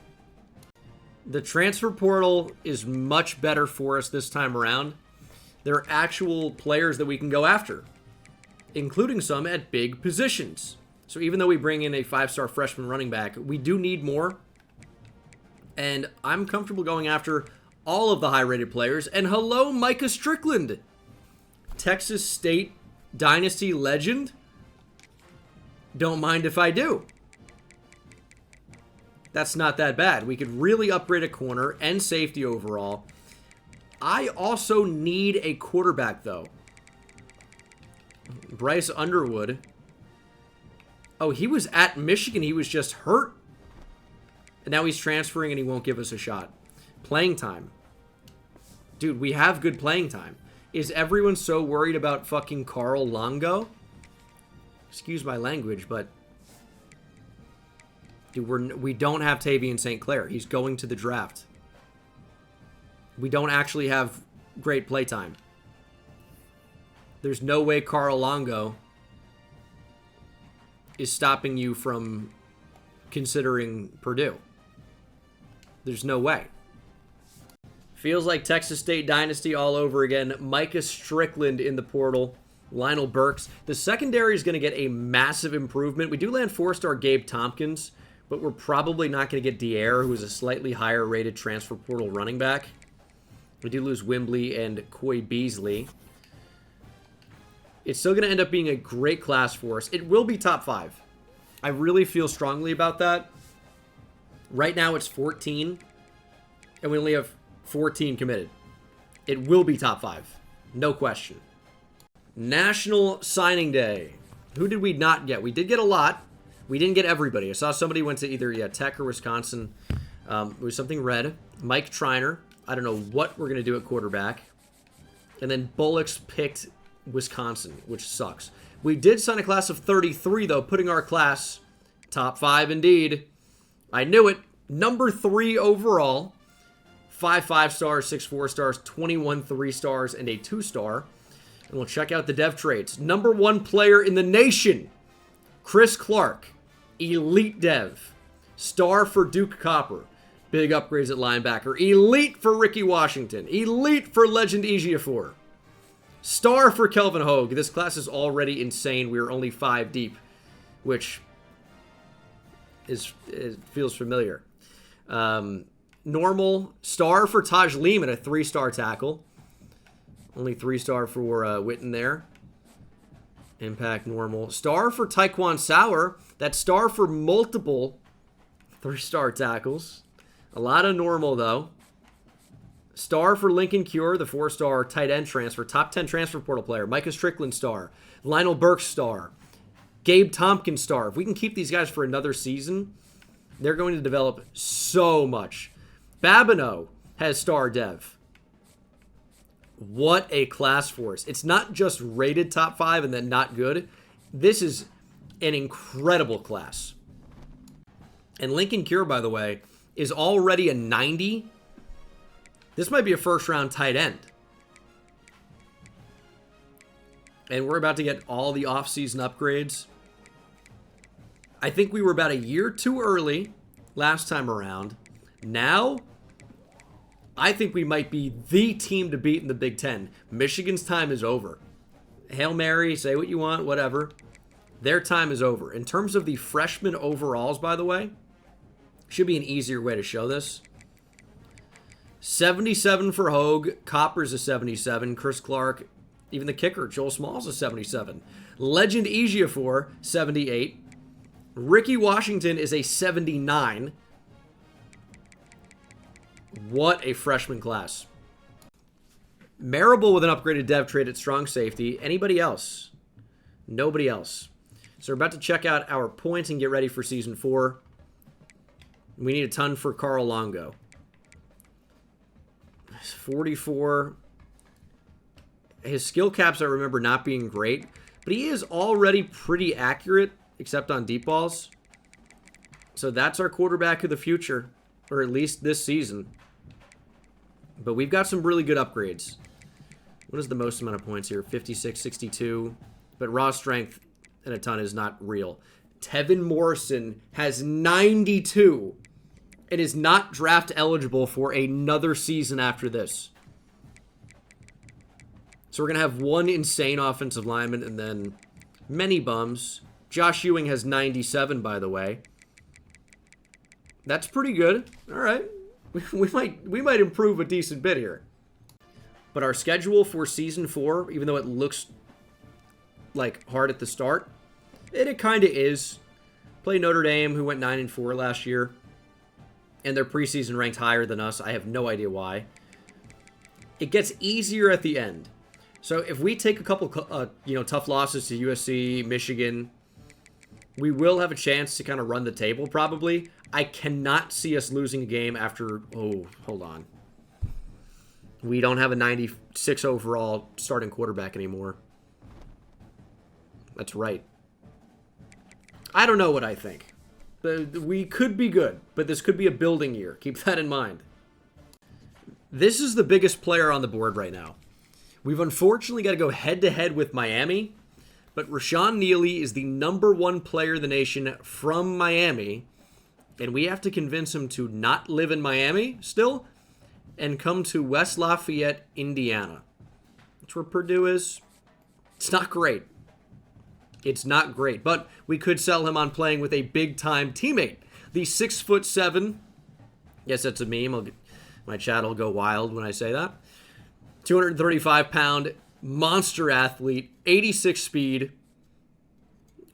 The transfer portal is much better for us this time around. There are actual players that we can go after, including some at big positions. So even though we bring in a 5-star freshman running back, we do need more. And I'm comfortable going after all of the high-rated players. And hello, Micah Strickland. Texas State Dynasty legend. Don't mind if I do. That's not that bad. We could really upgrade a corner and safety overall. I also need a quarterback, though. Bryce Underwood. Oh, he was at Michigan. He was just hurt. And now he's transferring and he won't give us a shot. Playing time. Dude, we have good playing time. Is everyone so worried about fucking Carl Longo? Excuse my language, but... Dude, we don't have Tavian St. Clair. He's going to the draft. We don't actually have great playtime. There's no way Carl Longo is stopping you from considering Purdue. There's no way. Feels like Texas State Dynasty all over again. Micah Strickland in the portal. Lionel Burks. The secondary is going to get a massive improvement. We do land 4-star Gabe Tompkins, but we're probably not going to get Dier, who is a slightly higher rated transfer portal running back. We do lose Wimbley and Coy Beasley. It's still going to end up being a great class for us. It will be top 5. I really feel strongly about that. Right now it's 14, and we only have 14 committed. It will be top 5. No question. National Signing Day. Who did we not get? We did get a lot. We didn't get everybody. I saw somebody went to either Tech or Wisconsin. It was something red. Mike Triner. I don't know what we're going to do at quarterback. And then Bullocks picked Wisconsin, which sucks. We did sign a class of 33, though, putting our class top 5 indeed. I knew it. Number 3 overall. 5 5-stars, 6 4-stars, 21 3-stars, and a 2-star. And we'll check out the dev traits. Number 1 player in the nation, Chris Clark. Elite dev. Star for Duke Copper. Big upgrades at linebacker. Elite for Ricky Washington. Elite for Legend Ejiofor. Star for Kelvin Hogue. This class is already insane. We are only 5 deep, which feels familiar. Normal. Star for Taj Lehman, a 3-star tackle. Only 3-star for Witten there. Impact normal. Star for Taekwon Sauer. That star for multiple 3-star tackles. A lot of normal, though. Star for Lincoln Cure, the 4-star tight end transfer. Top 10 transfer portal player. Micah Strickland star. Lionel Burks star. Gabe Tompkins star. If we can keep these guys for another season, they're going to develop so much. Babineau has star dev. What a class for us. It's not just rated top 5 and then not good. This is an incredible class. And Lincoln Cure, by the way, is already a 90. This might be a first-round tight end. And we're about to get all the off-season upgrades. I think we were about a year too early last time around. Now, I think we might be the team to beat in the Big Ten. Michigan's time is over. Hail Mary, say what you want, whatever. Their time is over. In terms of the freshman overalls, by the way, should be an easier way to show this. 77 for Hogue. Copper's a 77. Chris Clark, even the kicker, Joel Small's a 77. Legend Ejiofor, 78. Ricky Washington is a 79. What a freshman class. Marable with an upgraded dev trait at strong safety. Anybody else? Nobody else. So we're about to check out our points and get ready for Season 4. We need a ton for Carl Longo. 44. His skill caps, I remember not being great, but he is already pretty accurate, except on deep balls. So that's our quarterback of the future, or at least this season. But we've got some really good upgrades. What is the most amount of points here? 56, 62. But raw strength and a ton is not real. Tevin Morrison has 92 and is not draft eligible for another season after this. So we're going to have one insane offensive lineman and then many bums. Josh Ewing has 97, by the way. That's pretty good. All right. We might improve a decent bit here. But our schedule for Season 4, even though it looks like hard at the start, it kind of is. Play Notre Dame, who went 9-4 last year. And their preseason ranked higher than us. I have no idea why. It gets easier at the end. So if we take a couple tough losses to USC, Michigan, we will have a chance to kind of run the table probably. I cannot see us losing a game after... Oh, hold on. We don't have a 96 overall starting quarterback anymore. That's right. I don't know what I think. We could be good, but this could be a building year. Keep that in mind. This is the biggest player on the board right now. We've unfortunately got to go head-to-head with Miami, but Rashawn Neely is the #1 player in the nation from Miami, and we have to convince him to not live in Miami still and come to West Lafayette, Indiana. That's where Purdue is. It's not great. It's not great, but we could sell him on playing with a big-time teammate. The 6'7", yes, that's a meme. My chat will go wild when I say that. 235-pound monster athlete, 86 speed.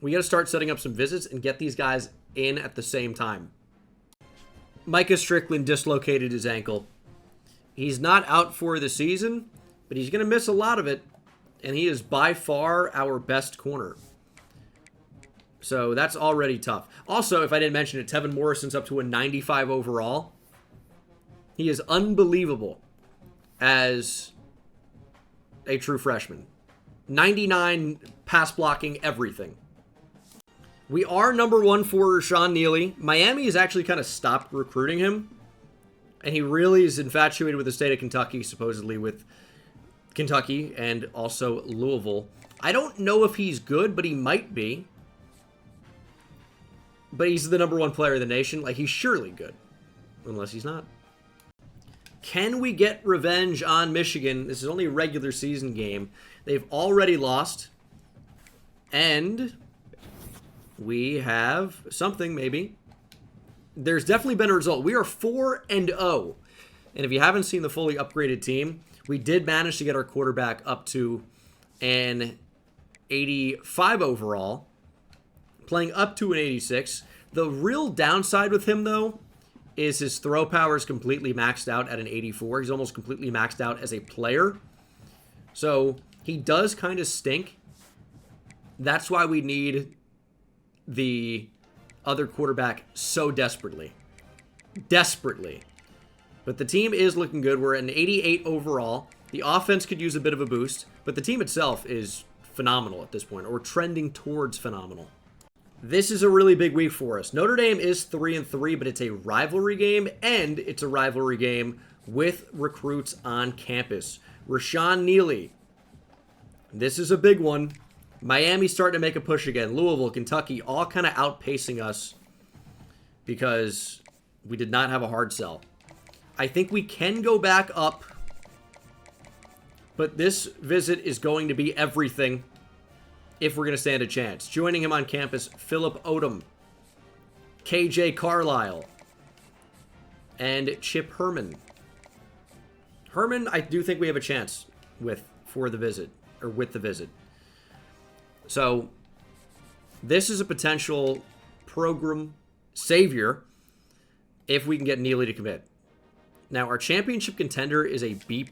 We got to start setting up some visits and get these guys in at the same time. Micah Strickland dislocated his ankle. He's not out for the season, but he's going to miss a lot of it, and he is by far our best corner. So that's already tough. Also, if I didn't mention it, Tevin Morrison's up to a 95 overall. He is unbelievable as a true freshman. 99 pass blocking, everything. We are number 1 for Rashawn Neely. Miami has actually kind of stopped recruiting him. And he really is infatuated with the state of Kentucky, supposedly with Kentucky and also Louisville. I don't know if he's good, but he might be. But he's the number 1 player in the nation. Like, he's surely good. Unless he's not. Can we get revenge on Michigan? This is only a regular season game. They've already lost. And we have something, maybe. There's definitely been a result. We are 4-0. And if you haven't seen the fully upgraded team, we did manage to get our quarterback up to an 85 overall, playing up to an 86. The real downside with him, though, is his throw power is completely maxed out at an 84. He's almost completely maxed out as a player. So he does kind of stink. That's why we need the other quarterback so desperately. Desperately. But the team is looking good. We're at an 88 overall. The offense could use a bit of a boost, but the team itself is phenomenal at this point, or trending towards phenomenal. This is a really big week for us. Notre Dame is 3-3, but it's a rivalry game, and it's a rivalry game with recruits on campus. Rashawn Neely. This is a big one. Miami's starting to make a push again. Louisville, Kentucky, all kind of outpacing us because we did not have a hard sell. I think we can go back up, but this visit is going to be everything if we're going to stand a chance. Joining him on campus, Philip Odom, KJ Carlisle, and Chip Herman. Herman, I do think we have a chance with the visit. So, this is a potential program savior if we can get Neely to commit. Now, our championship contender is a B+.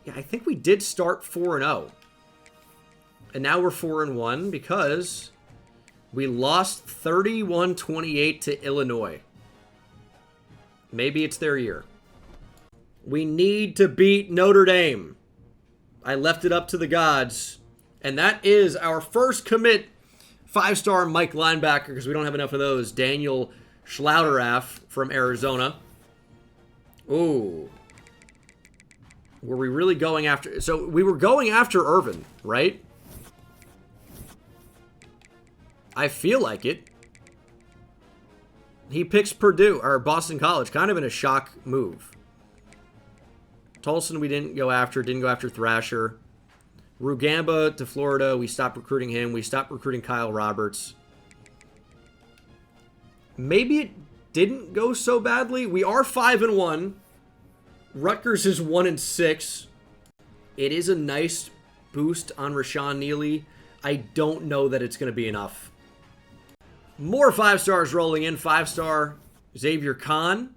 Yeah, I think we did start 4-0. And now we're 4-1 because we lost 31-28 to Illinois. Maybe it's their year. We need to beat Notre Dame. I left it up to the gods. And that is our first commit 5-star Mike linebacker, because we don't have enough of those. Daniel Schlouteraff from Arizona. Ooh. Were we really going after... So we were going after Irvin, right? I feel like it. He picks Purdue, or Boston College, kind of in a shock move. Tolson we didn't go after Thrasher. Rugamba to Florida, we stopped recruiting him. We stopped recruiting Kyle Roberts. Maybe it didn't go so badly. We are 5-1. Rutgers is 1-6. It is a nice boost on Rashawn Neely. I don't know that it's going to be enough. More 5-stars rolling in. 5-star Xavier Kahn.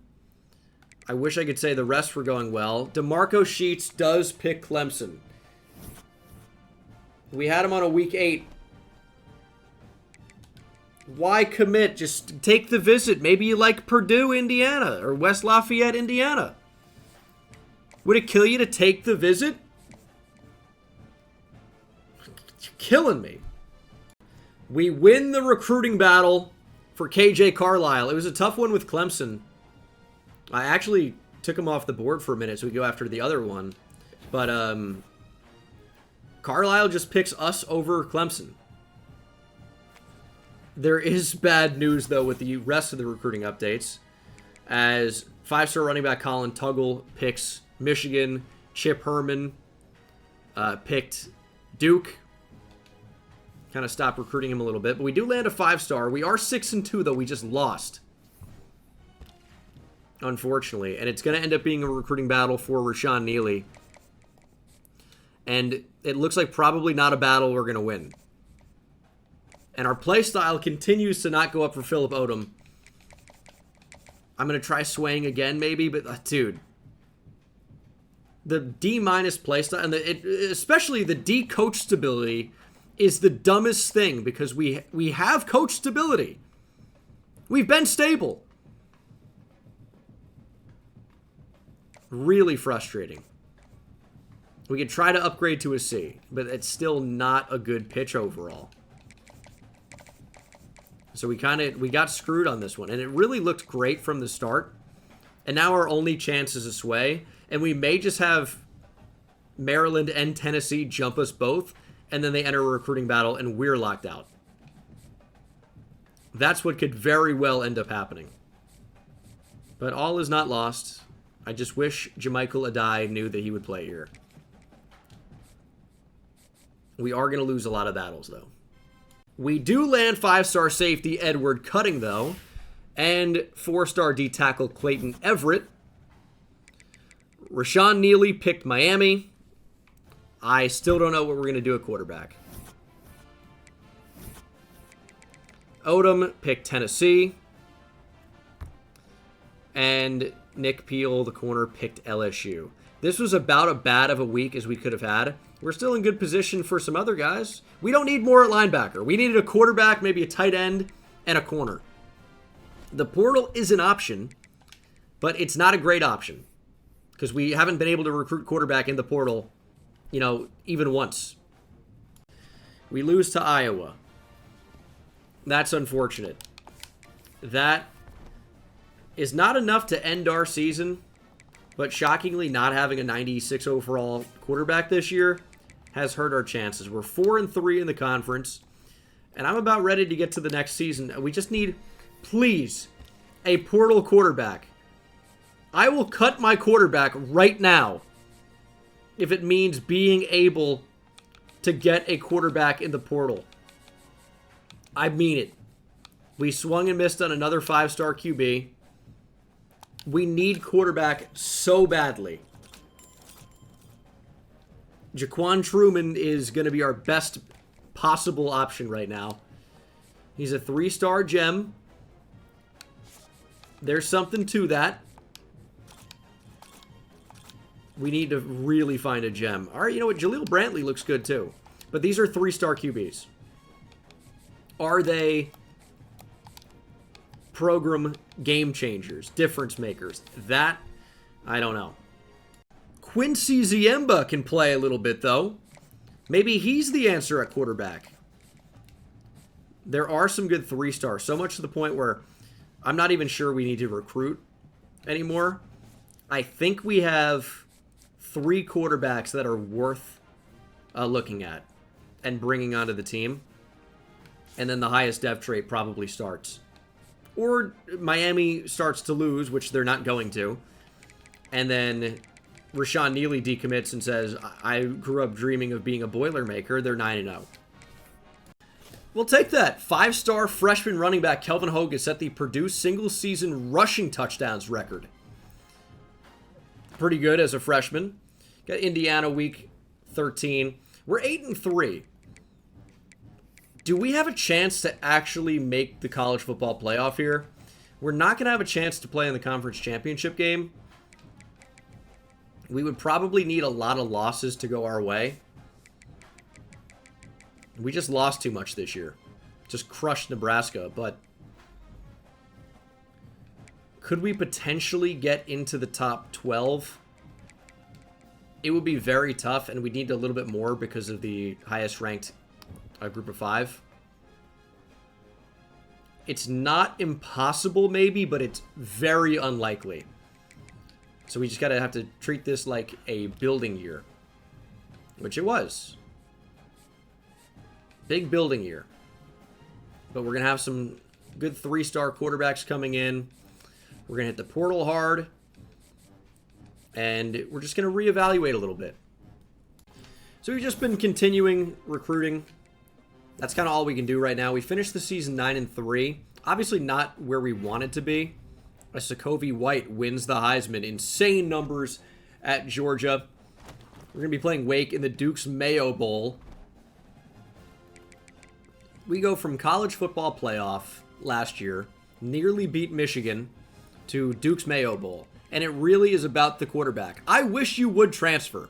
I wish I could say the rest were going well. DeMarco Sheets does pick Clemson. We had him on a week 8. Why commit? Just take the visit. Maybe you like Purdue, Indiana, or West Lafayette, Indiana. Would it kill you to take the visit? You're killing me. We win the recruiting battle for KJ Carlisle. It was a tough one with Clemson. I actually took him off the board for a minute so we go after the other one. But Carlisle just picks us over Clemson. There is bad news, though, with the rest of the recruiting updates. as 5-star running back Colin Tuggle picks Michigan. Chip Herman picked Duke. Kind of stopped recruiting him a little bit. But we do land a 5-star. We are 6-2, though. We just lost, unfortunately. And it's going to end up being a recruiting battle for Rashawn Neely. And it looks like probably not a battle we're going to win. And our play style continues to not go up for Philip Odom. I'm going to try swaying again, maybe. But, dude, the D- play style, and especially the D coach stability, is the dumbest thing, because we have coach stability. We've been stable. Really frustrating. We could try to upgrade to a C, but it's still not a good pitch overall. So we got screwed on this one, and it really looked great from the start. And now our only chance is a sway, and we may just have Maryland and Tennessee jump us both, and then they enter a recruiting battle, and we're locked out. That's what could very well end up happening. But all is not lost. I just wish Jamichael Adai knew that he would play here. We are going to lose a lot of battles, though. We do land 5-star safety Edward Cutting, though, and 4-star D-tackle Clayton Everett. Rashawn Neely picked Miami. I still don't know what we're going to do at quarterback. Odom picked Tennessee. And Nick Peel, the corner, picked LSU. This was about as bad of a week as we could have had. We're still in good position for some other guys. We don't need more at linebacker. We needed a quarterback, maybe a tight end, and a corner. The portal is an option, but it's not a great option, because we haven't been able to recruit quarterback in the portal, even once. We lose to Iowa. That's unfortunate. That is not enough to end our season, but shockingly, not having a 96 overall quarterback this year has hurt our chances. We're 4-3 in the conference, and I'm about ready to get to the next season. We just need, please, a portal quarterback. I will cut my quarterback right now if it means being able to get a quarterback in the portal. I mean it. We swung and missed on another 5-star QB. We need quarterback so badly. Jaquan Truman is going to be our best possible option right now. He's a 3-star gem. There's something to that. We need to really find a gem. All right, you know what? Jaleel Brantley looks good too. But these are 3-star QBs. Are they program game changers, difference makers? That, I don't know. Quincy Ziemba can play a little bit, though. Maybe he's the answer at quarterback. There are some good 3-stars, so much to the point where I'm not even sure we need to recruit anymore. I think we have 3 quarterbacks that are worth looking at and bringing onto the team. And then the highest dev trait probably starts. Or Miami starts to lose, which they're not going to. And then Rashawn Neely decommits and says, I grew up dreaming of being a Boilermaker. They're 9-0. We'll take that. 5-star freshman running back Kelvin Hogan set the Purdue single-season rushing touchdowns record. Pretty good as a freshman. Got Indiana week 13. We're 8-3. Do we have a chance to actually make the college football playoff here? We're not going to have a chance to play in the conference championship game. We would probably need a lot of losses to go our way. We just lost too much this year. Just crushed Nebraska, but could we potentially get into the top 12? It would be very tough, and we'd need a little bit more because of the highest ranked group of 5. It's not impossible, maybe, but it's very unlikely. So we just gotta have to treat this like a building year, which it was. Big building year. But we're gonna have some good 3-star quarterbacks coming in. We're going to hit the portal hard. And we're just going to reevaluate a little bit. So we've just been continuing recruiting. That's kind of all we can do right now. We finished the season 9-3. Obviously not where we wanted to be. Sokovie White wins the Heisman. Insane numbers at Georgia. We're going to be playing Wake in the Duke's Mayo Bowl. We go from college football playoff last year, nearly beat Michigan, to Duke's Mayo Bowl. And it really is about the quarterback. I wish you would transfer.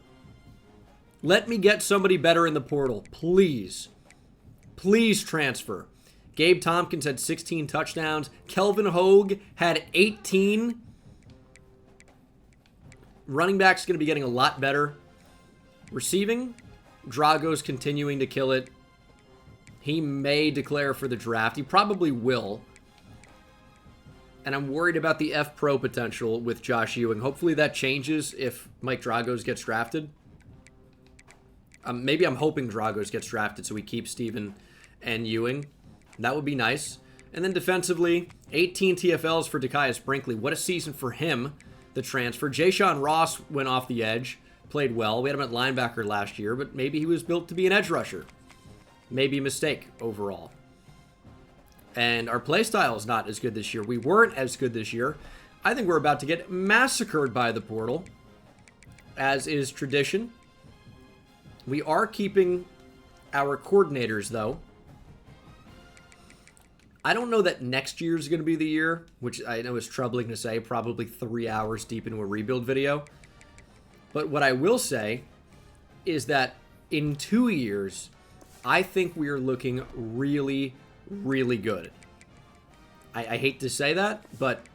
Let me get somebody better in the portal, please. Please transfer. Gabe Tompkins had 16 touchdowns. Kelvin Hogue had 18. Running back's going to be getting a lot better. Receiving, Drago's continuing to kill it. He may declare for the draft. He probably will. And I'm worried about the F-Pro potential with Josh Ewing. Hopefully that changes if Mike Dragos gets drafted. Maybe I'm hoping Dragos gets drafted so we keep Steven and Ewing. That would be nice. And then defensively, 18 TFLs for Dekias Brinkley. What a season for him, the transfer. Jayshon Ross went off the edge, played well. We had him at linebacker last year, but maybe he was built to be an edge rusher. Maybe a mistake overall. And our play style is not as good this year. We weren't as good this year. I think we're about to get massacred by the portal, as is tradition. We are keeping our coordinators, though. I don't know that next year is going to be the year, which I know is troubling to say, probably 3 hours deep into a rebuild video. But what I will say is that in 2 years, I think we are looking really, really good. I hate to say that, but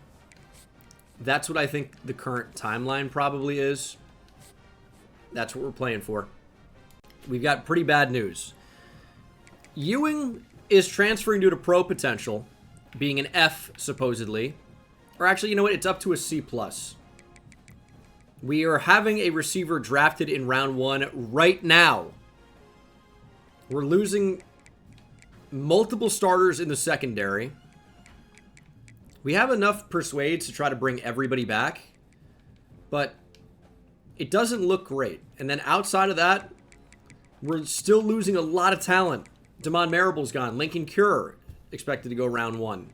that's what I think the current timeline probably is. That's what we're playing for. We've got pretty bad news. Ewing is transferring due to pro potential, being an F, supposedly. Or actually, you know what? It's up to a C+. We are having a receiver drafted in round 1 right now. We're losing multiple starters in the secondary. We have enough persuades to try to bring everybody back, but it doesn't look great. And then outside of that, we're still losing a lot of talent. Damon Marable's gone. Lincoln Cure expected to go round 1.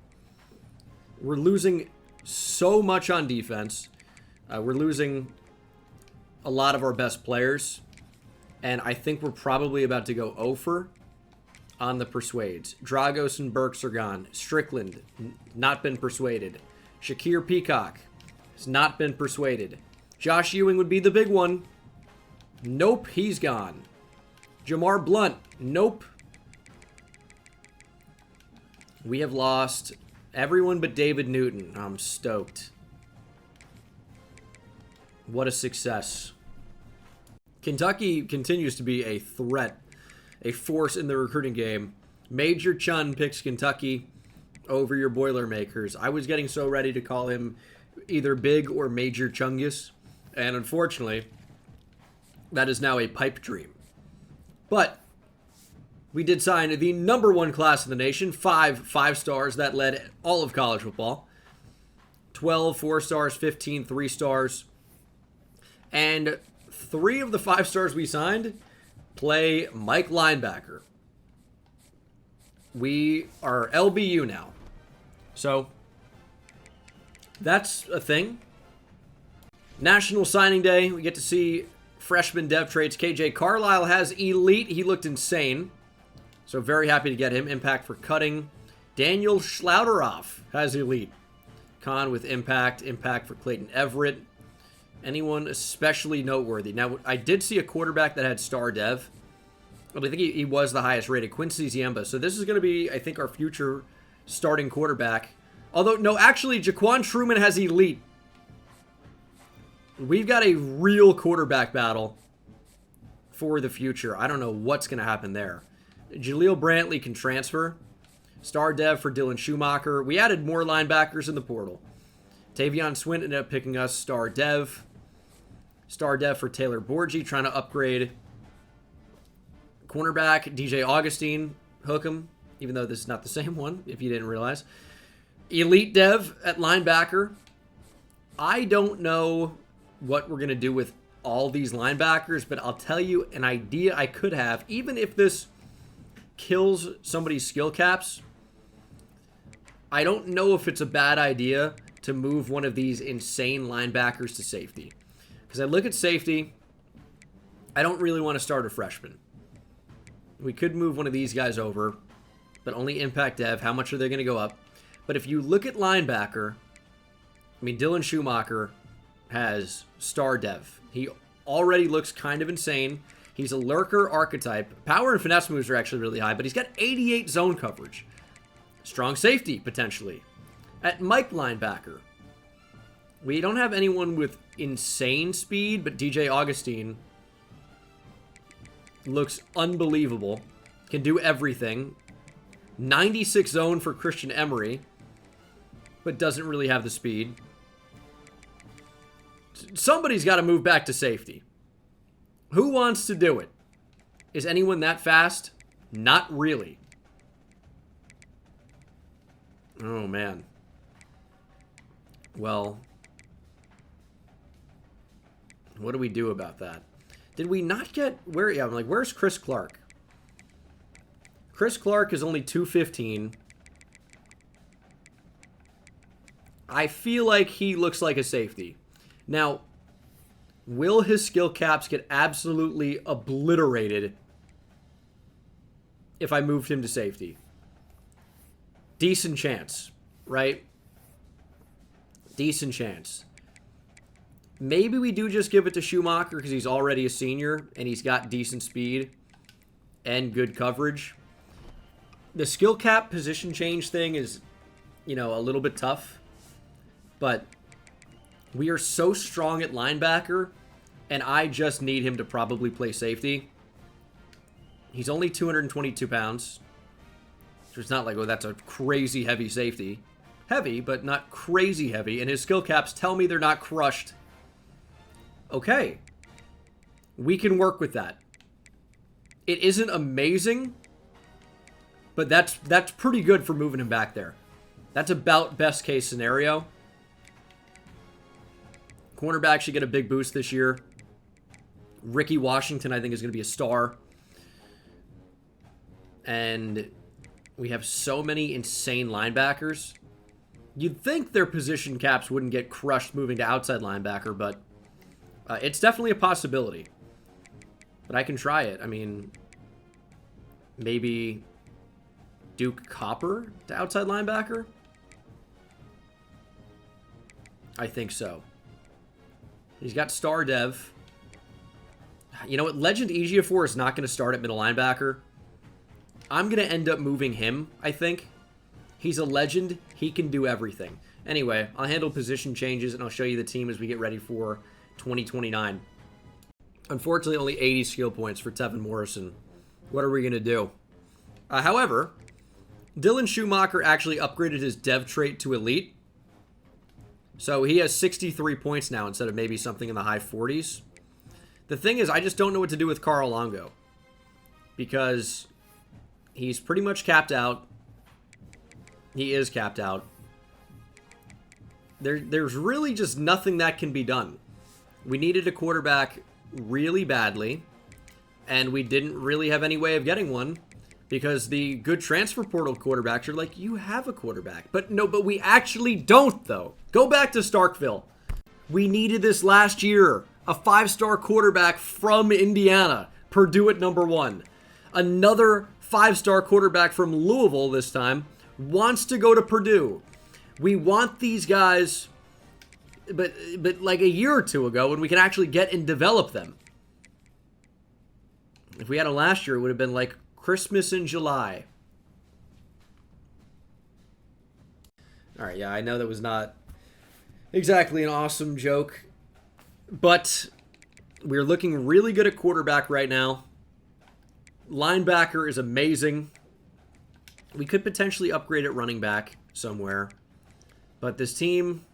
We're losing so much on defense. We're losing a lot of our best players. And I think we're probably about to go over on the persuades. Dragos and Burks are gone. Strickland, not been persuaded. Shakir Peacock has not been persuaded. Josh Ewing would be the big one. Nope, he's gone. Jamar Blunt, nope. We have lost everyone but David Newton. I'm stoked. What a success. Kentucky continues to be a threat, a force in the recruiting game. Major Chun picks Kentucky over your Boilermakers. I was getting so ready to call him either Big or Major Chungus, and unfortunately, that is now a pipe dream. But we did sign the number 1 class in the nation, 5 stars that led all of college football, 12 4 stars, 15 3 stars, and 3 of the 5 stars we signed play Mike linebacker. We are LBU now. So that's a thing. National Signing Day, we get to see freshman dev traits. KJ Carlisle has elite. He looked insane. So very happy to get him. Impact for cutting. Daniel Schlauderoff has elite. Con with impact. Impact for Clayton Everett. Anyone especially noteworthy? Now, I did see a quarterback that had star dev. I think he was the highest rated. Quincy Ziemba. So this is going to be, I think, our future starting quarterback. Although, no, actually, Jaquan Truman has elite. We've got a real quarterback battle for the future. I don't know what's going to happen there. Jaleel Brantley can transfer. Star dev for Dylan Schumacher. We added more linebackers in the portal. Tavion Swint ended up picking us star dev. Star dev for Taylor Borgie, trying to upgrade cornerback. DJ Augustine, hook him, even though this is not the same one, if you didn't realize. Elite dev at linebacker. I don't know what we're going to do with all these linebackers, but I'll tell you an idea I could have, even if this kills somebody's skill caps. I don't know if it's a bad idea to move one of these insane linebackers to safety. Because I look at safety, I don't really want to start a freshman. We could move one of these guys over, but only impact dev. How much are they going to go up? But if you look at linebacker, I mean, Dylan Schumacher has star dev. He already looks kind of insane. He's a lurker archetype. Power and finesse moves are actually really high, but he's got 88 zone coverage. Strong safety, potentially. At Mike linebacker, we don't have anyone with insane speed, but DJ Augustine looks unbelievable. Can do everything. 96 zone for Christian Emery, but doesn't really have the speed. Somebody's got to move back to safety. Who wants to do it? Is anyone that fast? Not really. Oh, man. Well, what do we do about that? Did we not get... Yeah, I'm like, where's Chris Clark? Chris Clark is only 215. I feel like he looks like a safety. Now, will his skill caps get absolutely obliterated if I moved him to safety? Decent chance, right? Decent chance. Maybe we do just give it to Schumacher because he's already a senior and he's got decent speed and good coverage. The skill cap position change thing is, you know, a little bit tough. But we are so strong at linebacker, and I just need him to probably play safety. He's only 222 pounds. So it's not like, oh, that's a crazy heavy safety. Heavy, but not crazy heavy. And his skill caps tell me they're not crushed. Okay. We can work with that. It isn't amazing, but that's pretty good for moving him back there. That's about best case scenario. Cornerback should get a big boost this year. Ricky Washington, I think, is going to be a star. And we have so many insane linebackers. You'd think their position caps wouldn't get crushed moving to outside linebacker, but it's definitely a possibility. But I can try it. I mean, maybe Duke Copper to outside linebacker? I think so. He's got star dev. You know what? Legend Ejiofor is not going to start at middle linebacker. I'm going to end up moving him, I think. He's a legend. He can do everything. Anyway, I'll handle position changes, and I'll show you the team as we get ready for 2029. Unfortunately, only 80 skill points for Tevin Morrison. What are we going to do? However, Dylan Schumacher actually upgraded his dev trait to elite. So he has 63 points now instead of maybe something in the high 40s. The thing is, I just don't know what to do with Carl Longo. Because he's pretty much capped out. He is capped out. There's really just nothing that can be done. We needed a quarterback really badly. And we didn't really have any way of getting one. Because the good transfer portal quarterbacks are like, you have a quarterback. But we actually don't, though. Go back to Starkville. We needed this last year. A 5-star quarterback from Indiana. Purdue at number 1. Another 5-star quarterback from Louisville this time wants to go to Purdue. We want these guys, but like a year or two ago when we can actually get and develop them. If we had them last year, it would have been like Christmas in July. All right, yeah, I know that was not exactly an awesome joke, but we're looking really good at quarterback right now. Linebacker is amazing. We could potentially upgrade at running back somewhere, but this team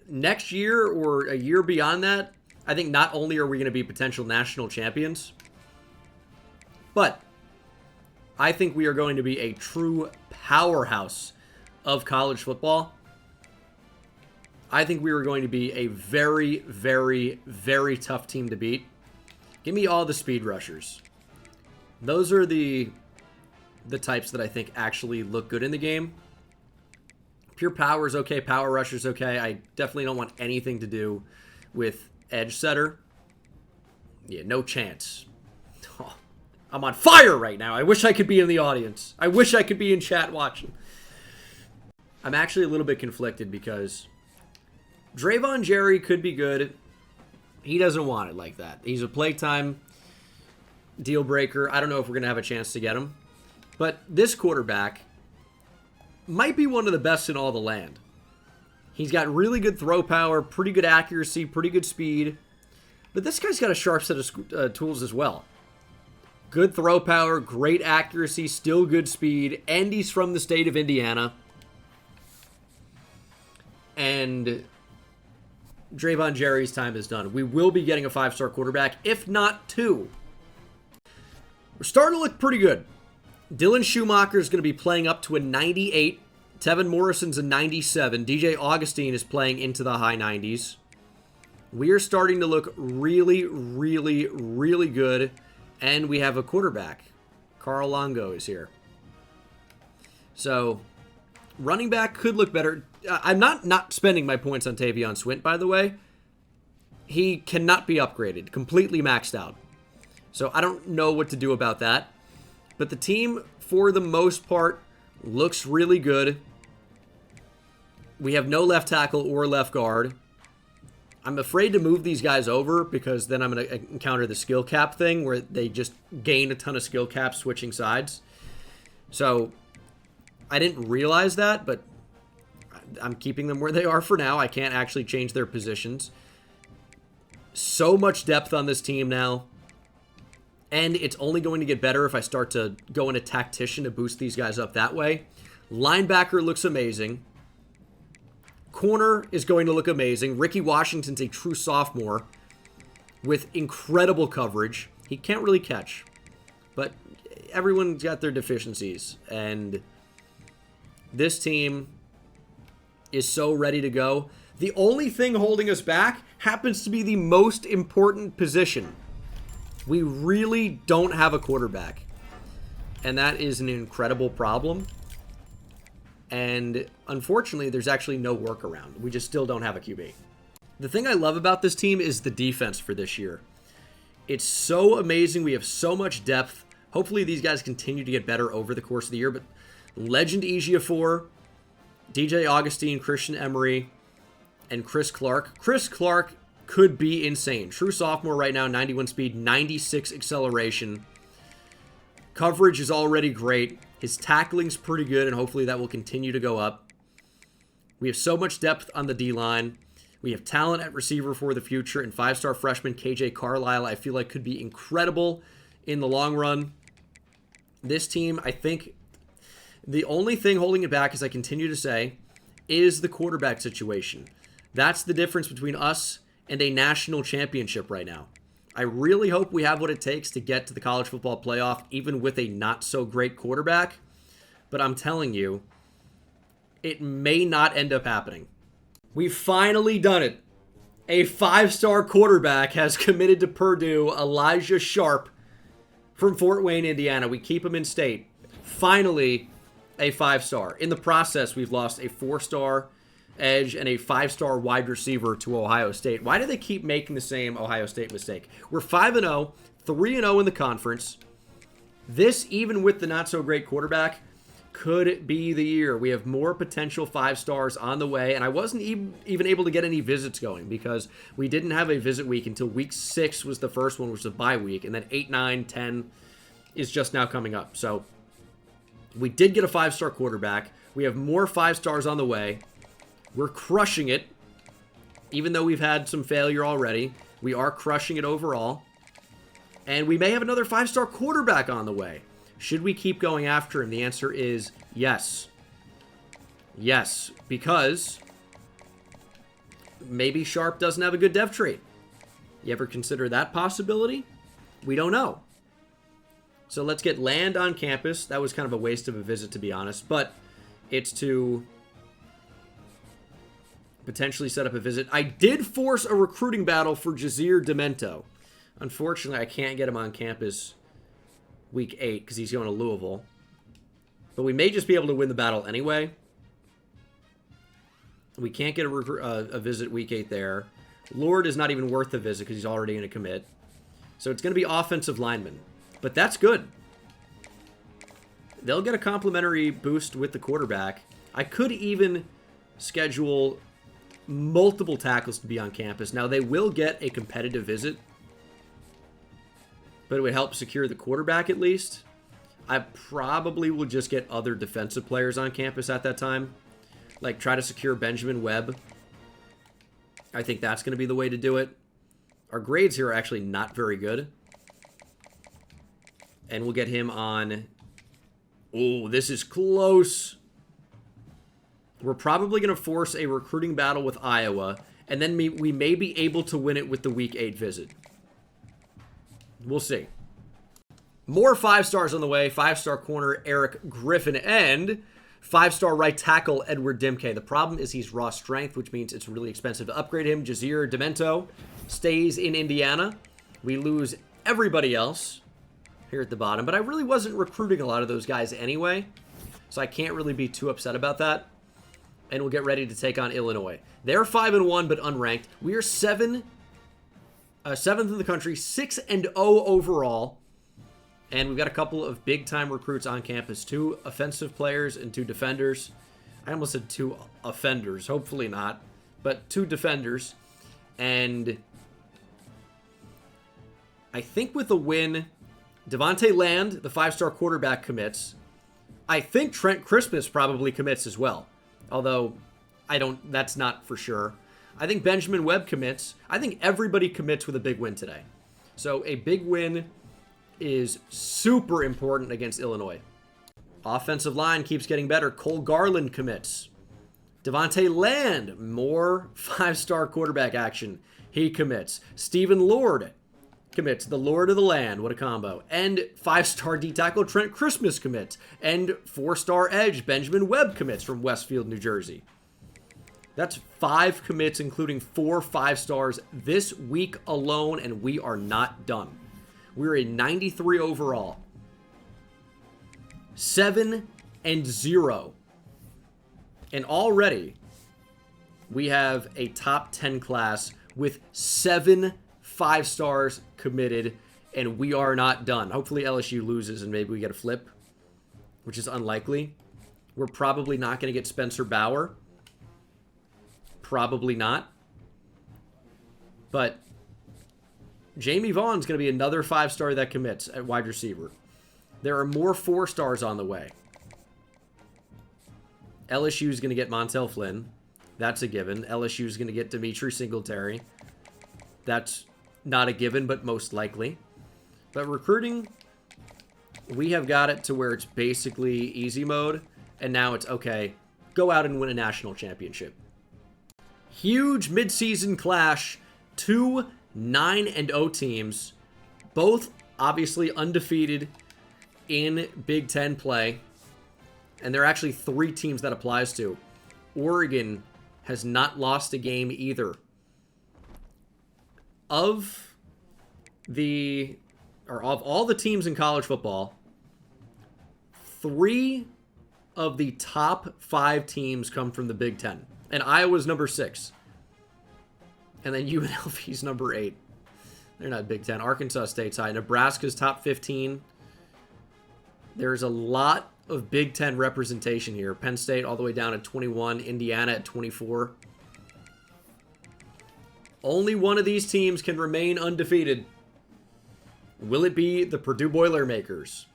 next year or a year beyond that, I think not only are we going to be potential national champions, but I think we are going to be a true powerhouse of college football. I think we were going to be a very, very, very tough team to beat. Give me all the speed rushers. Those are the types that I think actually look good in the game. Pure power is okay. Power rusher is okay. I definitely don't want anything to do with edge setter. Yeah, no chance. Oh, I'm on fire right now. I wish I could be in the audience. I wish I could be in chat watching. I'm actually a little bit conflicted because Drayvon Jerry could be good. He doesn't want it like that. He's a playtime deal breaker. I don't know if we're going to have a chance to get him. But this quarterback might be one of the best in all the land. He's got really good throw power, pretty good accuracy, pretty good speed. But this guy's got a sharp set of tools as well. Good throw power, great accuracy, still good speed, and he's from the state of Indiana. And Drayvon Jerry's time is done. We will be getting a 5-star quarterback, if not 2. We're starting to look pretty good. Dylan Schumacher is going to be playing up to a 98. Tevin Morrison's a 97. DJ Augustine is playing into the high 90s. We are starting to look really, really, really good. And we have a quarterback. Carl Longo is here. So, running back could look better. I'm not spending my points on Tavion Swint, by the way. He cannot be upgraded. Completely maxed out. So, I don't know what to do about that. But the team, for the most part, looks really good. We have no left tackle or left guard. I'm afraid to move these guys over because then I'm going to encounter the skill cap thing where they just gain a ton of skill caps switching sides. So I didn't realize that, but I'm keeping them where they are for now. I can't actually change their positions. So much depth on this team now. And it's only going to get better if I start to go into tactician to boost these guys up that way. Linebacker looks amazing. Corner is going to look amazing. Ricky Washington's a true sophomore with incredible coverage. He can't really catch, but everyone's got their deficiencies. And this team is so ready to go. The only thing holding us back happens to be the most important position. We really don't have a quarterback. And that is an incredible problem. And unfortunately, there's actually no workaround. We just still don't have a QB. The thing I love about this team is the defense for this year. It's so amazing. We have so much depth. Hopefully, these guys continue to get better over the course of the year. But Legend Ejiofor, DJ Augustine, Christian Emery, and Chris Clark. Chris Clark could be insane. True sophomore right now, 91 speed, 96 acceleration. Coverage is already great. His tackling's pretty good, and hopefully that will continue to go up. We have so much depth on the D-line. We have talent at receiver for the future, and 5-star freshman KJ Carlisle I feel like could be incredible in the long run. This team, I think, the only thing holding it back, as I continue to say, is the quarterback situation. That's the difference between us and a national championship right now. I really hope we have what it takes to get to the college football playoff, even with a not-so-great quarterback. But I'm telling you, it may not end up happening. We've finally done it. A 5-star quarterback has committed to Purdue, Elijah Sharp, from Fort Wayne, Indiana. We keep him in state. Finally, a 5-star. In the process, we've lost a 4-star edge and a 5-star wide receiver to Ohio State. Why do they keep making the same Ohio State mistake? We're 5-0, 3-0 in the conference. This, even with the not-so-great quarterback, could be the year. We have more potential 5-stars on the way, and I wasn't even able to get any visits going because we didn't have a visit week until week 6 was the first one, which was a bye week, and then 8, 9, 10 is just now coming up. So we did get a 5-star quarterback. We have more 5-stars on the way. We're crushing it, even though we've had some failure already. We are crushing it overall. And we may have another 5-star quarterback on the way. Should we keep going after him? The answer is yes. Yes, because maybe Sharp doesn't have a good dev trait. You ever consider that possibility? We don't know. So let's get land on campus. That was kind of a waste of a visit, to be honest. But it's to potentially set up a visit. I did force a recruiting battle for Jazir Demento. Unfortunately, I can't get him on campus week 8 because he's going to Louisville. But we may just be able to win the battle anyway. We can't get a visit week 8 there. Lord is not even worth the visit because he's already going to commit. So it's going to be offensive lineman. But that's good. They'll get a complimentary boost with the quarterback. I could even schedule multiple tackles to be on campus. Now, they will get a competitive visit, but it would help secure the quarterback at least. I probably will just get other defensive players on campus at that time. Like, try to secure Benjamin Webb. I think that's going to be the way to do it. Our grades here are actually not very good. And we'll get him on... Oh, this is close. We're probably going to force a recruiting battle with Iowa, and then we may be able to win it with the Week 8 visit. We'll see. More 5-stars on the way. 5-star corner Eric Griffin and 5-star right tackle Edward Dimke. The problem is he's raw strength, which means it's really expensive to upgrade him. Jazir Demento stays in Indiana. We lose everybody else here at the bottom, but I really wasn't recruiting a lot of those guys anyway, so I can't really be too upset about that. And we'll get ready to take on Illinois. They're 5-1, but unranked. We are 7th in the country, 6-0 overall. And we've got a couple of big-time recruits on campus. 2 offensive players and 2 defenders. I almost said 2 offenders. Hopefully not. But 2 defenders. And I think with a win, Devontae Land, the 5-star quarterback, commits. I think Trent Christmas probably commits as well. Although, that's not for sure. I think Benjamin Webb commits. I think everybody commits with a big win today. So a big win is super important against Illinois. Offensive line keeps getting better. Cole Garland commits. Devontae Land, more 5-star quarterback action. He commits. Stephen Lord commits. The Lord of the Land. What a combo. And 5-star D-tackle Trent Christmas commits. And 4-star edge Benjamin Webb commits from Westfield, New Jersey. That's 5 commits, including 4 5-stars this week alone, and we are not done. We're a 93 overall. 7-0. And already, we have a top 10 class with 7 5-stars committed, and we are not done. Hopefully LSU loses and maybe we get a flip, which is unlikely. We're probably not going to get Spencer Bauer. Probably not. But Jamie Vaughn's going to be another 5-star that commits at wide receiver. There are more 4-stars on the way. LSU is going to get Montel Flynn. That's a given. LSU is going to get Dimitri Singletary. That's not a given, but most likely. But recruiting, we have got it to where it's basically easy mode. And now it's, okay, go out and win a national championship. Huge midseason clash. 2 9-0 teams. Both obviously undefeated in Big Ten play. And there are actually 3 teams that applies to. Oregon has not lost a game either. Of all the teams in college football, 3 of the top 5 teams come from the Big Ten. And Iowa's number 6. And then UNLV's number 8. They're not Big Ten. Arkansas State's high. Nebraska's top 15. There's a lot of Big Ten representation here. Penn State all the way down at 21. Indiana at 24. Only one of these teams can remain undefeated. Will it be the Purdue Boilermakers?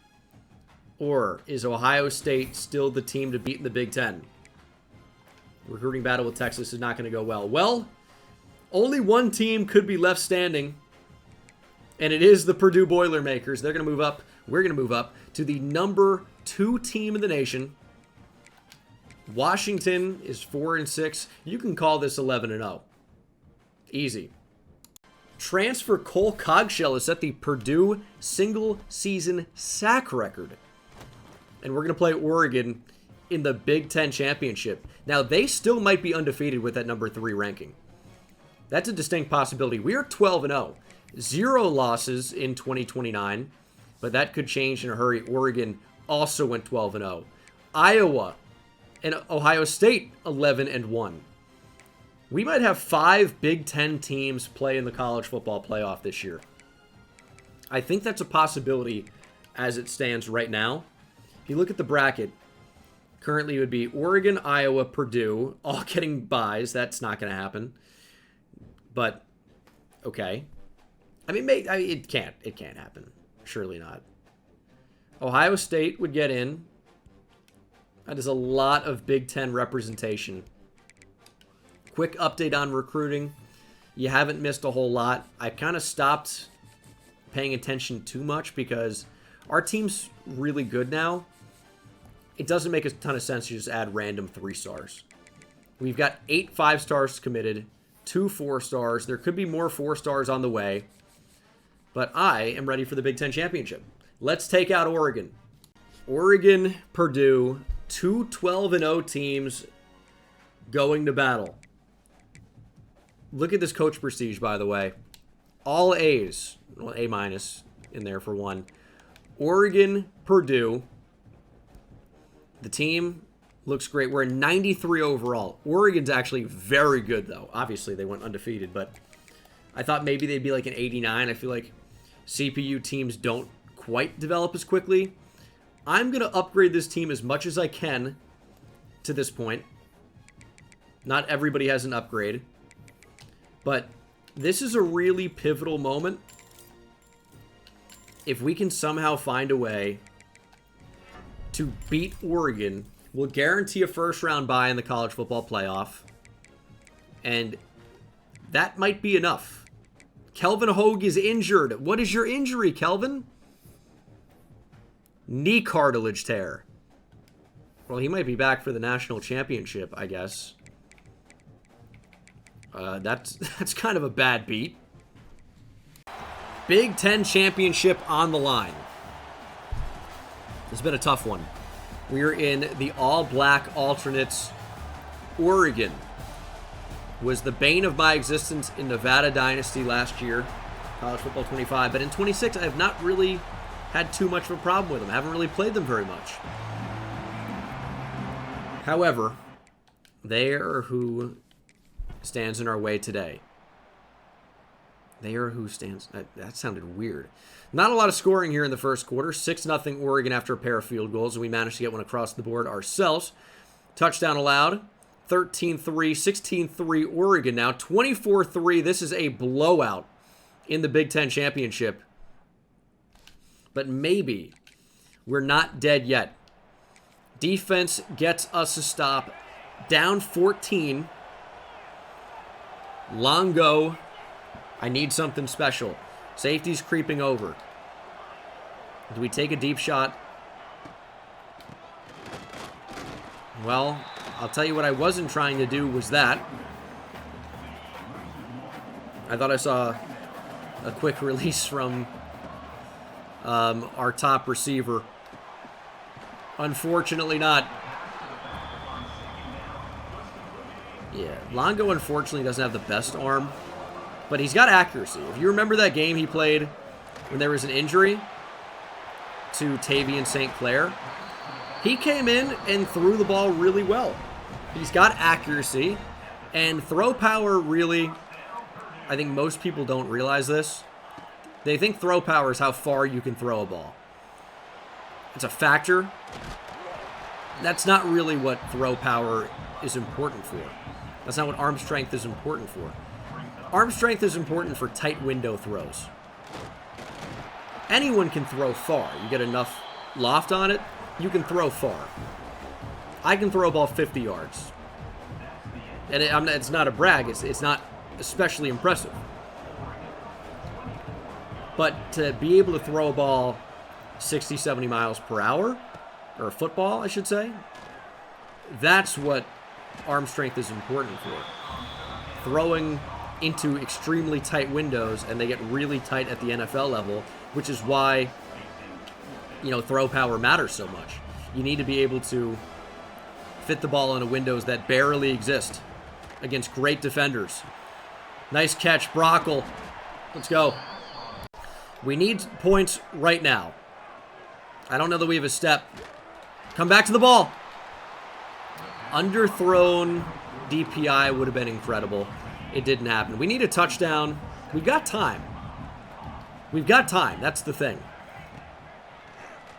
Or is Ohio State still the team to beat in the Big Ten? Recruiting battle with Texas is not going to go well. Well, only one team could be left standing, and it is the Purdue Boilermakers. They're going to move up. We're going to move up to the number 2 team in the nation. Washington is 4-6. You can call this 11-0. Easy. Transfer Cole Cogshell has set the Purdue single-season sack record. And we're going to play Oregon in the Big Ten championship. Now, they still might be undefeated with that number 3 ranking. That's a distinct possibility. We are 12-0. 0 losses in 2029, but that could change in a hurry. Oregon also went 12-0. Iowa and Ohio State 11-1. We might have 5 Big Ten teams play in the college football playoff this year. I think that's a possibility as it stands right now. If you look at the bracket, currently it would be Oregon, Iowa, Purdue, all getting byes. That's not going to happen. But, okay. I mean, it can't. It can't happen. Surely not. Ohio State would get in. That is a lot of Big Ten representation. Quick update on recruiting. You haven't missed a whole lot. I kind of stopped paying attention too much because our team's really good now. It doesn't make a ton of sense to just add random 3 stars. We've got 8 5-stars committed, 2 4-stars. There could be more 4-stars on the way. But I am ready for the Big Ten championship. Let's take out Oregon. Oregon, Purdue, 2 12-0 teams going to battle. Look at this coach prestige, by the way. All A's. Well, A- in there for one. Oregon, Purdue. The team looks great. We're 93 overall. Oregon's actually very good, though. Obviously, they went undefeated, but I thought maybe they'd be like an 89. I feel like CPU teams don't quite develop as quickly. I'm going to upgrade this team as much as I can to this point. Not everybody has an upgrade. But this is a really pivotal moment. If we can somehow find a way to beat Oregon, we'll guarantee a first-round bye in the college football playoff. And that might be enough. Kelvin Hogue is injured. What is your injury, Kelvin? Knee cartilage tear. Well, he might be back for the national championship, I guess. That's kind of a bad beat. Big Ten championship on the line. It's been a tough one. We're in the all-black alternates. Oregon was the bane of my existence in Nevada Dynasty last year, College Football 25. But in 26, I have not really had too much of a problem with them. I haven't really played them very much. However, they are who stands in our way today. They are who stands... That sounded weird. Not a lot of scoring here in the first quarter. 6-0 Oregon after a pair of field goals, and we managed to get one across the board ourselves. Touchdown allowed. 13-3, 16-3 Oregon now. 24-3. This is a blowout in the Big Ten championship. But maybe we're not dead yet. Defense gets us a stop. Down 14. Longo. I need something special. Safety's creeping over. Do we take a deep shot? Well, I'll tell you what I wasn't trying to do was that. I thought I saw a quick release from our top receiver. Unfortunately not. Yeah, Longo unfortunately doesn't have the best arm, but he's got accuracy. If you remember that game he played when there was an injury to Tavian St. Clair, he came in and threw the ball really well. He's got accuracy and throw power really. I think most people don't realize this. They think throw power is how far you can throw a ball. It's a factor. That's not really what throw power is important for. That's not what arm strength is important for. Arm strength is important for tight window throws. Anyone can throw far. You get enough loft on it, you can throw far. I can throw a ball 50 yards. And it's not a brag. It's not especially impressive. But to be able to throw a ball 60, 70 miles per hour, or a football, I should say, that's what arm strength is important for. Throwing into extremely tight windows, and they get really tight at the NFL level, which is why, throw power matters so much. You need to be able to fit the ball into windows that barely exist against great defenders. Nice catch, Brockle. Let's go. We need points right now. I don't know that we have a step. Come back to the ball. Underthrown DPI would have been incredible. It didn't happen. We need a touchdown. We've got time. We've got time. That's the thing.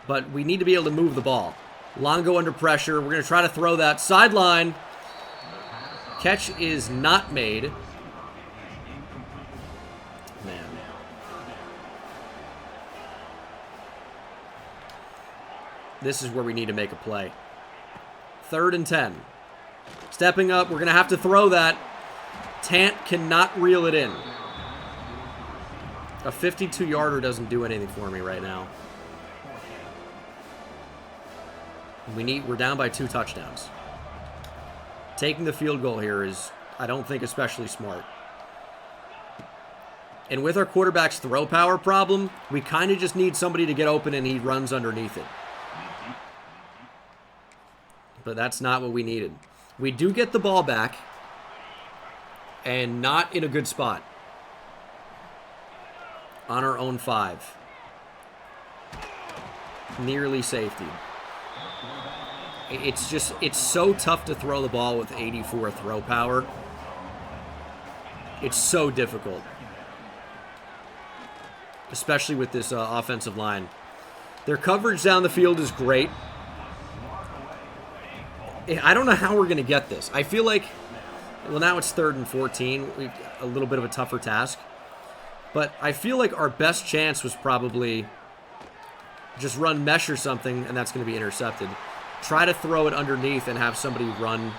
But we need to be able to move the ball. Longo under pressure. We're going to try to throw that. Sideline. Catch is not made. Man. This is where we need to make a play. 3rd and 10. Stepping up. We're going to have to throw that. Tant cannot reel it in. A 52-yarder doesn't do anything for me right now. We're down by 2 touchdowns. Taking the field goal here is, I don't think, especially smart. And with our quarterback's throw power problem, we kind of just need somebody to get open and he runs underneath it. But that's not what we needed. We do get the ball back, and not in a good spot. On our own 5. Nearly safety. It's so tough to throw the ball with 84 throw power. It's so difficult. Especially with this offensive line. Their coverage down the field is great. I don't know how we're going to get this. I feel like, well, now it's 3rd and 14. A little bit of a tougher task. But I feel like our best chance was probably just run mesh or something, and that's going to be intercepted. Try to throw it underneath and have somebody run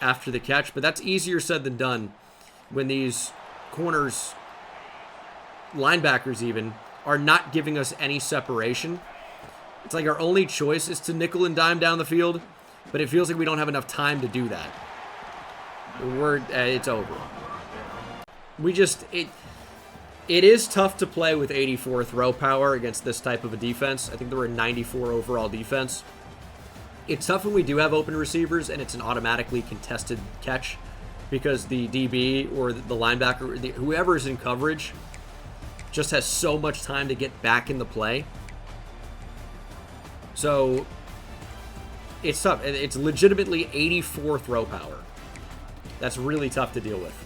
after the catch. But that's easier said than done when these corners, linebackers even, are not giving us any separation. It's like our only choice is to nickel and dime down the field, but it feels like we don't have enough time to do that. It's over. It is tough to play with 84 throw power against this type of a defense. I think they were a 94 overall defense. It's tough when we do have open receivers and it's an automatically contested catch because the DB or the linebacker, whoever is in coverage, just has so much time to get back in the play. So it's tough. It's legitimately 84 throw power. That's really tough to deal with.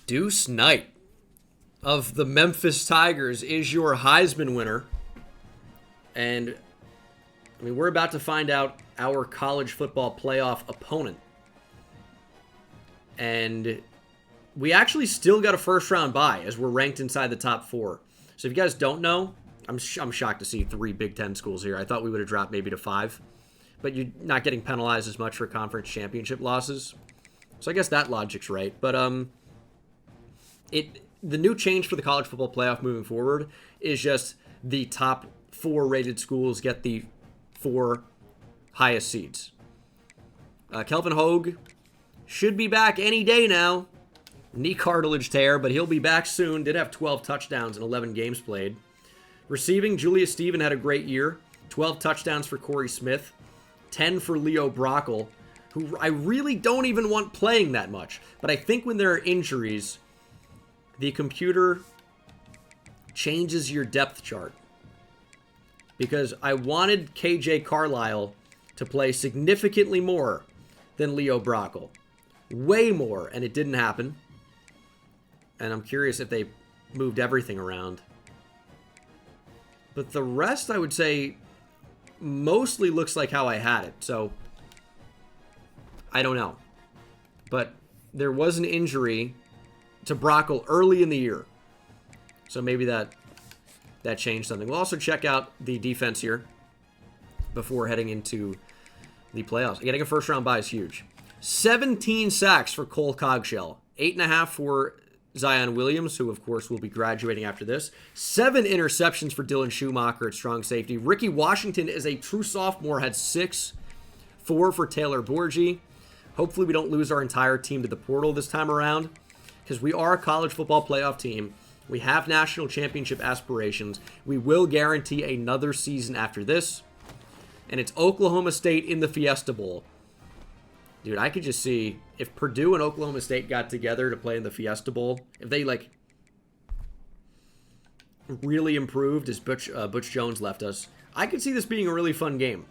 Deuce Knight of the Memphis Tigers is your Heisman winner. And, I mean, we're about to find out our college football playoff opponent. And we actually still got a first-round bye as we're ranked inside the top 4. So if you guys don't know, I'm shocked to see 3 Big Ten schools here. I thought we would have dropped maybe to 5. But you're not getting penalized as much for conference championship losses. So I guess that logic's right. But the new change for the college football playoff moving forward is just the top 4 rated schools get the 4 highest seeds. Kelvin Hogue should be back any day now. Knee cartilage tear, but he'll be back soon. Did have 12 touchdowns in 11 games played. Receiving, Julius Stephen had a great year. 12 touchdowns for Corey Smith. 10 for Leo Brockle, who I really don't even want playing that much. But I think when there are injuries, the computer changes your depth chart. Because I wanted KJ Carlisle to play significantly more than Leo Brockle. Way more, and it didn't happen. And I'm curious if they moved everything around. But the rest, I would say, mostly looks like how I had it. So, I don't know. But there was an injury to Brockle early in the year. So maybe that changed something. We'll also check out the defense here before heading into the playoffs. Getting a first-round bye is huge. 17 sacks for Cole Cogshell. 8.5 for Zion Williams, who, of course, will be graduating after this. 7 interceptions for Dylan Schumacher at strong safety. Ricky Washington is a true sophomore, had 6. 4 for Taylor Borgie. Hopefully we don't lose our entire team to the portal this time around, because we are a college football playoff team. We have national championship aspirations. We will guarantee another season after this. And it's Oklahoma State in the Fiesta Bowl. Dude, I could just see if Purdue and Oklahoma State got together to play in the Fiesta Bowl, if they, like, really improved as Butch Jones left us, I could see this being a really fun game.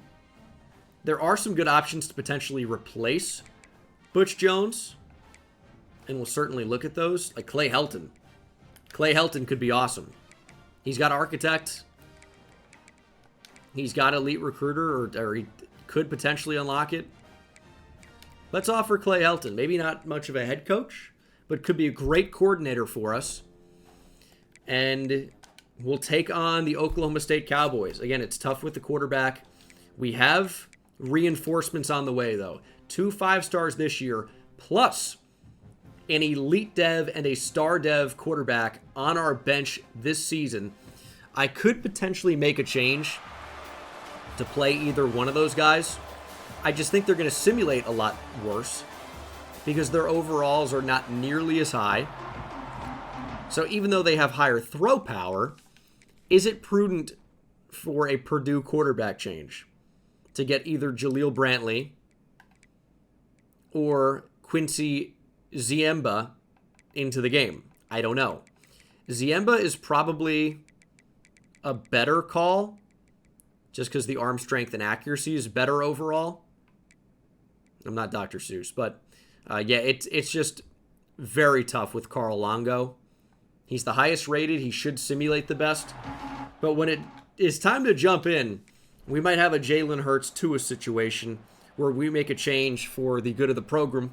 There are some good options to potentially replace Butch Jones, and we'll certainly look at those. Like Clay Helton. Clay Helton could be awesome. He's got Architect. He's got Elite Recruiter, or he could potentially unlock it. Let's offer Clay Helton. Maybe not much of a head coach, but could be a great coordinator for us. And we'll take on the Oklahoma State Cowboys. Again, it's tough with the quarterback. We have reinforcements on the way, though. 2 5-stars this year, plus an elite dev and a star dev quarterback on our bench this season. I could potentially make a change to play either one of those guys. I just think they're going to simulate a lot worse because their overalls are not nearly as high. So even though they have higher throw power, is it prudent for a Purdue quarterback change to get either Jaleel Brantley or Quincy Ziemba into the game? I don't know. Ziemba is probably a better call just because the arm strength and accuracy is better overall. I'm not Dr. Seuss, but yeah, it's just very tough with Carl Longo. He's the highest rated. He should simulate the best. But when it is time to jump in, we might have a Jalen Hurts Tua situation where we make a change for the good of the program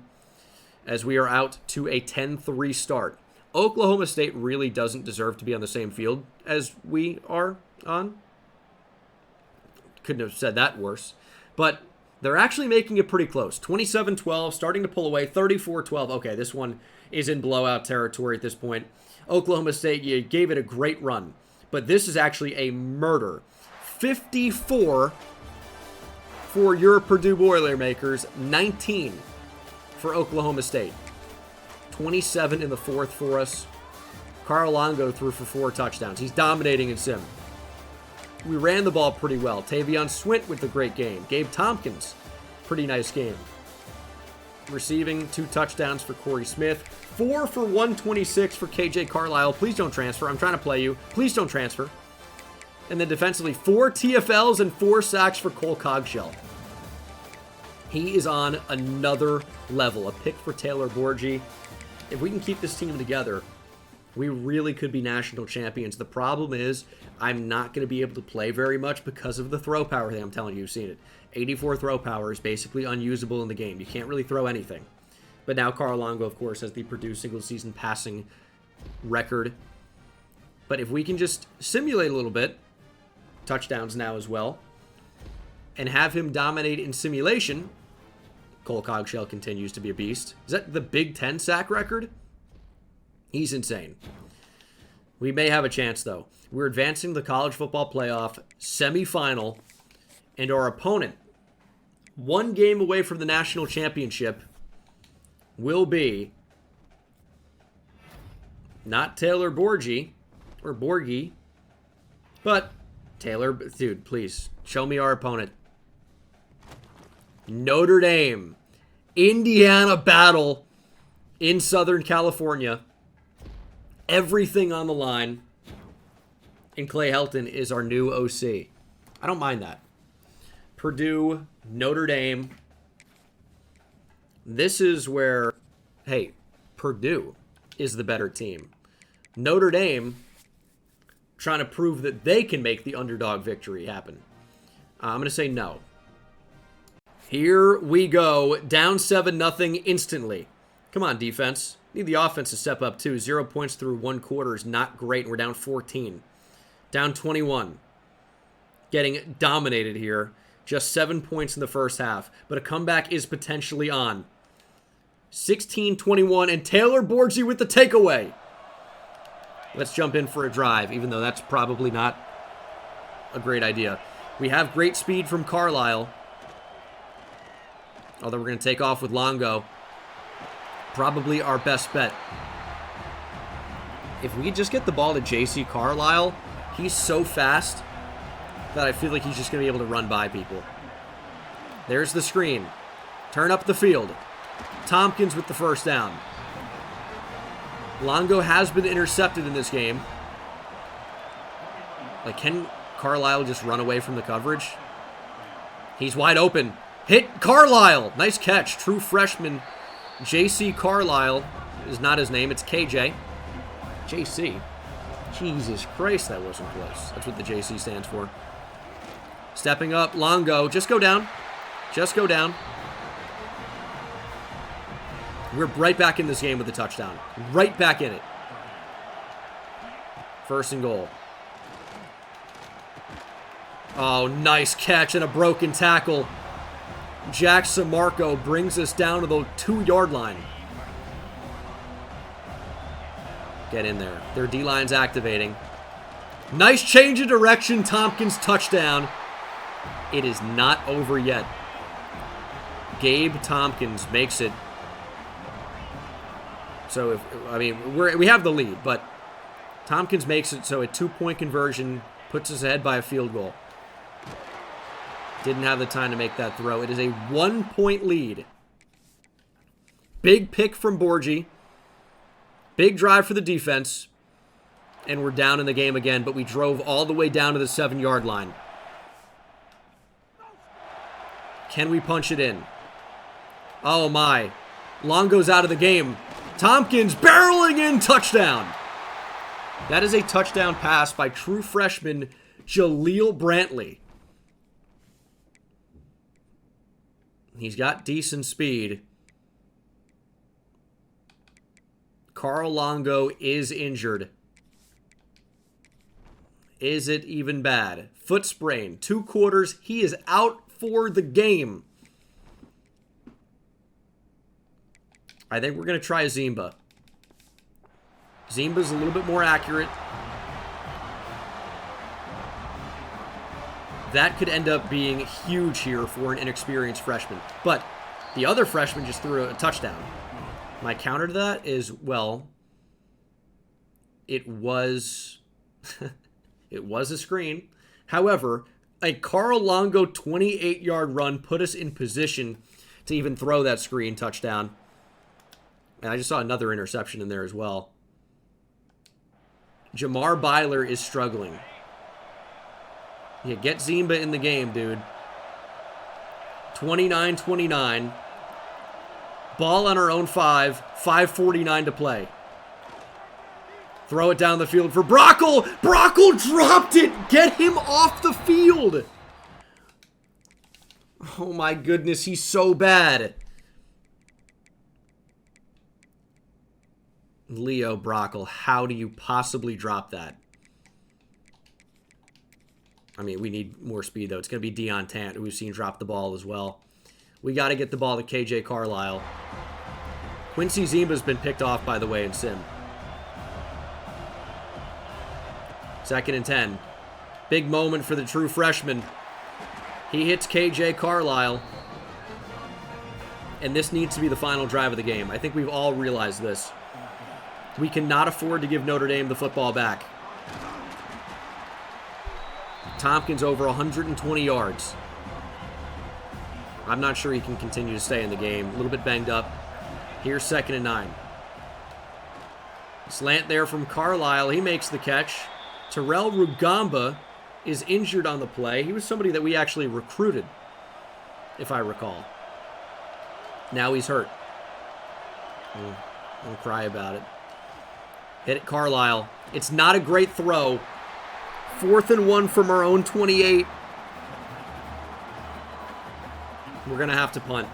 as we are out to a 10-3 start. Oklahoma State really doesn't deserve to be on the same field as we are on. Couldn't have said that worse. But they're actually making it pretty close. 27-12, starting to pull away. 34-12. Okay, this one is in blowout territory at this point. Oklahoma State, you gave it a great run. But this is actually a murder. 54 for your Purdue Boilermakers. 19 for Oklahoma State. 27 in the fourth for us. Carl Longo threw for 4 touchdowns. He's dominating in sim. We ran the ball pretty well. Tavion Swint with a great game. Gabe Tompkins, pretty nice game. Receiving 2 touchdowns for Corey Smith. 4 for 126 for KJ Carlisle. Please don't transfer. I'm trying to play you. Please don't transfer. And then defensively, 4 TFLs and 4 sacks for Cole Cogshell. He is on another level. A pick for Taylor Borgie. If we can keep this team together, we really could be national champions. The problem is I'm not going to be able to play very much because of the throw power thing. I'm telling you, you've seen it. 84 throw power is basically unusable in the game. You can't really throw anything. But now Carl Longo, of course, has the Purdue single-season passing record. But if we can just simulate a little bit, touchdowns now as well, and have him dominate in simulation, Cole Cogshell continues to be a beast. Is that the Big Ten sack record? He's insane. We may have a chance, though. We're advancing the college football playoff semifinal, and our opponent, 1 game away from the national championship, will be not Taylor Borgie, or Borgie, but Taylor, dude, please, show me our opponent. Notre Dame. Indiana battle in Southern California. Everything on the line. And Clay Helton is our new OC. I don't mind that. Purdue, Notre Dame. This is where, hey, Purdue is the better team. Notre Dame trying to prove that they can make the underdog victory happen. I'm going to say no. Here we go. Down 7-0 instantly. Come on, defense. Need the offense to step up, too. 0 points through 1 quarter is not great. We're down 14. Down 21. Getting dominated here. Just 7 points in the first half. But a comeback is potentially on. 16-21, and Taylor Borgie with the takeaway. Let's jump in for a drive, even though that's probably not a great idea. We have great speed from Carlisle. Although we're going to take off with Longo. Probably our best bet. If we just get the ball to J.C. Carlisle, he's so fast that I feel like he's just going to be able to run by people. There's the screen. Turn up the field. Tompkins with the first down. Longo has been intercepted in this game. Like, can Carlisle just run away from the coverage? He's wide open. Hit Carlisle. Nice catch. True freshman J.C. Carlisle is not his name. It's KJ. J.C. Jesus Christ, that wasn't close. That's what the J.C. stands for. Stepping up, Longo. Just go down. Just go down. We're right back in this game with a touchdown. Right back in it. First and goal. Oh, nice catch and a broken tackle. Jack Samarco brings us down to the 2-yard line. Get in there. Their D-line's activating. Nice change of direction. Tompkins touchdown. It is not over yet. Gabe Tompkins makes it. So, we have the lead, but Tompkins makes it so a 2-point conversion puts us ahead by a field goal. Didn't have the time to make that throw. It is a 1-point lead. Big pick from Borgie. Big drive for the defense. And we're down in the game again, but we drove all the way down to the 7-yard line. Can we punch it in? Oh my. Longo's out of the game. Tompkins barreling in, touchdown. That is a touchdown pass by true freshman Jaleel Brantley. He's got decent speed. Carl Longo is injured. Is it even bad? Foot sprain, 2 quarters. He is out for the game. I think we're going to try Zimba. Zimba's a little bit more accurate. That could end up being huge here for an inexperienced freshman. But the other freshman just threw a touchdown. My counter to that is, well, it was it was a screen. However, a Carl Longo 28-yard run put us in position to even throw that screen touchdown. And I just saw another interception in there as well. Jamar Byler is struggling. Yeah, get Zimba in the game, dude. 29-29. Ball on our own 5. 5:49 to play. Throw it down the field for Brockle. Brockle dropped it. Get him off the field. Oh my goodness, he's so bad. Leo Brockle, how do you possibly drop that? I mean, we need more speed, though. It's going to be Deion Tant, who we've seen drop the ball as well. We got to get the ball to KJ Carlisle. Quincy Zimba's been picked off, by the way, in Sim. 2nd and 10. Big moment for the true freshman. He hits KJ Carlisle. And this needs to be the final drive of the game. I think we've all realized this. We cannot afford to give Notre Dame the football back. Tompkins over 120 yards. I'm not sure he can continue to stay in the game. A little bit banged up. Here's 2nd and 9. Slant there from Carlisle. He makes the catch. Terrell Rugamba is injured on the play. He was somebody that we actually recruited, if I recall. Now he's hurt. Don't cry about it. Hit it, Carlisle. It's not a great throw. 4th and 1 from our own 28. We're going to have to punt.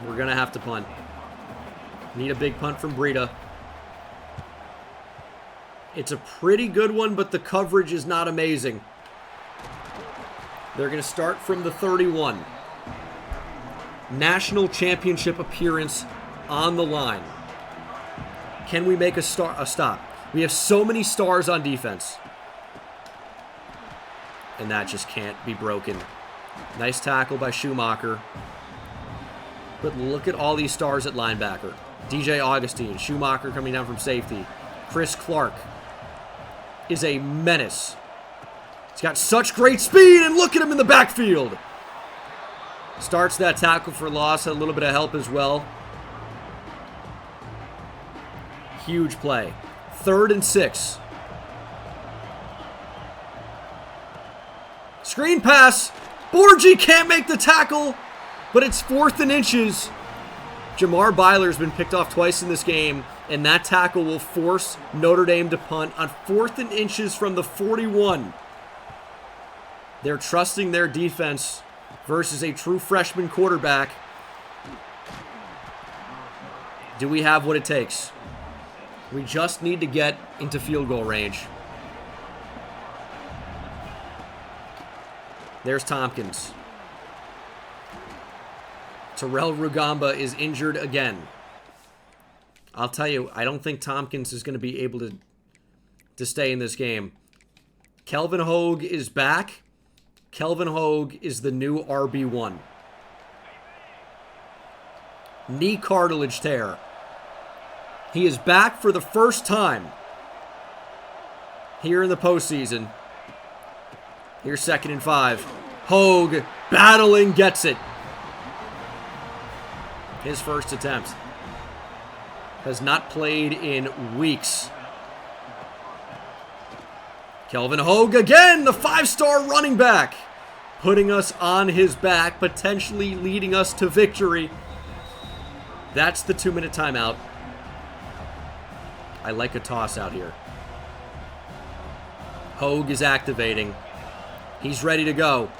We're going to have to punt. Need a big punt from Breida. It's a pretty good one, but the coverage is not amazing. They're going to start from the 31. National championship appearance on the line. Can we make a stop? We have so many stars on defense. And that just can't be broken. Nice tackle by Schumacher. But look at all these stars at linebacker. DJ Augustine, Schumacher coming down from safety. Chris Clark is a menace. He's got such great speed, and look at him in the backfield. Starts that tackle for loss. Had a little bit of help as well. Huge play. 3rd and 6. Screen pass. Borgie can't make the tackle, but it's 4th and inches. Jamar Byler's been picked off twice in this game, and that tackle will force Notre Dame to punt on 4th and inches from the 41. They're trusting their defense versus a true freshman quarterback. Do we have what it takes? We just need to get into field goal range. There's Tompkins. Terrell Rugamba is injured again. I'll tell you, I don't think Tompkins is going to be able to stay in this game. Kelvin Hogue is back. Kelvin Hogue is the new RB1. Knee cartilage tear. He is back for the first time here in the postseason. Here's 2nd and 5. Hogue battling, gets it. His first attempt. Has not played in weeks. Kelvin Hogue again, the 5-star running back. Putting us on his back, potentially leading us to victory. That's the 2-minute timeout. I like a toss out here. Hogue is activating. He's ready to go.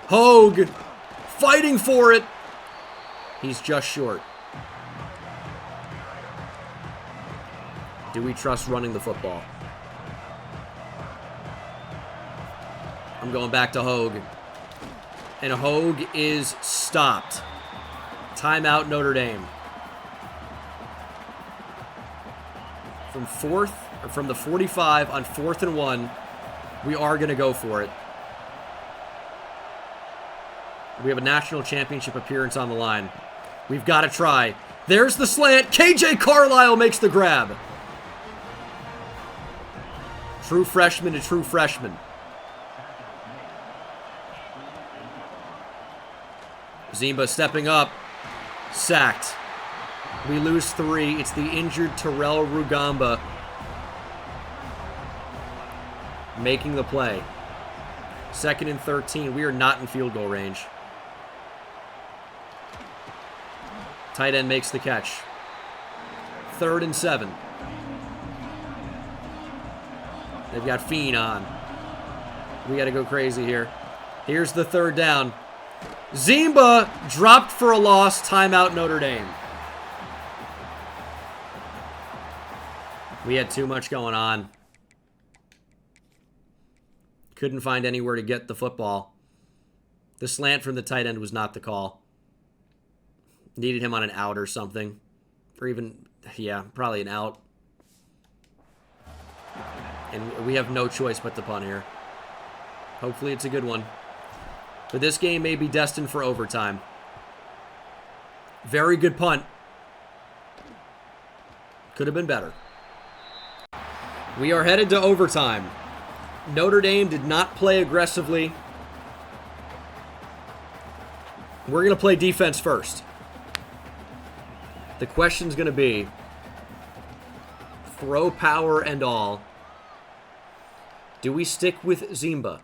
Hogue fighting for it. He's just short. Do we trust running the football? I'm going back to Hogue. And Hogue is stopped. Timeout Notre Dame. From the 45 on 4th and 1, we are going to go for it. We have a national championship appearance on the line. We've got to try. There's the slant. KJ Carlisle makes the grab. True freshman to true freshman. Zimba stepping up. Sacked. We lose 3. It's the injured Terrell Rugamba making the play. 2nd and 13. We are not in field goal range. Tight end makes the catch. 3rd and 7. They've got Fiend on. We got to go crazy here. Here's the 3rd down. Zimba dropped for a loss. Timeout Notre Dame. We had too much going on. Couldn't find anywhere to get the football. The slant from the tight end was not the call. Needed him on an out or something. Or even, yeah, probably an out. And we have no choice but to punt here. Hopefully it's a good one. But this game may be destined for overtime. Very good punt. Could have been better. We are headed to overtime. Notre Dame did not play aggressively. We're going to play defense first. The question's going to be, throw power and all, do we stick with Zimba?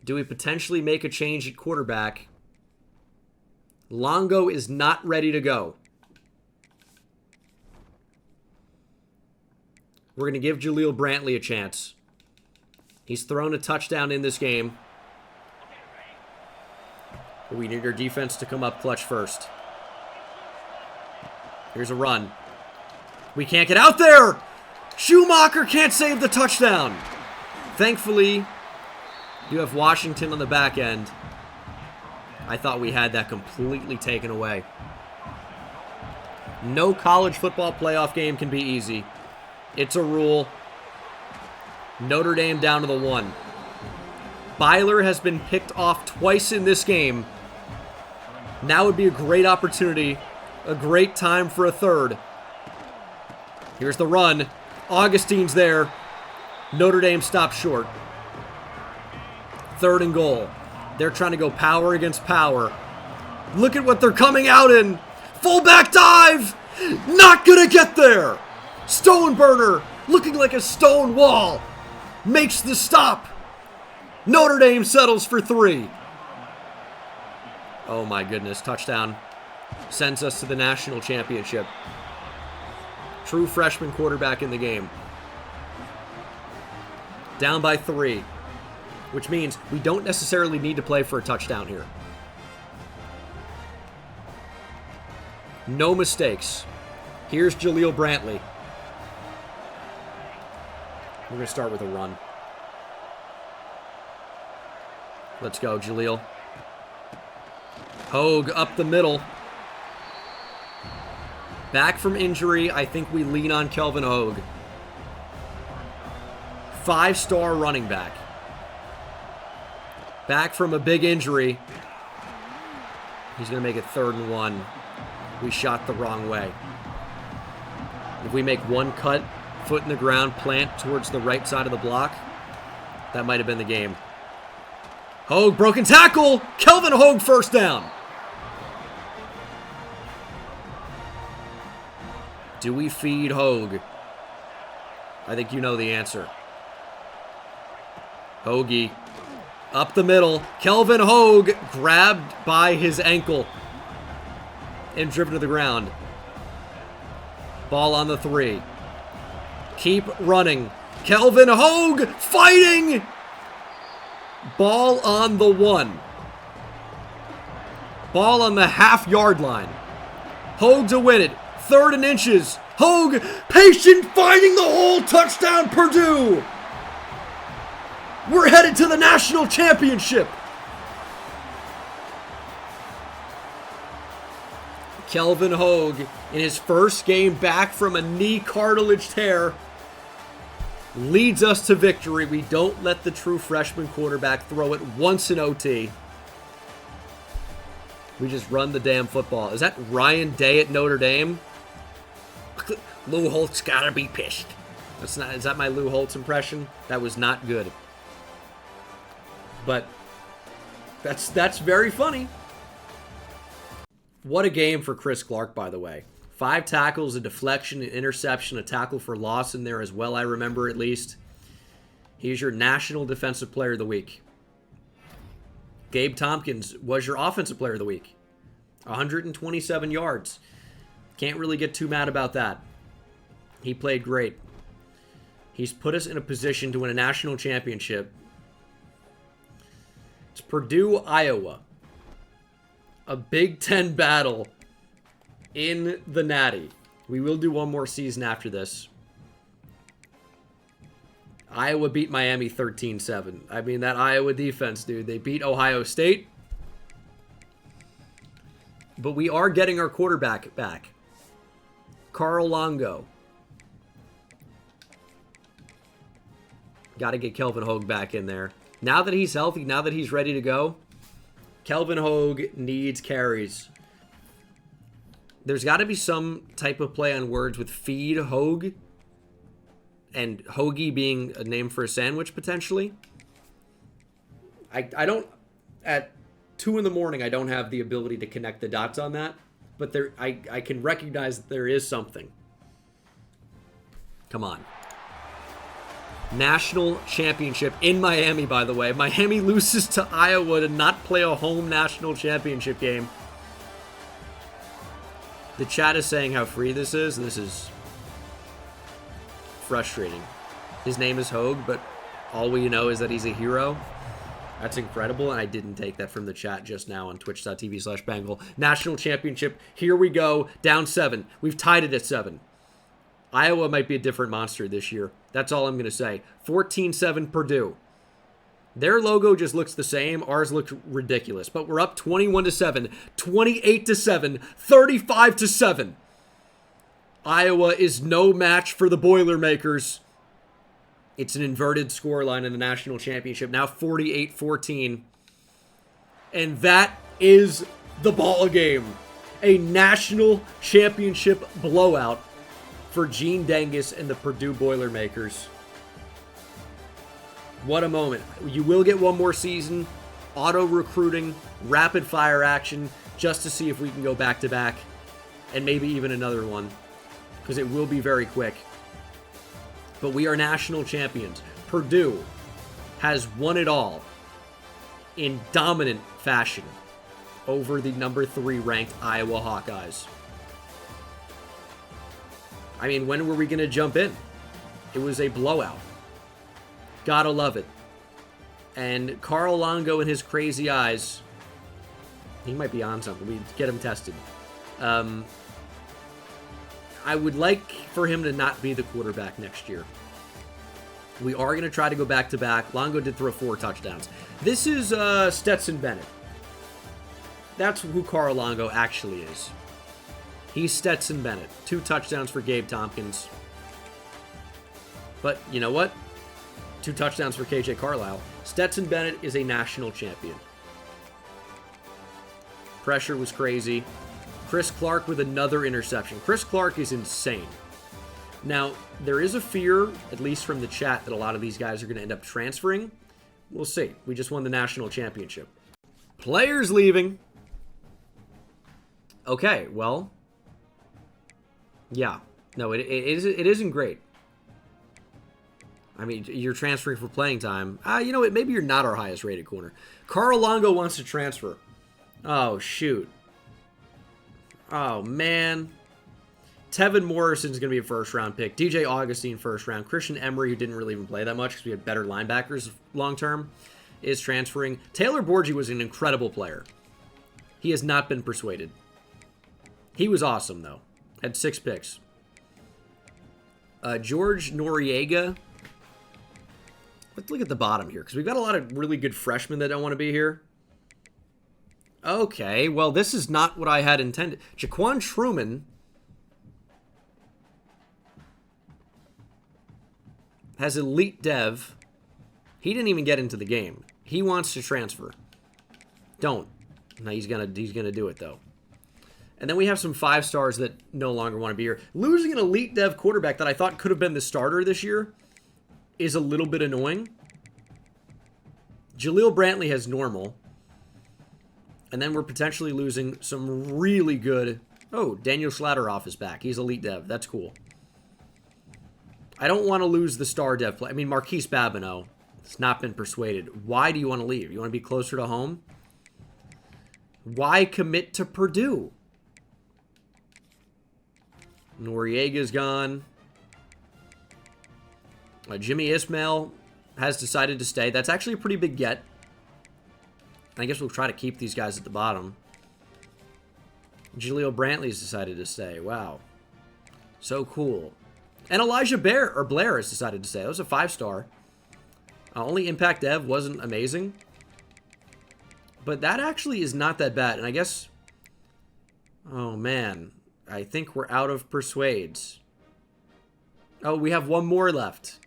Do we potentially make a change at quarterback? Longo is not ready to go. We're going to give Jaleel Brantley a chance. He's thrown a touchdown in this game. But we need our defense to come up clutch first. Here's a run. We can't get out there! Schumacher can't save the touchdown! Thankfully, you have Washington on the back end. I thought we had that completely taken away. No college football playoff game can be easy. It's a rule. Notre Dame down to the 1. Byler has been picked off twice in this game. Now would be a great opportunity, a great time for a third. Here's the run. Augustine's there. Notre Dame stops short. 3rd and goal. They're trying to go power against power. Look at what they're coming out in. Fullback dive. Not gonna get there. Stone burner, looking like a stone wall, makes the stop. Notre Dame settles for 3. Oh my goodness, touchdown. Sends us to the national championship. True freshman quarterback in the game. Down by 3, which means we don't necessarily need to play for a touchdown here. No mistakes. Here's Jaleel Brantley. We're going to start with a run. Let's go, Jaleel. Hogue up the middle. Back from injury, I think we lean on Kelvin Hogue. 5-star running back. Back from a big injury. He's going to make it 3rd and 1. We shot the wrong way. If we make one cut, foot in the ground, plant towards the right side of the block, that might have been the game. Hogue, broken tackle. Kelvin Hogue, first down. Do we feed Hogue? I think you know the answer. Hoagie up the middle. Kelvin Hogue grabbed by his ankle and driven to the ground. Ball on the 3. Keep running. Kelvin Hogue fighting. Ball on the 1. Ball on the half-yard line. Hogue to win it. 3rd and inches. Hogue, patient, finding the hole. Touchdown, Purdue. We're headed to the national championship. Kelvin Hogue, in his first game back from a knee cartilage tear, leads us to victory. We don't let the true freshman quarterback throw it once in OT. We just run the damn football. Is that Ryan Day at Notre Dame? Lou Holtz gotta be pissed. That's not. Is that my Lou Holtz impression? That was not good. But that's very funny. What a game for Chris Clark, by the way. 5 tackles, a deflection, an interception, a tackle for loss in there as well, I remember at least. He's your National Defensive Player of the Week. Gabe Tompkins was your Offensive Player of the Week. 127 yards. Can't really get too mad about that. He played great. He's put us in a position to win a national championship. It's Purdue, Iowa. A Big Ten battle in the Natty. We will do one more season after this. Iowa beat Miami 13-7. I mean, that Iowa defense, dude. They beat Ohio State. But we are getting our quarterback back. Carl Longo. Got to get Kelvin Hogue back in there. Now that he's healthy, now that he's ready to go, Kelvin Hogue needs carries. There's got to be some type of play on words with feed Hogue and hoagie being a name for a sandwich potentially. I don't, at 2 in the morning, I don't have the ability to connect the dots on that, but there I can recognize that there is something. Come on. National championship in Miami, by the way. Miami loses to Iowa to not play a home national championship game. The chat is saying how free this is, and this is frustrating. His name is Hogue, but all we know is that he's a hero. That's incredible, and I didn't take that from the chat just now on twitch.tv/Bengal. National championship, here we go, down 7. We've tied it at 7. Iowa might be a different monster this year. That's all I'm going to say. 14-7 Purdue. Their logo just looks the same. Ours looks ridiculous. But we're up 21-7, 28-7, 35-7. Iowa is no match for the Boilermakers. It's an inverted scoreline in the national championship. Now 48-14. And that is the ball game. A national championship blowout for Gene Dengus and the Purdue Boilermakers. What a moment. You will get one more season. auto-recruiting, rapid-fire action, just to see if we can go back-to-back, and maybe even another one, because it will be very quick. But we are national champions. Purdue has won it all in dominant fashion over the number 3 ranked Iowa Hawkeyes. I mean, when were we going to jump in? It was a blowout. Gotta love it. And Carl Longo and his crazy eyes, he might be on something. We get him tested. I would like for him to not be the quarterback next year. We are going to try to go back-to-back. Longo did throw 4 touchdowns. This is Stetson Bennett. That's who Carl Longo actually is. He's Stetson Bennett. 2 touchdowns for Gabe Tompkins. But you know what? 2 touchdowns for KJ Carlisle. Stetson Bennett is a national champion. Pressure was crazy. Chris Clark with another interception. Chris Clark is insane. Now, there is a fear, at least from the chat, that a lot of these guys are going to end up transferring. We'll see. We just won the national championship. Players leaving. Okay, well. Yeah. No, it isn't great. I mean, you're transferring for playing time. You know what? Maybe you're not our highest rated corner. Carl Longo wants to transfer. Oh, shoot. Oh, man. Tevin Morrison's going to be a first-round pick. DJ Augustine, first round. Christian Emery, who didn't really even play that much because we had better linebackers long-term, is transferring. Taylor Borgie was an incredible player. He has not been persuaded. He was awesome, though. Had 6 picks. George Noriega. Let's look at the bottom here, because we've got a lot of really good freshmen that don't want to be here. Okay, well, this is not what I had intended. Jaquan Truman has elite dev. He didn't even get into the game. He wants to transfer. Don't. No, he's gonna do it, though. And then we have some 5 stars that no longer want to be here. Losing an elite dev quarterback that I thought could have been the starter this year is a little bit annoying. Jaleel Brantley has normal. And then we're potentially losing some really good... Oh, Daniel Slatteroff is back. He's elite dev. That's cool. I don't want to lose the star dev play. I mean, Marquise Babineau has not been persuaded. Why do you want to leave? You want to be closer to home? Why commit to Purdue? Noriega's gone. Jimmy Ismail has decided to stay. That's actually a pretty big get. I guess we'll try to keep these guys at the bottom. Jaleel Brantley's decided to stay. Wow. So cool. And Elijah Blair has decided to stay. That was a 5-star. Only Impact Dev wasn't amazing. But that actually is not that bad. And I guess... Oh, man. I think we're out of persuades. Oh, we have 1 more left.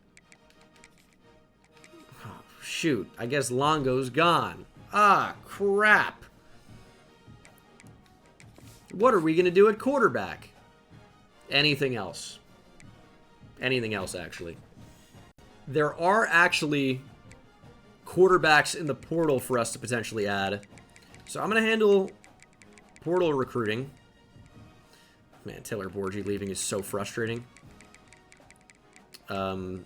Oh, shoot. I guess Longo's gone. Ah, crap. What are we going to do at quarterback? Anything else? Anything else, actually. There are actually quarterbacks in the portal for us to potentially add. So I'm going to handle portal recruiting. Man, Taylor Borgie leaving is so frustrating. But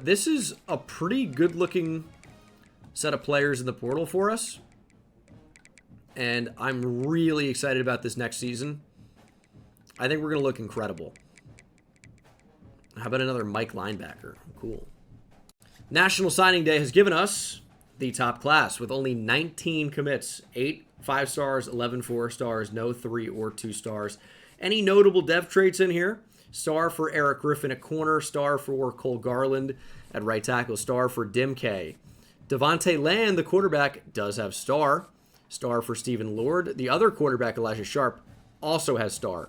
this is a pretty good-looking set of players in the portal for us. And I'm really excited about this next season. I think we're going to look incredible. How about another Mike linebacker? Cool. National Signing Day has given us the top class with only 19 commits. 8 5-stars, 11 4-stars, no 3 or 2 stars. Any notable dev traits in here? Star for Eric Griffin at corner. Star for Cole Garland at right tackle. Star for Dim K. Devontae Land, the quarterback, does have star. Star for Stephen Lord. The other quarterback, Elijah Sharp, also has star.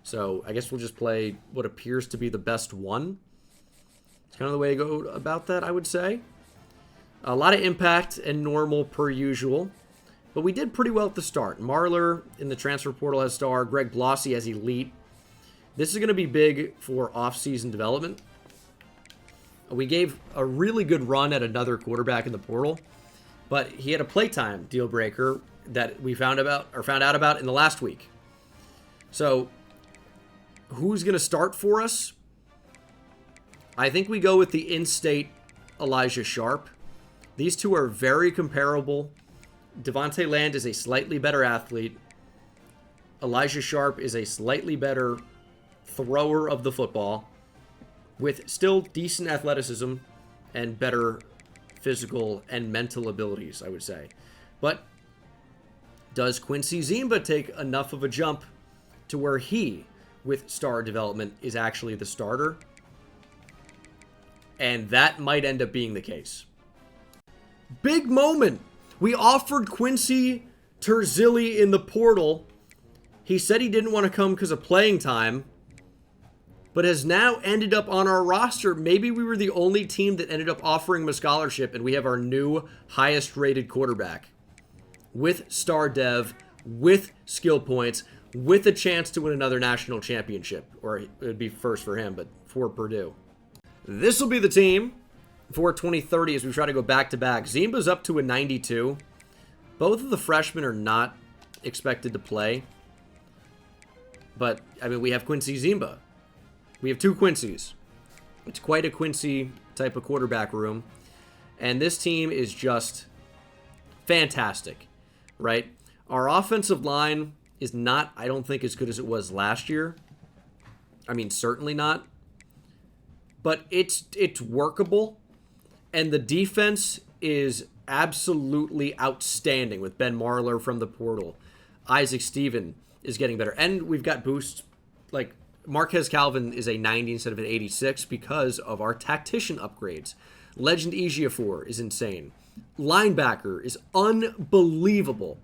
So I guess we'll just play what appears to be the best one. It's kind of the way to go about that, I would say. A lot of impact and normal per usual. But we did pretty well at the start. Marler in the transfer portal has star. Greg Blossy has elite. This is going to be big for off-season development. We gave a really good run at another quarterback in the portal. But he had a playtime deal breaker that we found out about in the last week. So, who's going to start for us? I think we go with the in-state Elijah Sharp. These two are very comparable. Devontae Land is a slightly better athlete. Elijah Sharp is a slightly better thrower of the football with still decent athleticism and better physical and mental abilities, I would say. But does Quincy Zimba take enough of a jump to where he, with star development, is actually the starter? And that might end up being the case. Big moment. We offered Quincy Terzilli in the portal. He said he didn't want to come because of playing time, but has now ended up on our roster. Maybe we were the only team that ended up offering him a scholarship, and we have our new highest rated quarterback with star dev, with skill points, with a chance to win another national championship. Or it would be first for him, but for Purdue. This will be the team for 2030 as we try to go back-to-back. Zimba's up to a 92. Both of the freshmen are not expected to play. But, I mean, we have Quincy Zimba. We have two Quincy's. It's quite a Quincy type of quarterback room. And this team is just fantastic, right? Our offensive line is not, I don't think, as good as it was last year. I mean, certainly not. But it's workable. And the defense is absolutely outstanding with Ben Marler from the portal. Isaac Steven is getting better. And we've got boosts. Like, Marquez Calvin is a 90 instead of an 86 because of our tactician upgrades. Legend Ejiofor is insane. Linebacker is unbelievable.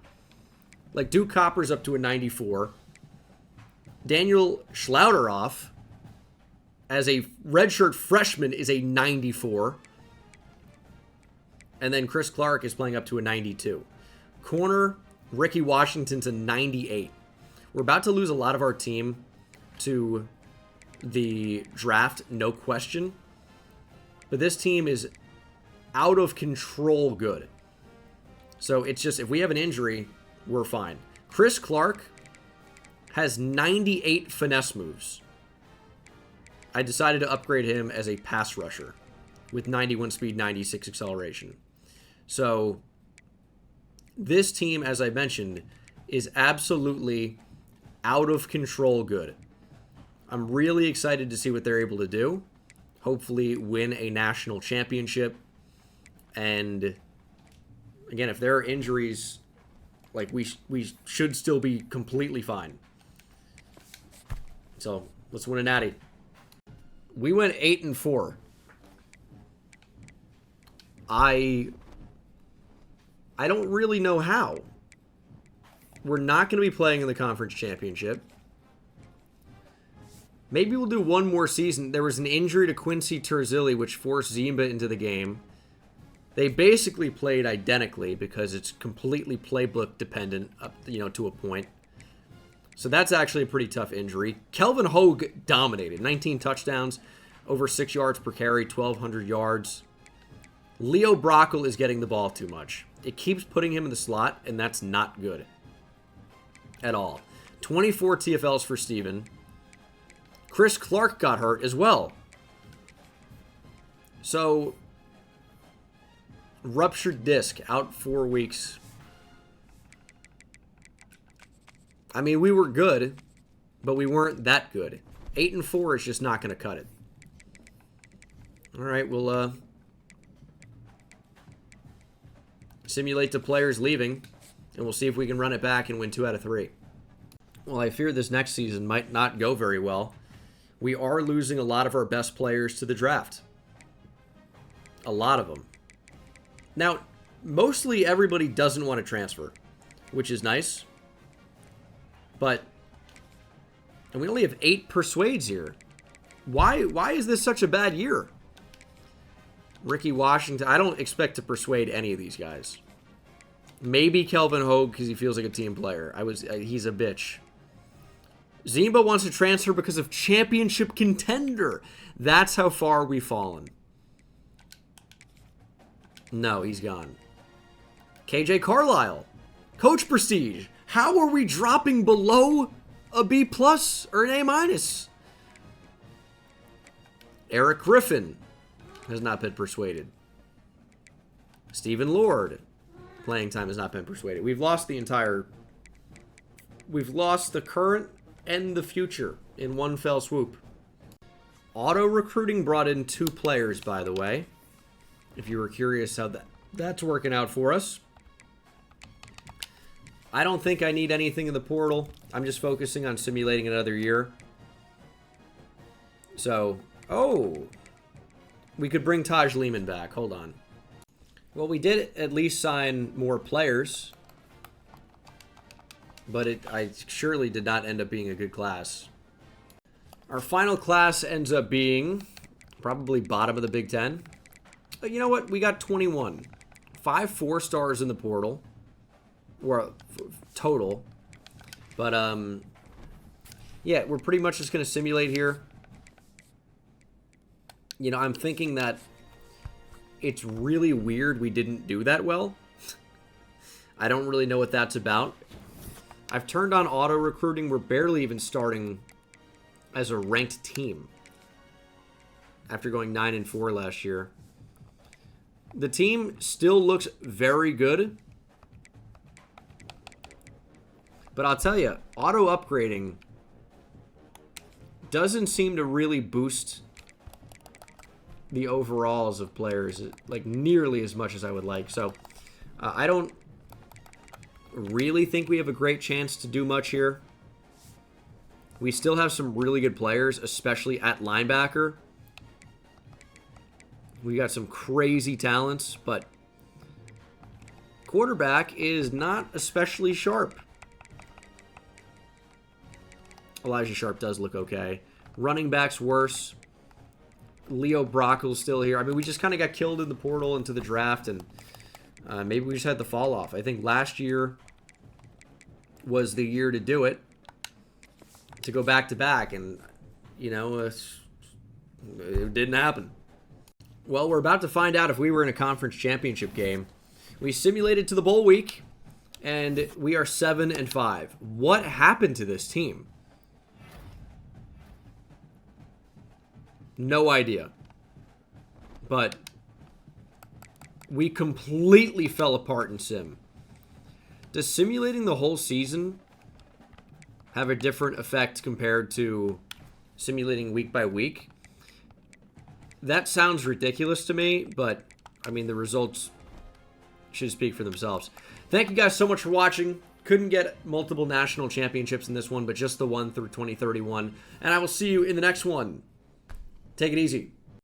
Like, Duke Copper's up to a 94. Daniel Schlauderoff, as a redshirt freshman, is a 94. And then Chris Clark is playing up to a 92. Corner, Ricky Washington's a 98. We're about to lose a lot of our team to the draft, no question. But this team is out of control good. So it's just, if we have an injury, we're fine. Chris Clark has 98 finesse moves. I decided to upgrade him as a pass rusher with 91 speed, 96 acceleration. So this team, as I mentioned, is absolutely out of control good. I'm really excited to see what they're able to do. Hopefully win a national championship. And again, if there are injuries, like we should still be completely fine. So let's win a natty. We went 8-4. I don't really know how. We're not going to be playing in the conference championship. Maybe we'll do one more season. There was an injury to Quincy Terzilli, which forced Zimba into the game. They basically played identically because it's completely playbook dependent, up, to a point. So that's actually a pretty tough injury. Kelvin Hogue dominated. 19 touchdowns, over 6 yards per carry, 1,200 yards. Leo Brockle is getting the ball too much. It keeps putting him in the slot, and that's not good at all. 24 TFLs for Steven. Chris Clark got hurt as well. So, ruptured disc, out 4 weeks. I mean, we were good, but we weren't that good. 8-4 is just not going to cut it. All right, we'll simulate the players leaving, and we'll see if we can run it back and win 2 out of 3. Well, I fear this next season might not go very well. We are losing a lot of our best players to the draft. A lot of them. Now, mostly everybody doesn't want to transfer, which is nice. But, and we only have 8 persuades here. Why is this such a bad year? Ricky Washington, I don't expect to persuade any of these guys. Maybe Kelvin Hogue because he feels like a team player. He's a bitch. Zimba wants to transfer because of championship contender. That's how far we've fallen. No, he's gone. KJ Carlisle. Coach Prestige. How are we dropping below a B+ or an A-? Eric Griffin has not been persuaded. Stephen Lord. Playing time has not been persuaded. We've lost the current and the future in one fell swoop. Auto recruiting brought in 2 players, by the way. If you were curious how that's working out for us. I don't think I need anything in the portal. I'm just focusing on simulating another year. So, oh. We could bring Taj Lehman back. Hold on. Well, we did at least sign more players. But I surely did not end up being a good class. Our final class ends up being probably bottom of the Big Ten. But you know what? We got 21. 5 4-stars in the portal. Or total. But, yeah, we're pretty much just going to simulate here. You know, I'm thinking that it's really weird we didn't do that well. I don't really know what that's about. I've turned on auto recruiting. We're barely even starting as a ranked team after going 9-4 last year. The team still looks very good. But I'll tell you, auto upgrading doesn't seem to really boost the overalls of players like nearly as much as I would like. So I don't really think we have a great chance to do much here. We still have some really good players, especially at linebacker. We got some crazy talents, but quarterback is not especially sharp. Elijah Sharp does look okay. Running back's worse. Leo Brockel's still here. I mean, we just kind of got killed in the portal into the draft, and maybe we just had the fall off. I think last year was the year to do it, to go back-to-back, and, you know, it didn't happen. Well, we're about to find out if we were in a conference championship game. We simulated to the bowl week, and we are 7-5. What happened to this team? No idea. But we completely fell apart in sim. Does simulating the whole season have a different effect compared to simulating week by week? That sounds ridiculous to me, but I mean, the results should speak for themselves. Thank you guys so much for watching. Couldn't get multiple national championships in this one, but just the one through 2031. And I will see you in the next one. Take it easy.